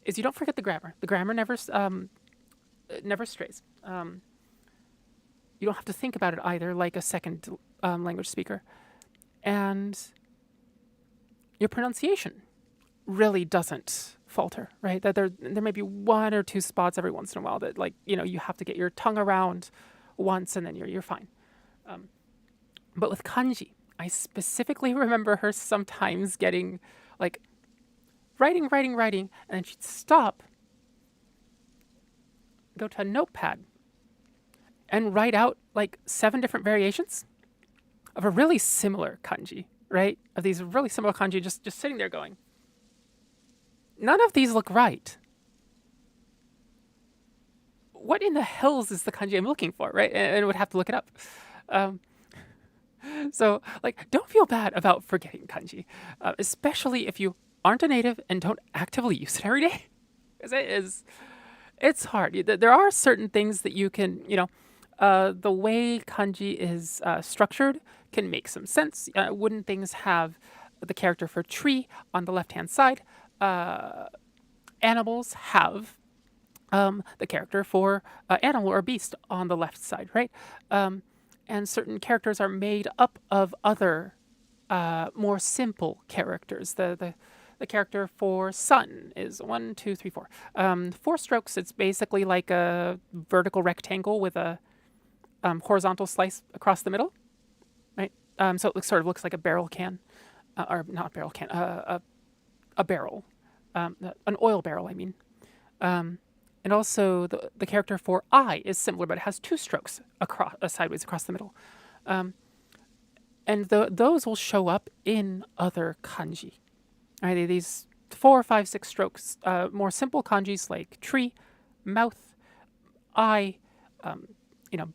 is you don't forget the grammar. The grammar never strays. You don't have to think about it either, like a second language speaker. And your pronunciation really doesn't falter, right? That there may be 1 or 2 spots every once in a while that, you have to get your tongue around once and then you're fine. But with kanji, I specifically remember her sometimes getting, writing, and then she'd stop, go to a notepad, and write out, 7 different variations of a really similar kanji, right? Of these really similar kanji, just sitting there going, none of these look right. What in the hells is the kanji I'm looking for, right? And would have to look it up. So, don't feel bad about forgetting kanji, especially if you aren't a native and don't actively use it every day. Because it's hard. There are certain things that you can, the way kanji is structured can make some sense. Wouldn't things have the character for tree on the left-hand side? Animals have the character for animal or beast on the left side, right? And certain characters are made up of other more simple characters. The character for sun is 1, 2, 3, 4. 4 strokes, it's basically like a vertical rectangle with a horizontal slice across the middle, right? So it sort of looks like a barrel can, or not a barrel can, a barrel, an oil barrel, I mean. And also the character for I is similar, but it has 2 strokes across, sideways across the middle. And those will show up in other kanji. Right, these 4, 5, 6 strokes, more simple kanjis like tree, mouth, eye,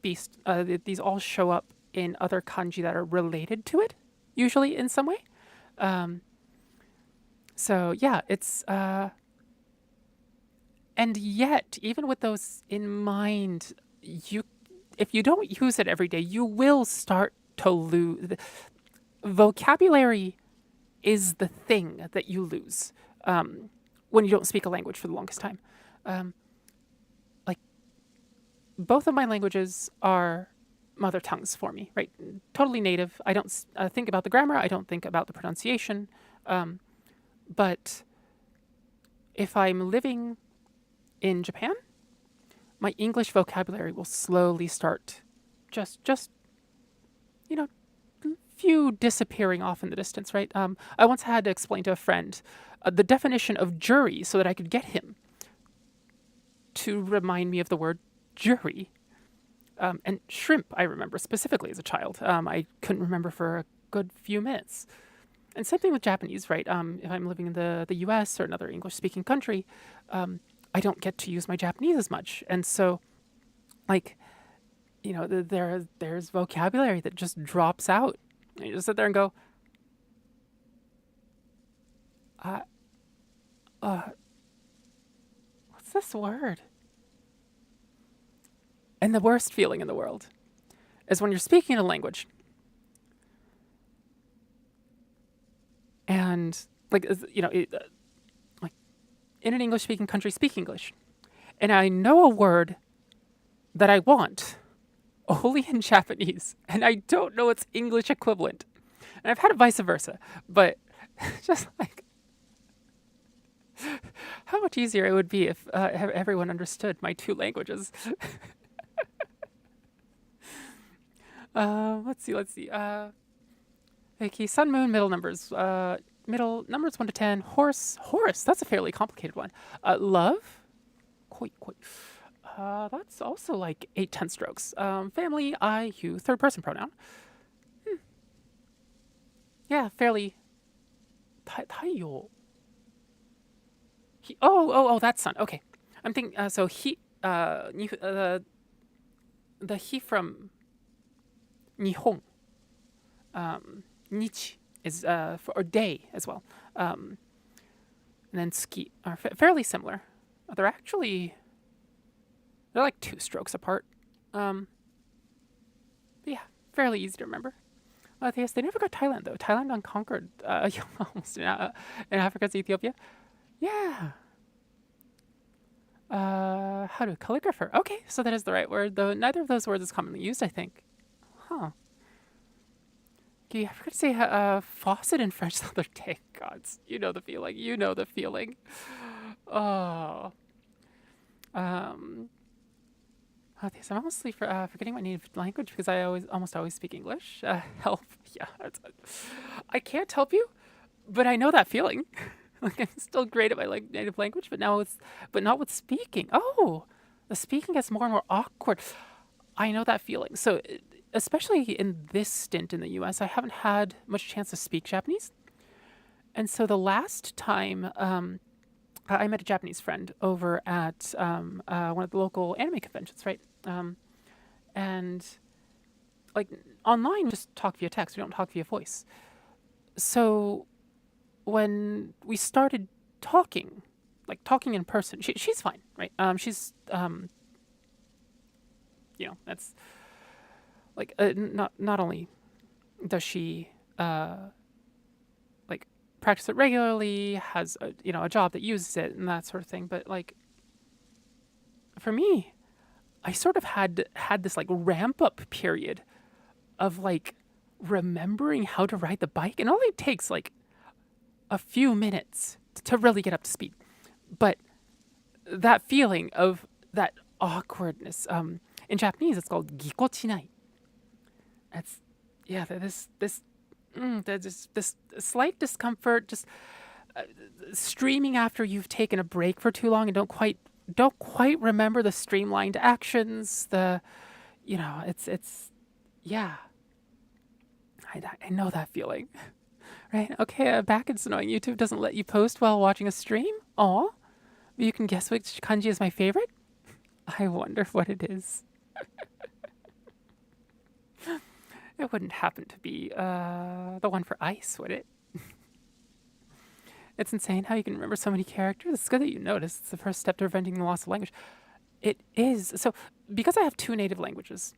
beast. These all show up in other kanji that are related to it, usually in some way. So yeah, it's and yet even with those in mind, if you don't use it every day, you will start to lose. Vocabulary is the thing that you lose when you don't speak a language for the longest time. Like both of my languages are mother tongues for me, right? Totally native. I don't think about the grammar. I don't think about the pronunciation. But if I'm living in Japan, my English vocabulary will slowly start just few disappearing off in the distance, right? I once had to explain to a friend the definition of jury so that I could get him to remind me of the word jury. And shrimp, I remember specifically as a child. I couldn't remember for a good few minutes. And same thing with Japanese, right? If I'm living in the US or another English-speaking country, I don't get to use my Japanese as much. And so, there's vocabulary that just drops out. And you just sit there and go, what's this word? And the worst feeling in the world is when you're speaking a language and in an English-speaking country, speak English, and I know a word that I want only in Japanese, and I don't know its English equivalent. And I've had it vice versa, but just like how much easier it would be if everyone understood my 2 languages. Let's see. Okay, sun, moon, middle numbers. Middle numbers 1 to 10. Horse. That's a fairly complicated one. Love. Koi. That's also like 8, 10 strokes. Family, I, you, 3rd person pronoun. Yeah, fairly. Taiyo. Oh, that's sun. Okay. I'm thinking, so he, the he from Nihon. Nichi is, or day as well. And then tsuki are fairly similar. They're like 2 strokes apart. But yeah, fairly easy to remember. Yes, they never got Thailand though. Thailand unconquered almost in Africa's Ethiopia. Yeah. How to calligrapher? Okay, so that is the right word, though neither of those words is commonly used, I think. Huh. Okay, I forgot to say faucet in French the other day. Gods, you know the feeling. Oh. Okay, so I'm mostly forgetting my native language because I almost always speak English. Help. Yeah. I can't help you, but I know that feeling. Like I'm still great at my native language, but not with speaking. Oh, the speaking gets more and more awkward. I know that feeling. So, especially in this stint in the US, I haven't had much chance to speak Japanese. And so the last time I met a Japanese friend over at one of the local anime conventions, right? And like online, we just talk via text. We don't talk via voice. So when we started talking in person, she's fine, right? She's that's like not only does she practice it regularly, has a job that uses it and that sort of thing, but like for me, I sort of had this like ramp up period of like remembering how to ride the bike, and only takes like a few minutes to really get up to speed. But that feeling of that awkwardness, in Japanese it's called gikochinai. yeah, this slight discomfort, just streaming after you've taken a break for too long and don't quite remember the streamlined actions. It's yeah. I know that feeling, right? Okay, back it's annoying. YouTube doesn't let you post while watching a stream. Aw, but you can guess which kanji is my favorite. I wonder what it is. It wouldn't happen to be the one for ice, would it? It's insane how you can remember so many characters. It's good that you noticed. It's the first step to preventing the loss of language. It is. So, because I have 2 native languages,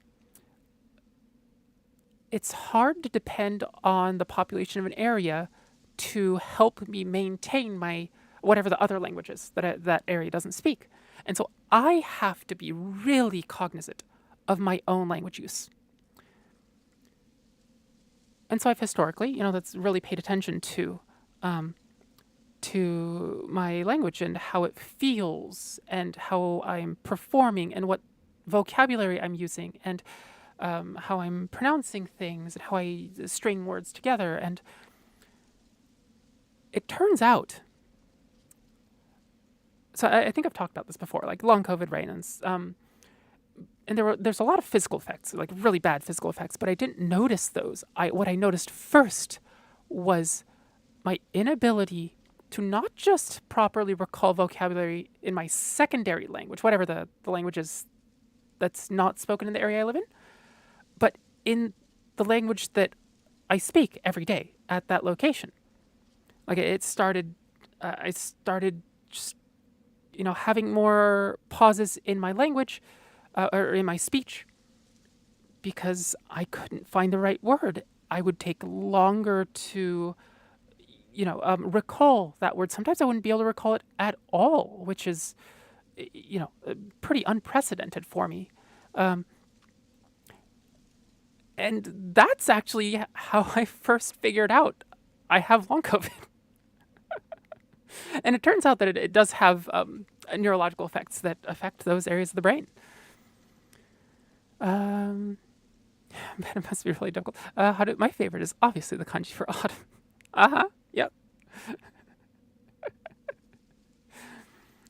it's hard to depend on the population of an area to help me maintain my whatever the other language is that area doesn't speak. And so I have to be really cognizant of my own language use. And so I've historically, that's really paid attention to my language and how it feels and how I'm performing and what vocabulary I'm using and how I'm pronouncing things and how I string words together. And it turns out, so I think I've talked about this before, like long COVID, right? And there's a lot of physical effects, like really bad physical effects, but I didn't notice those. What I noticed first was my inability to not just properly recall vocabulary in my secondary language, whatever the language is that's not spoken in the area I live in, but in the language that I speak every day at that location. Like I started just, having more pauses in my language or in my speech because I couldn't find the right word. I would take longer to, recall that word. Sometimes I wouldn't be able to recall it at all, which is, pretty unprecedented for me. And that's actually how I first figured out I have long COVID. And it turns out that it does have neurological effects that affect those areas of the brain. But it must be really difficult. My favorite is obviously the kanji for autumn. Yep.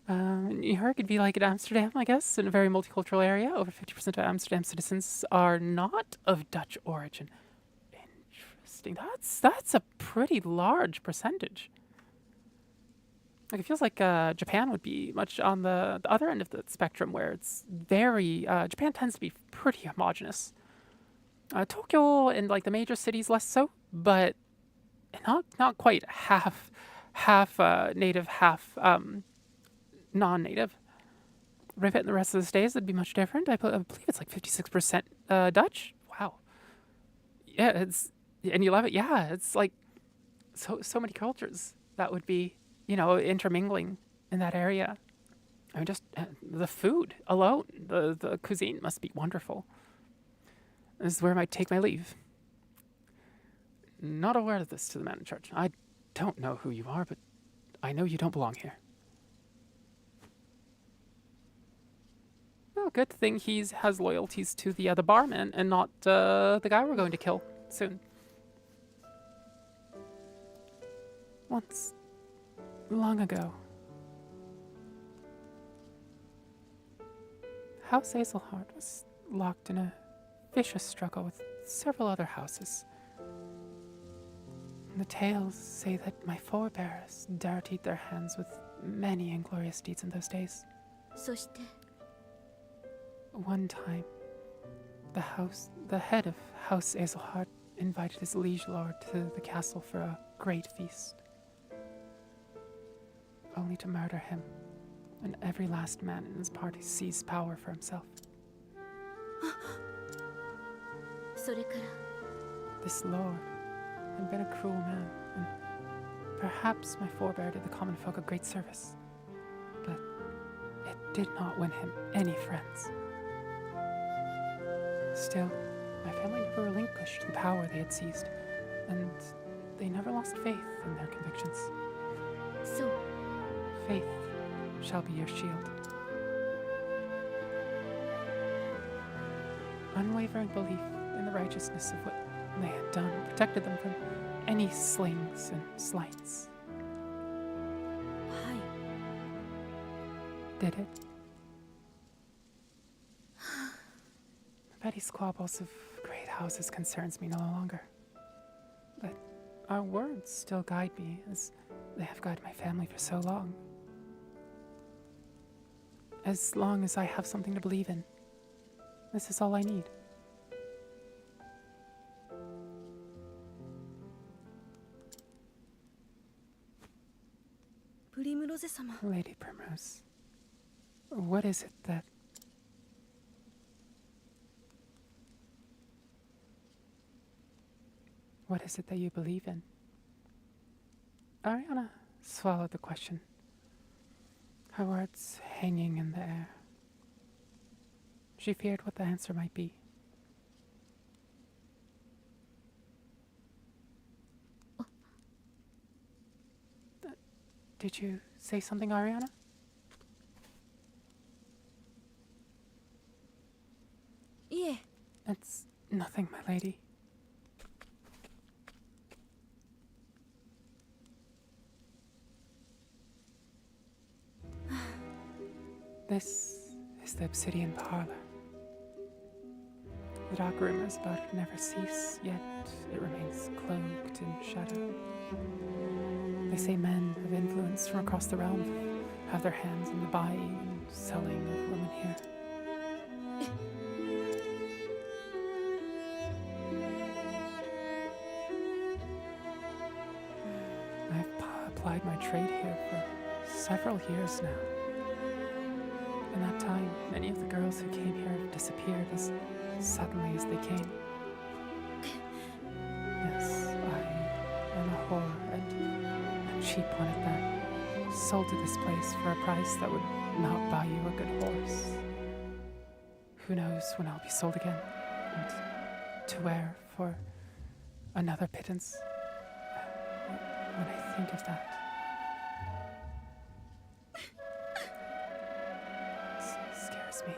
New York would be like in Amsterdam, I guess, in a very multicultural area. Over 50% of Amsterdam citizens are not of Dutch origin. Interesting. That's a pretty large percentage. Like it feels like Japan would be much on the other end of the spectrum, where it's very Japan tends to be pretty homogenous. Tokyo and like the major cities less so, but not quite half native, half non-native. If it in the rest of the states, it'd be much different. I believe it's like 56% Dutch. Wow. Yeah, and you love it. Yeah, it's like so many cultures that would be intermingling in that area. I mean, just the food alone, the cuisine must be wonderful. This is where I might take my leave. Not aware of this to the man in charge. I don't know who you are, but I know you don't belong here. Well, good thing he has loyalties to the barman and not the guy we're going to kill soon. Once, long ago, House Hazelheart was locked in a vicious struggle with several other houses. The tales say that my forebears dirtied their hands with many inglorious deeds in those days. そして One time, the head of House Hazelheart invited his liege lord to the castle for a great feast, only to murder him, and every last man in his party seized power for himself. それから This lord had been a cruel man, and perhaps my forebear did the common folk a great service, but it did not win him any friends. Still, my family never relinquished the power they had seized, and they never lost faith in their convictions. そう Faith shall be your shield. Unwavering belief in the righteousness of what they had done protected them from any slings and slights. はい Did it? Petty squabbles of great houses concerns me no longer. But our words still guide me, as they have guided my family for so long. As long as I have something to believe in, this is all I need. Lady Primrose, what is it that... What is it that you believe in? Ariana swallowed the question, her words hanging in the air. She feared what the answer might be. Did you say something, Ariana? Yeah. It's nothing, my lady. This is the obsidian parlor. The dark rumors about it never cease, yet it remains cloaked in shadow. They say men of influence from across the realm have their hands in the buying and selling of women here. I've applied my trade here for several years now. In that time, many of the girls who came here have disappeared as suddenly as they came. Yes, I am a whore, and a cheap one at that. Sold to this place for a price that would not buy you a good horse. Who knows when I'll be sold again, and to where for another pittance. When I think of that, it scares me.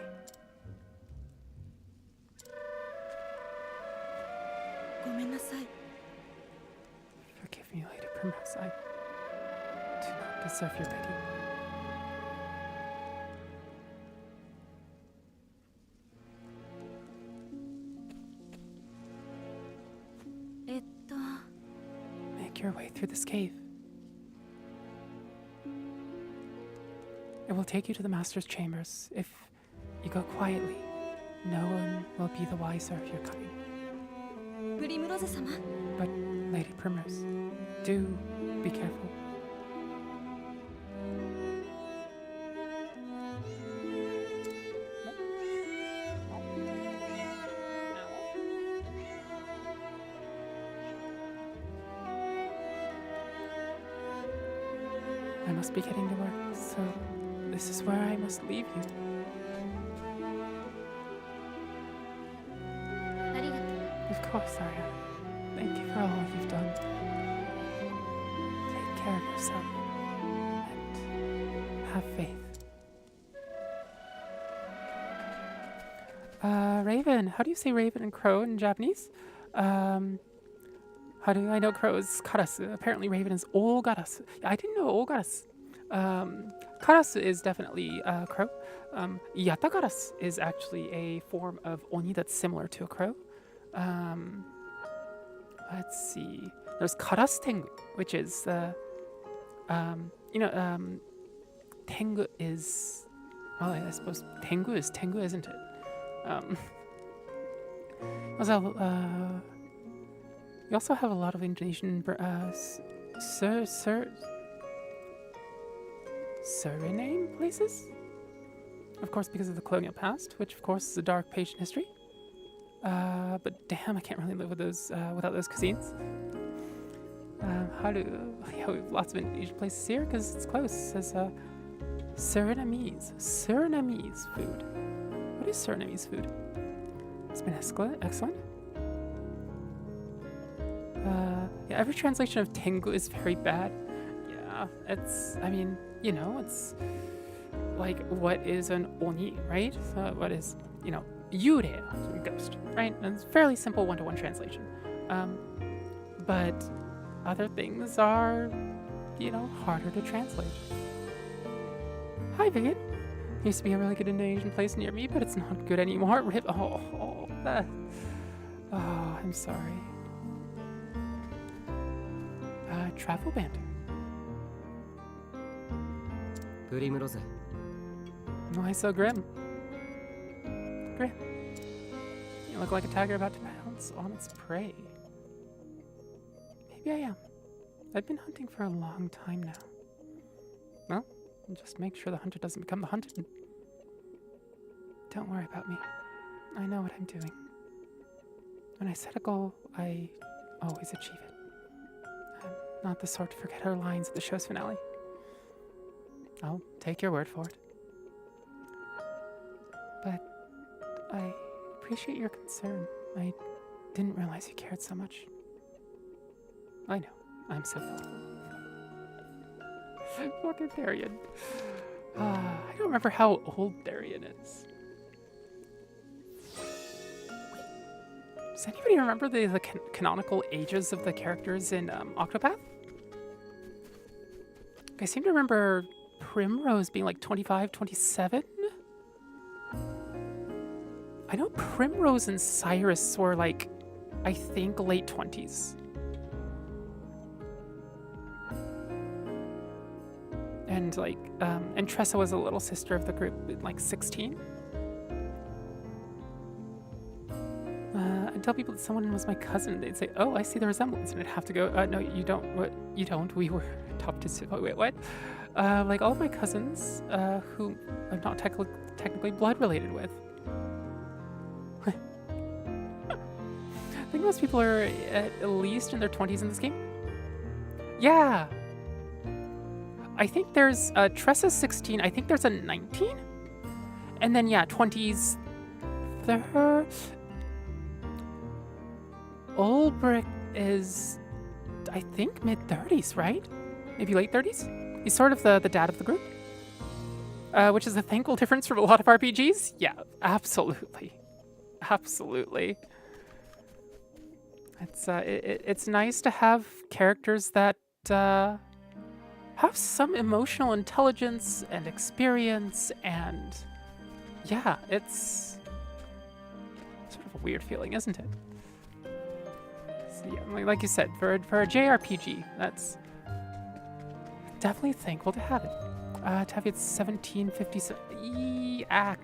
ごめんなさい Forgive me, Lady Primrose. I do not deserve your pity. Make your way through this cave. It will take you to the Master's chambers. If you go quietly, no one will be the wiser of your coming. プリムロゼ様 But, Lady Primrose, do be careful. I must be getting to work, so this is where I must leave you. ありがとう Of course, Ariana. Thank you for all you've done. Take care of yourself and have faith. Raven. How do you say raven and crow in Japanese? How do I know crow is karasu? Apparently raven is ogarasu. I didn't know ogarasu. Karasu is definitely crow. Yatagarasu is actually a form of oni that's similar to a crow. Let's see. There's karasu tengu, which is tengu is, well, I suppose tengu is tengu, isn't it? We also have a lot of Indonesian Suriname places, of course, because of the colonial past, which of course is a dark page in history. But damn, I can't really live with those without those cuisines. We have lots of Indonesian places here because it's close. It says Surinamese food. What is Surinamese food? It's been excellent. Yeah, every translation of Tengu is very bad. Yeah, it's like, what is an Oni, right? So what is, Yure, ghost, right? And it's fairly simple one-to-one translation. But other things are, you know, harder to translate. Hi, Vivian. Used to be a really good Indonesian place near me, but it's not good anymore. Rip. Oh, I'm sorry. Travel banter. プリムロゼ Why so grim? Grim. You look like a tiger about to pounce on its prey. Maybe I am. I've been hunting for a long time now. Well, just make sure the hunter doesn't become the hunted. Don't worry about me. I know what I'm doing. When I set a goal, I always achieve it. I'm not the sort to forget our lines at the show's finale. I'll take your word for it. But I appreciate your concern. I didn't realize you cared so much. I know. I'm so thoughtful. Fucking Therian. I don't remember how old Therian is. Does anybody remember the canonical ages of the characters in Octopath? I seem to remember Primrose being like 25, 27? I know Primrose and Cyrus were like, I think, late 20s. And like, and Tressa was a little sister of the group, like 16. I'd tell people that someone was my cousin. They'd say, "Oh, I see the resemblance," and I'd have to go, "No, you don't. What? You don't. We were adopted." Wait, what? Like all of my cousins, who I'm not technically blood related with. I think most people are at least in their 20s in this game. Yeah. I think there's Tressa's 16. I think there's a 19, and then yeah, 20s. There. Ulbrich is, I think, mid-30s, right? Maybe late 30s? He's sort of the dad of the group. Which is a thankful difference from a lot of RPGs. Yeah, absolutely. Absolutely. It's nice to have characters that have some emotional intelligence and experience, and yeah, it's sort of a weird feeling, isn't it? Yeah, like you said, for a JRPG, that's definitely thankful to have it. Octavia's 1757. Eeck.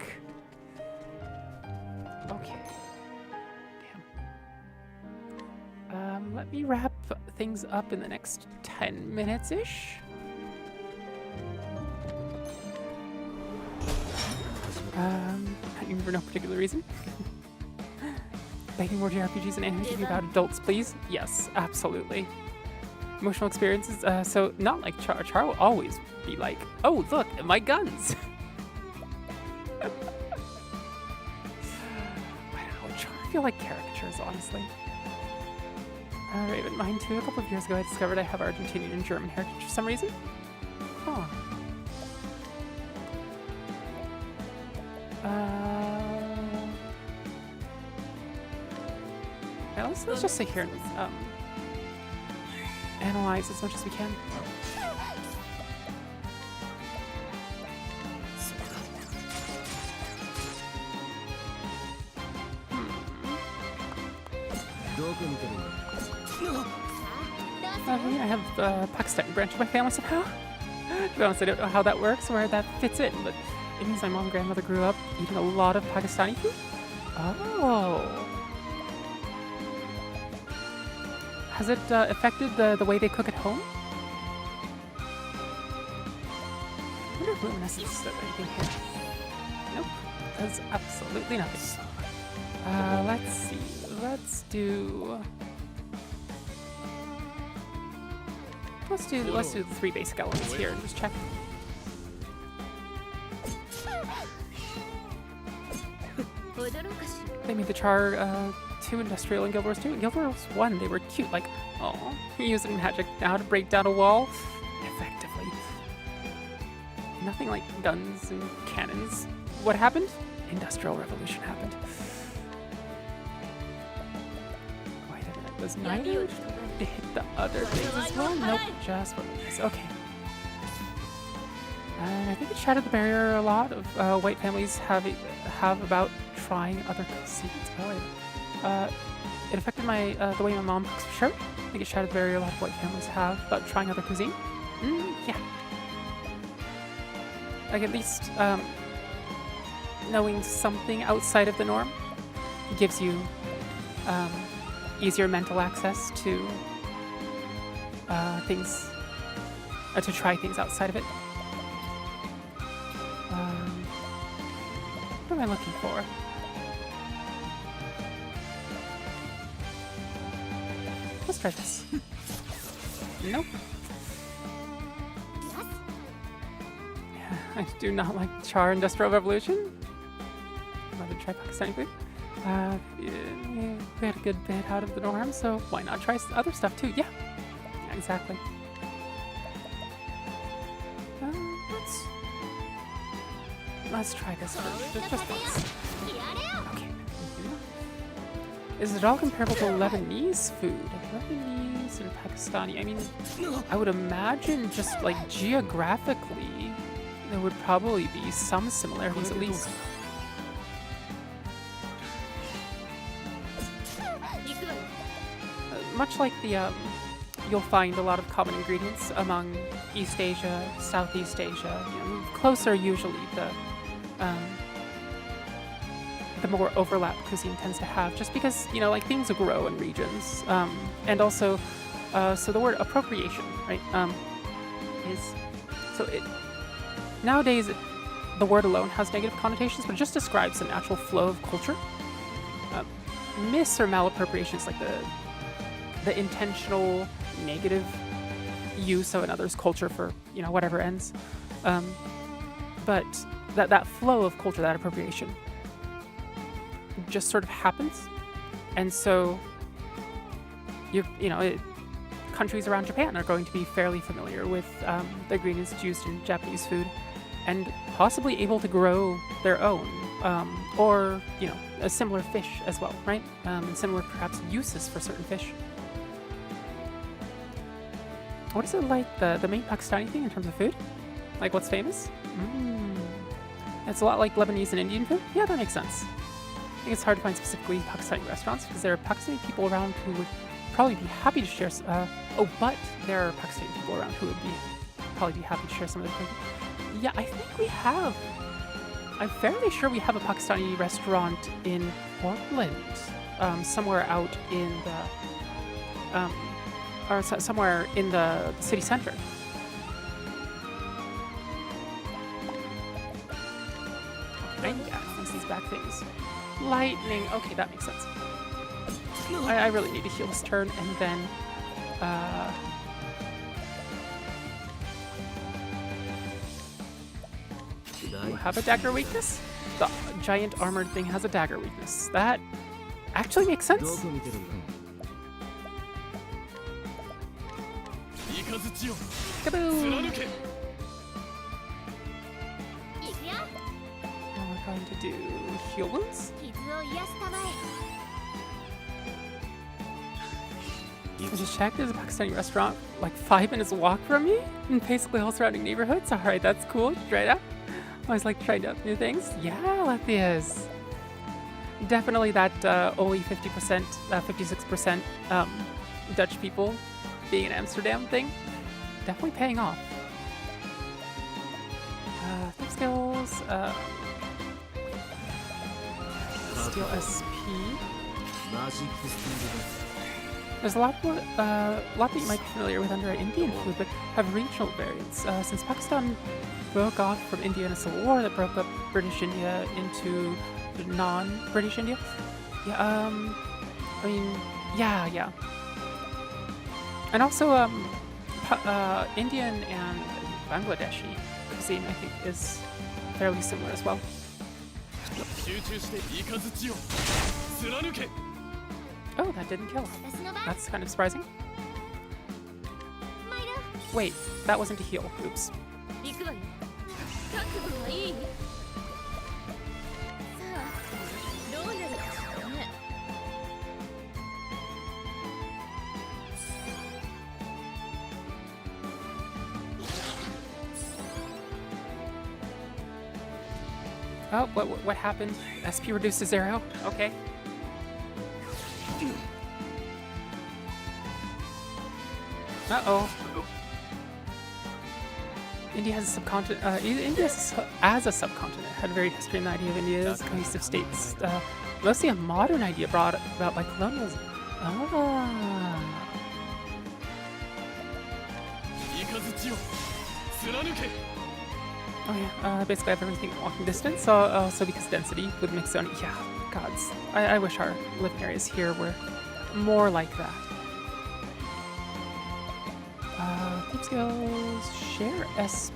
Okay. Damn. Let me wrap things up in the next 10 minutes-ish. Not even for no particular reason. Making more JRPGs and anime to be about adults, please? Yes, absolutely. Emotional experiences, so not like Char. Char will always be like, "Oh, look, my guns!" I don't know, Char, I feel like caricatures, honestly. Raven, mine too. A couple of years ago, I discovered I have Argentinian and German heritage for some reason. Huh. Let's just sit here and analyze as much as we can. I have Pakistani branch of my family somehow. To be honest, I don't know how that works or where that fits in, but it means my mom and grandmother grew up eating a lot of Pakistani food. Oh. Has it affected the way they cook at home? I wonder if luminescence does anything here. Nope, does absolutely nothing. Let's see. Let's do the 3 basic elements here and just check. They made the Char 2 industrial and Guild Wars 2. In Guild Wars 1, they were cute, like, oh, using magic now to break down a wall effectively. Nothing like guns and cannons. What happened? Industrial Revolution happened. Wait a minute, was neither to hit the other things as well. Nope, just one of these. Okay. And I think it shattered the barrier a lot of white families have about trying other cuisines. Oh, wait. It affected the way my mom cooks for sure. I think it shattered the barrier a lot of white families have about trying other cuisine. Yeah. Like at least knowing something outside of the norm gives you easier mental access to things, to try things outside of it. What am I looking for? Let's try this. Nope. I do not like Char Industrial Revolution. I'd rather try Pakistani food. We had a good bit out of the norm, so why not try other stuff too? Yeah, exactly. Let's try this first, just once. Okay. Is it all comparable to Lebanese food? Lebanese and Pakistani. I mean, I would imagine just like geographically, there would probably be some similarities at least. Much like the, you'll find a lot of common ingredients among East Asia, Southeast Asia. You know, closer usually the more overlap cuisine tends to have, just because, you know, like things grow in regions, and also, so the word appropriation, right, is, so it, nowadays, the word alone has negative connotations, but it just describes the natural flow of culture. Mis or malappropriation is like the intentional negative use of another's culture for, you know, whatever ends. But that flow of culture, that appropriation, just sort of happens. And so, you know, countries around Japan are going to be fairly familiar with the ingredients used in Japanese food and possibly able to grow their own, or, you know, a similar fish as well, right? And similar, perhaps, uses for certain fish. What is it like, the main Pakistani thing in terms of food? Like, what's famous? It's a lot like Lebanese and Indian food? Yeah, that makes sense. I think it's hard to find specifically Pakistani restaurants because there are Pakistani people around who would probably be happy to share. But there are Pakistani people around who would probably be happy to share some of their food. Yeah, I think we have. I'm fairly sure we have a Pakistani restaurant in Portland, somewhere out in the, or somewhere in the city center. Yeah, these back things. Lightning. Okay, that makes sense. I really need to heal this turn, and then you have a dagger weakness? The giant armored thing has a dagger weakness. That actually makes sense. Kaboom! We're going to do heal wounds. I just checked, there's a Pakistani restaurant like 5 minutes walk from me and basically all surrounding neighborhoods. Alright, that's cool. Try it out. I always like trying out new things. Yeah, Lathias. Definitely that only 50%, 56% Dutch people being in Amsterdam thing. Definitely paying off. Flip skills. Steal SP. There's a lot that you might be familiar with under Indian food, but have regional variants. Since Pakistan broke off from India in a civil war that broke up British India into non-British India. Yeah, I mean, yeah. And also, Indian and Bangladeshi cuisine, I think, is fairly similar as well. Oh, that didn't kill him. That's kind of surprising. Wait, that wasn't a heal. Oops. Oh, what happened? SP reduced to 0? Okay. Uh-oh. India has a subcontinent. India as a subcontinent had a very history in the idea of India's cohesive states. Mostly a modern idea brought about by colonialism. Ah. Oh yeah, basically I have everything in walking distance, so also because density would mix zone. Yeah, gods. I wish our living areas here were more like that. Team skills, share SP.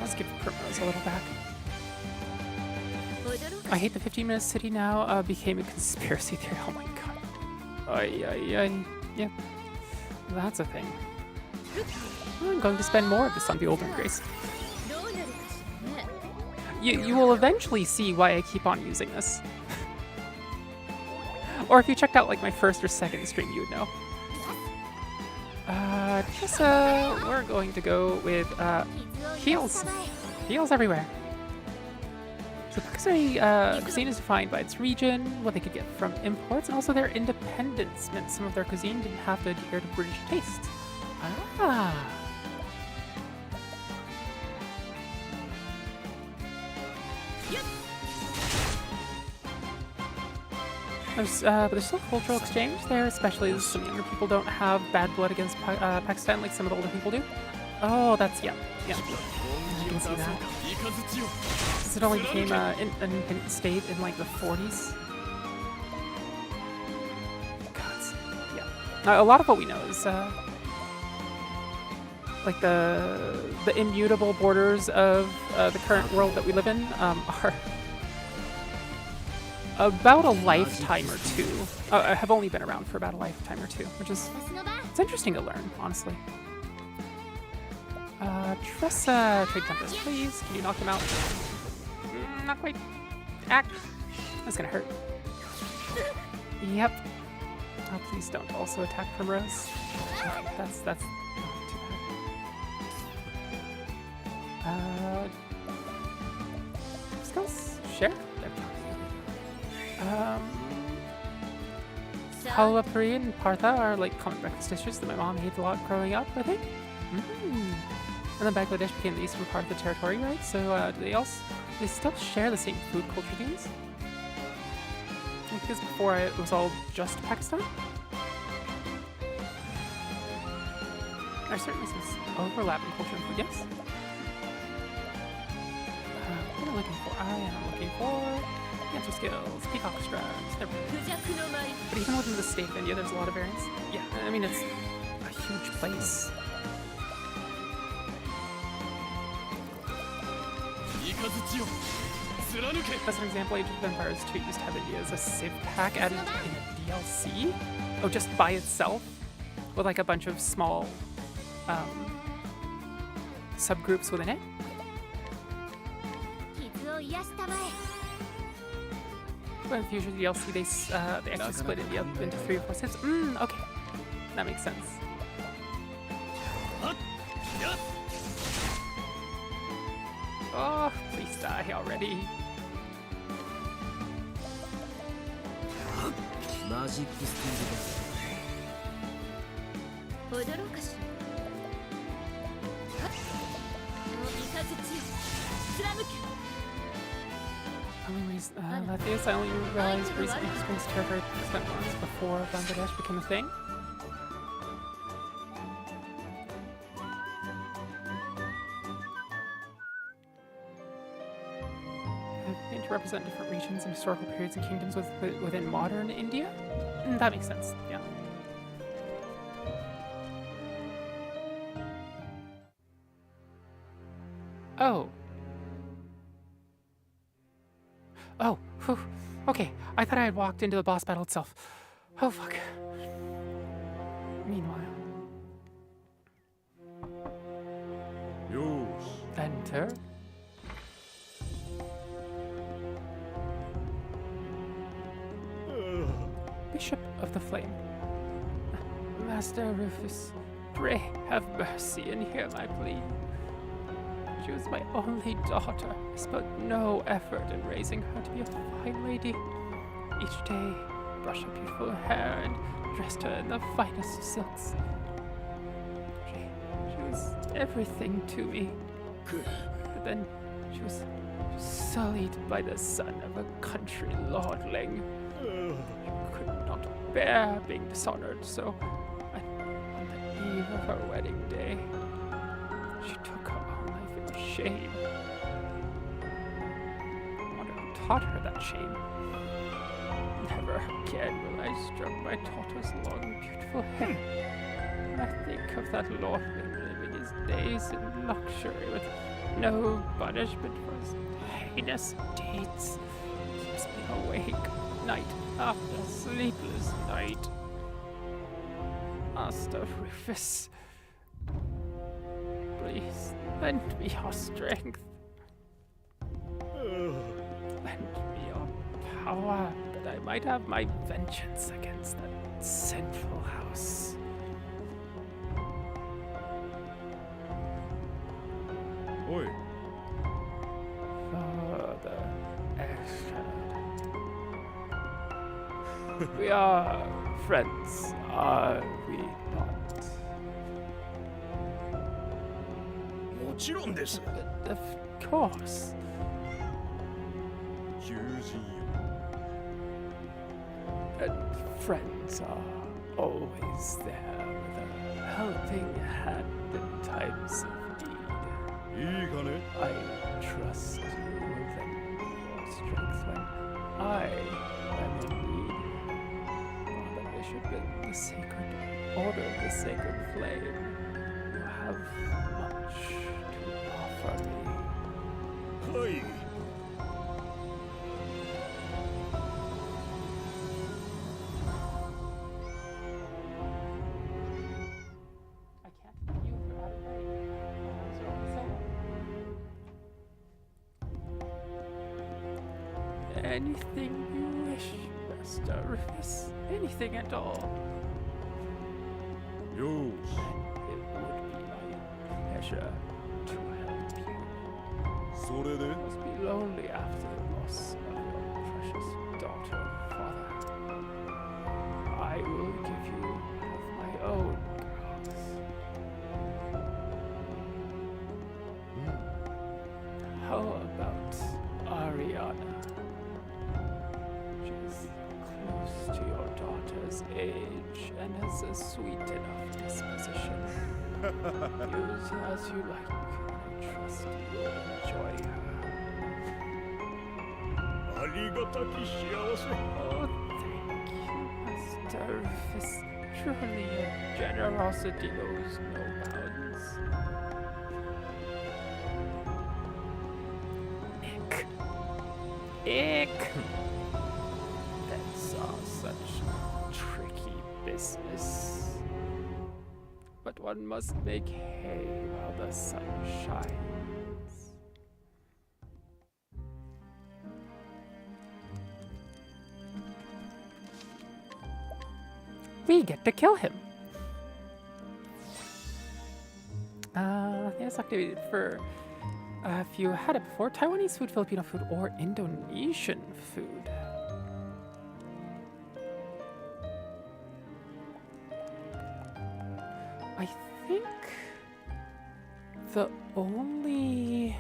Let's give Primrose a little back. I hate the 15-minute city now became a conspiracy theory. Oh my god. Yep. That's a thing. I'm going to spend more of this on the Olden Grace. You will eventually see why I keep on using this. Or if you checked out like my first or second stream, you would know. We're going to go with heals. Heals everywhere. So Pakistani cuisine is defined by its region, what they could get from imports, and also their independence meant some of their cuisine didn't have to adhere to British taste. Ah. But there's still cultural exchange there, especially as some younger people don't have bad blood against Pakistan like some of the older people do. Oh, that's, yeah. You can see that. Since it only became an independent state in like the 40s. Gods. Yeah. A lot of what we know is like the immutable borders of the current world that we live in are about a lifetime or two. Have only been around for about a lifetime or two, which is it's interesting to learn, honestly. Tressa, trade tempest, please. Can you knock him out? Not quite. Act. That's gonna hurt. Yep. Oh, please don't also attack Primrose. Okay, that's not too bad. Skills? Share? Halwa Puri and Partha are like common breakfast dishes that my mom ate a lot growing up, I think. And then Bangladesh became the eastern part of the territory, right? So do they still share the same food culture themes? Because before it was all just Pakistan? There's certainly some overlap in culture and food, yes? What am I looking for? I am looking for answer skills, peacock strats, but even within the state of India, there's a lot of variants. Yeah, I mean, it's a huge place. As an example, Age of Empires 2 used to have India as a civ pack added in a DLC. Oh, just by itself? With like a bunch of small subgroups within it? But in Future DLC, they actually split India up into 3 or 4 civs. Okay. That makes sense. Oh, please die already. Magic Latvia's I only realized recently experienced territory spent once before Bangladesh became a thing. To represent different regions and historical periods and kingdoms within modern India? That makes sense, yeah. Oh. Oh, whew. Okay. I thought I had walked into the boss battle itself. Oh, fuck. Meanwhile. Enter. Bishop of the Flame. Master Rufus, pray have mercy and hear my plea. She was my only daughter. I spent no effort in raising her to be a fine lady. Each day, brushed her beautiful hair and dressed her in the finest of silks. She was everything to me. But then she was sullied by the son of a country lordling. She could not bear being dishonored, so on the eve of her wedding day, she took her own life in shame. I wonder who taught her that shame. Never again will I stroke my daughter's long, beautiful hair. When I think of that lordling living his days in luxury with no punishment for his heinous deeds, keeps me awake night after sleepless night. Master Rufus, please lend me your strength. Lend me your power, that I might have my vengeance against that sinful house. Oi, Father Ashford. We are friends, are we not? もちろんです。 Of course. 友人よ。 And friends are always there with a helping hand in times of need. いいかね。 I trust you will lend me your strength when I am in need. Father Bishop in the sacred order of the sacred flame, you have much to offer me. はい。 I can't thank you for that already. Those are only so. Anything you wish, Master Rufus. Anything at all. よーし。 It would be my pleasure to help you. それで You must be lonely after the loss of your precious daughter, Father. I will give you of my own girls. How about Ariana? She's close to your daughter's age and has a sweet enough disposition. Use her as you like. I trust you will enjoy her. ありがたき幸せ。 Oh, thank you, Master Rufus. Truly, your generosity knows no bounds. Ick! That's such tricky business. But one must make hay while the sun shines. We get to kill him. Yes, activated for if you had it before, Taiwanese food, Filipino food, or Indonesian food. I think the only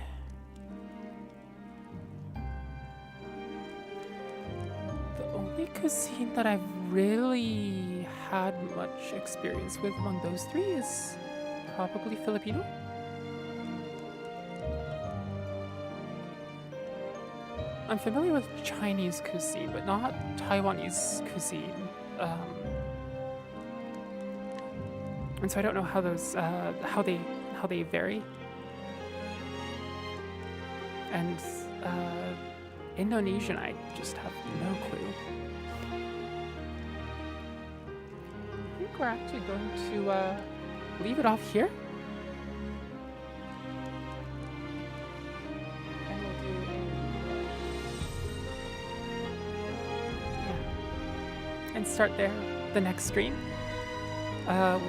cuisine that I've really had much experience with among those three is probably Filipino. I'm familiar with Chinese cuisine, but not Taiwanese cuisine. And so I don't know how those how they vary. And Indonesian, I just have no clue. I think we're actually going to leave it off here. And we'll do yeah. And start there the next stream.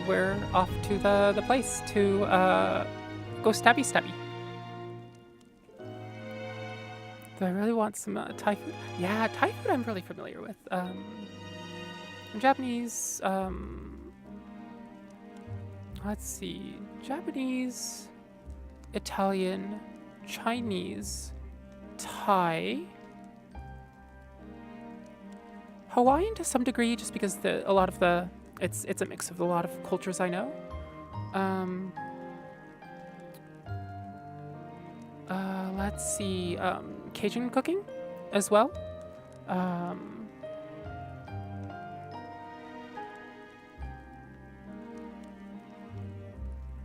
We're off to the place to go stabby. Do I really want some Thai food? Yeah, Thai food I'm really familiar with. Japanese, let's see. Japanese, Italian, Chinese, Thai, Hawaiian to some degree, just because a lot of the it's a mix of a lot of cultures I know. Let's see, Cajun cooking as well.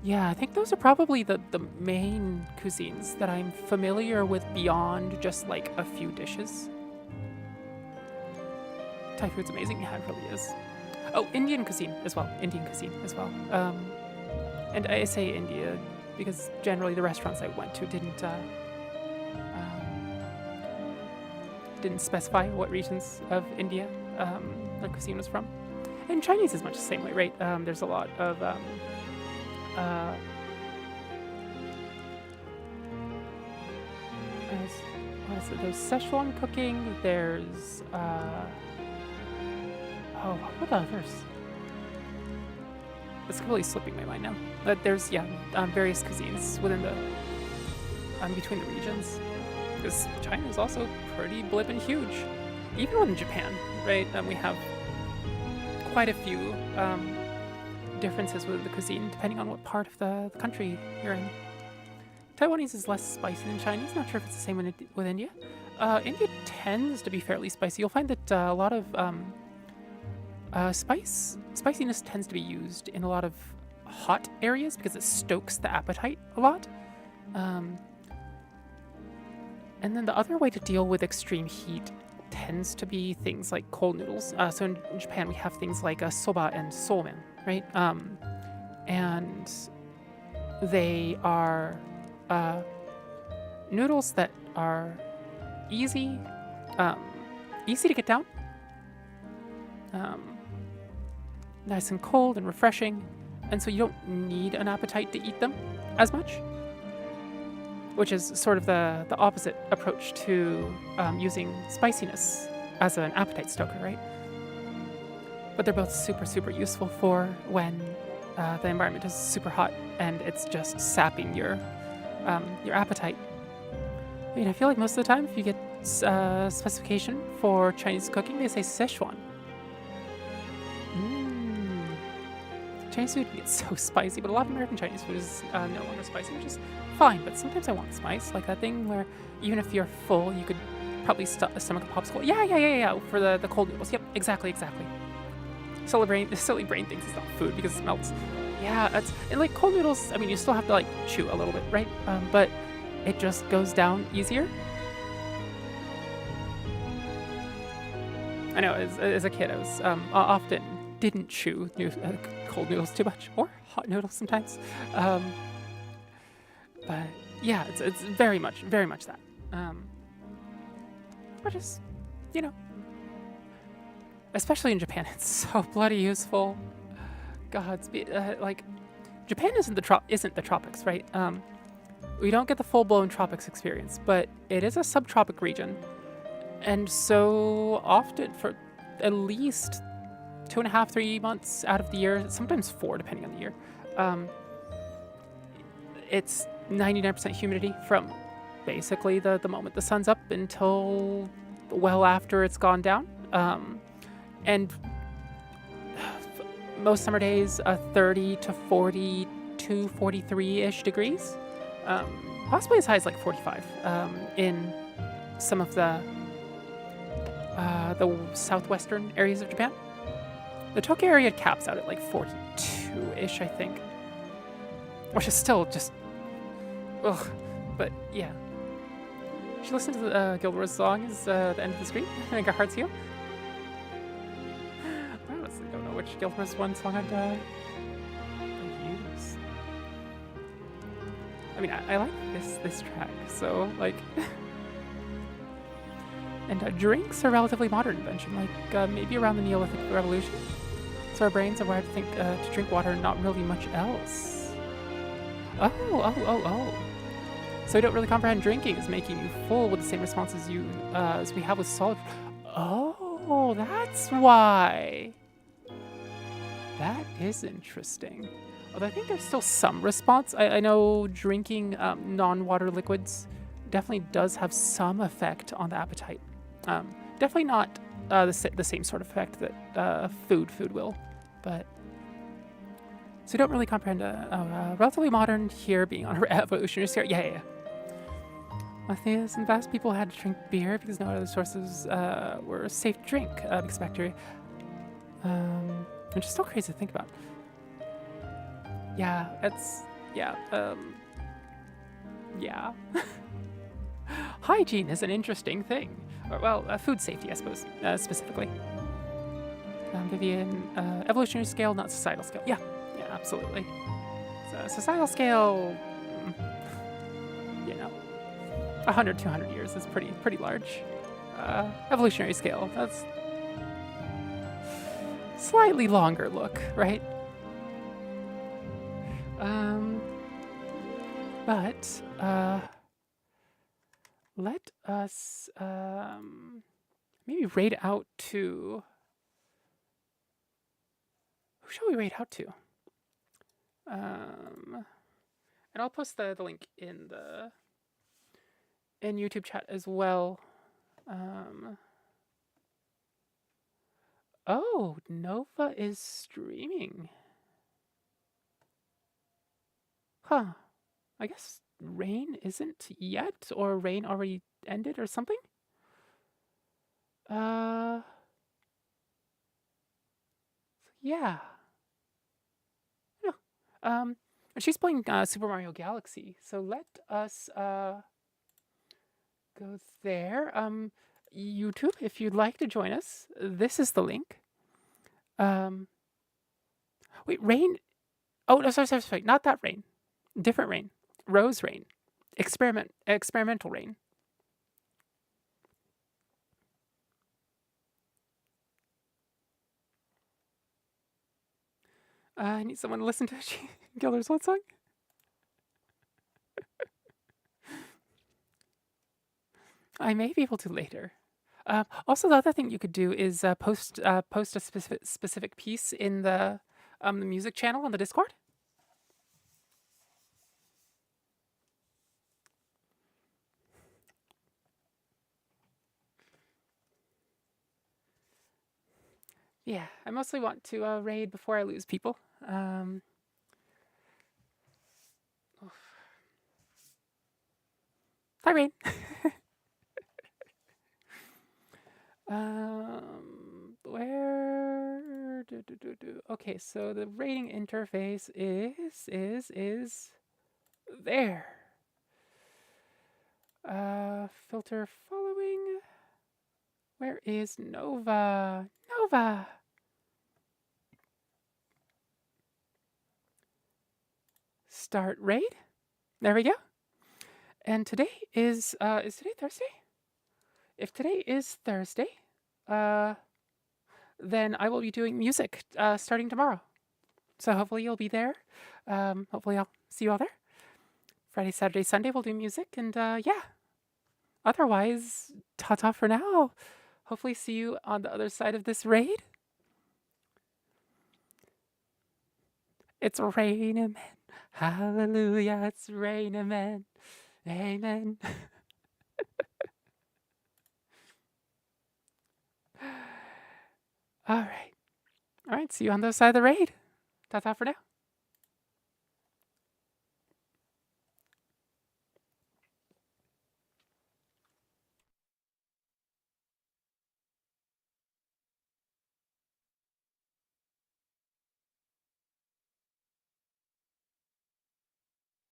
Yeah, I think those are probably the main cuisines that I'm familiar with beyond just like a few dishes. Thai food's amazing. Yeah, it really is. Oh, Indian cuisine as well. And I say India because generally the restaurants I went to didn't specify what regions of India the cuisine was from. And Chinese is much the same way, right? There's a lot of what is it? There's Szechuan cooking. There's what were the others? It's completely slipping my mind now. But there's various cuisines within the between the regions. Because China is also pretty blippin' huge, even within Japan, right? We have quite a few differences with the cuisine depending on what part of the country you're in. Taiwanese is less spicy than Chinese. Not sure if it's the same with India. India tends to be fairly spicy. You'll find that a lot of spiciness tends to be used in a lot of hot areas because it stokes the appetite a lot. And then the other way to deal with extreme heat tends to be things like cold noodles. So in Japan we have things like soba and somen, right? And they are noodles that are easy to get down, nice and cold and refreshing, and so you don't need an appetite to eat them as much, which is sort of the opposite approach to using spiciness as an appetite stoker, right? But they're both super useful for when the environment is super hot and it's just sapping your appetite. I mean, I feel like most of the time, if you get specification for Chinese cooking, they say Szechuan. Chinese food gets so spicy, but a lot of American Chinese food is no longer spicy, which is fine. But sometimes I want spice, like that thing where even if you're full, you could probably stomach a popsicle. Yeah. For the cold noodles. Yep, exactly. Silly brain thinks it's not food because it melts. Yeah, and like cold noodles. I mean, you still have to like chew a little bit, right? But it just goes down easier. I know. As a kid, I was often didn't chew cold noodles too much, or hot noodles sometimes. But yeah, it's very much that. Which is, especially in Japan, it's so bloody useful. Like Japan isn't the tropics, right? We don't get the full-blown tropics experience, but it is a subtropic region, and so often for at least 2.5, 3 months out of the year, sometimes 4 depending on the year, it's 99% humidity from basically the moment the sun's up until well after it's gone down. And most summer days, 30 to 42, 43-ish degrees, possibly as high as like 45 in some of the southwestern areas of Japan. The Tokyo area caps out at like 42-ish, I think, which is still just, ugh. But yeah, you should listen to the Guild Wars song. Is the end of the screen. Make our hearts heal. I honestly don't know which Guild Wars 1 song I'd use. I mean, I like this track, so like. And drinks are a relatively modern invention, like maybe around the Neolithic Revolution. So our brains are wired to think to drink water and not really much else. Oh. So I don't really comprehend drinking is making you full with the same responses as we have with solid. Oh, that's why. That is interesting. Although I think there's still some response. I know drinking non-water liquids definitely does have some effect on the appetite. Definitely not the same sort of effect that food will, but. So you don't really comprehend relatively modern here being on a evolutionary scale. Yeah. I think in the past people had to drink beer because no other sources were safe to drink because bacteria. Which is still crazy to think about. Yeah, yeah. Hygiene is an interesting thing. Or, well, food safety, I suppose, specifically. Vivian, evolutionary scale, not societal scale. Yeah, absolutely. So, societal scale, 100, 200 years is pretty large. Evolutionary scale, that's slightly longer look, right? But let us maybe raid out to. Who shall we raid out to? And I'll post the link in YouTube chat as well. Oh, Nova is streaming. Huh. I guess Rain isn't yet, or Rain already ended or something? Yeah. And she's playing Super Mario Galaxy, so let us go there. YouTube, if you'd like to join us, this is the link. Wait, Rain? Oh, no, sorry. Not that Rain. Different Rain. Rose Rain. Experimental Rain. I need someone to listen to Gilder's one song. I may be able to later. Also, the other thing you could do is post a specific piece in the music channel on the Discord. Yeah, I mostly want to raid before I lose people. Hi, Rain. Where? Okay, so the rating interface is there. Filter following. Where is Nova? Nova. Start raid. There we go. And today is today Thursday? If today is Thursday, then I will be doing music starting tomorrow. So hopefully you'll be there. Hopefully I'll see you all there. Friday, Saturday, Sunday we'll do music, and yeah. Otherwise, ta-ta for now. Hopefully see you on the other side of this raid. It's raining men. Hallelujah, it's raining men. Amen. All right. See you on the other side of the raid. Ta-ta for now.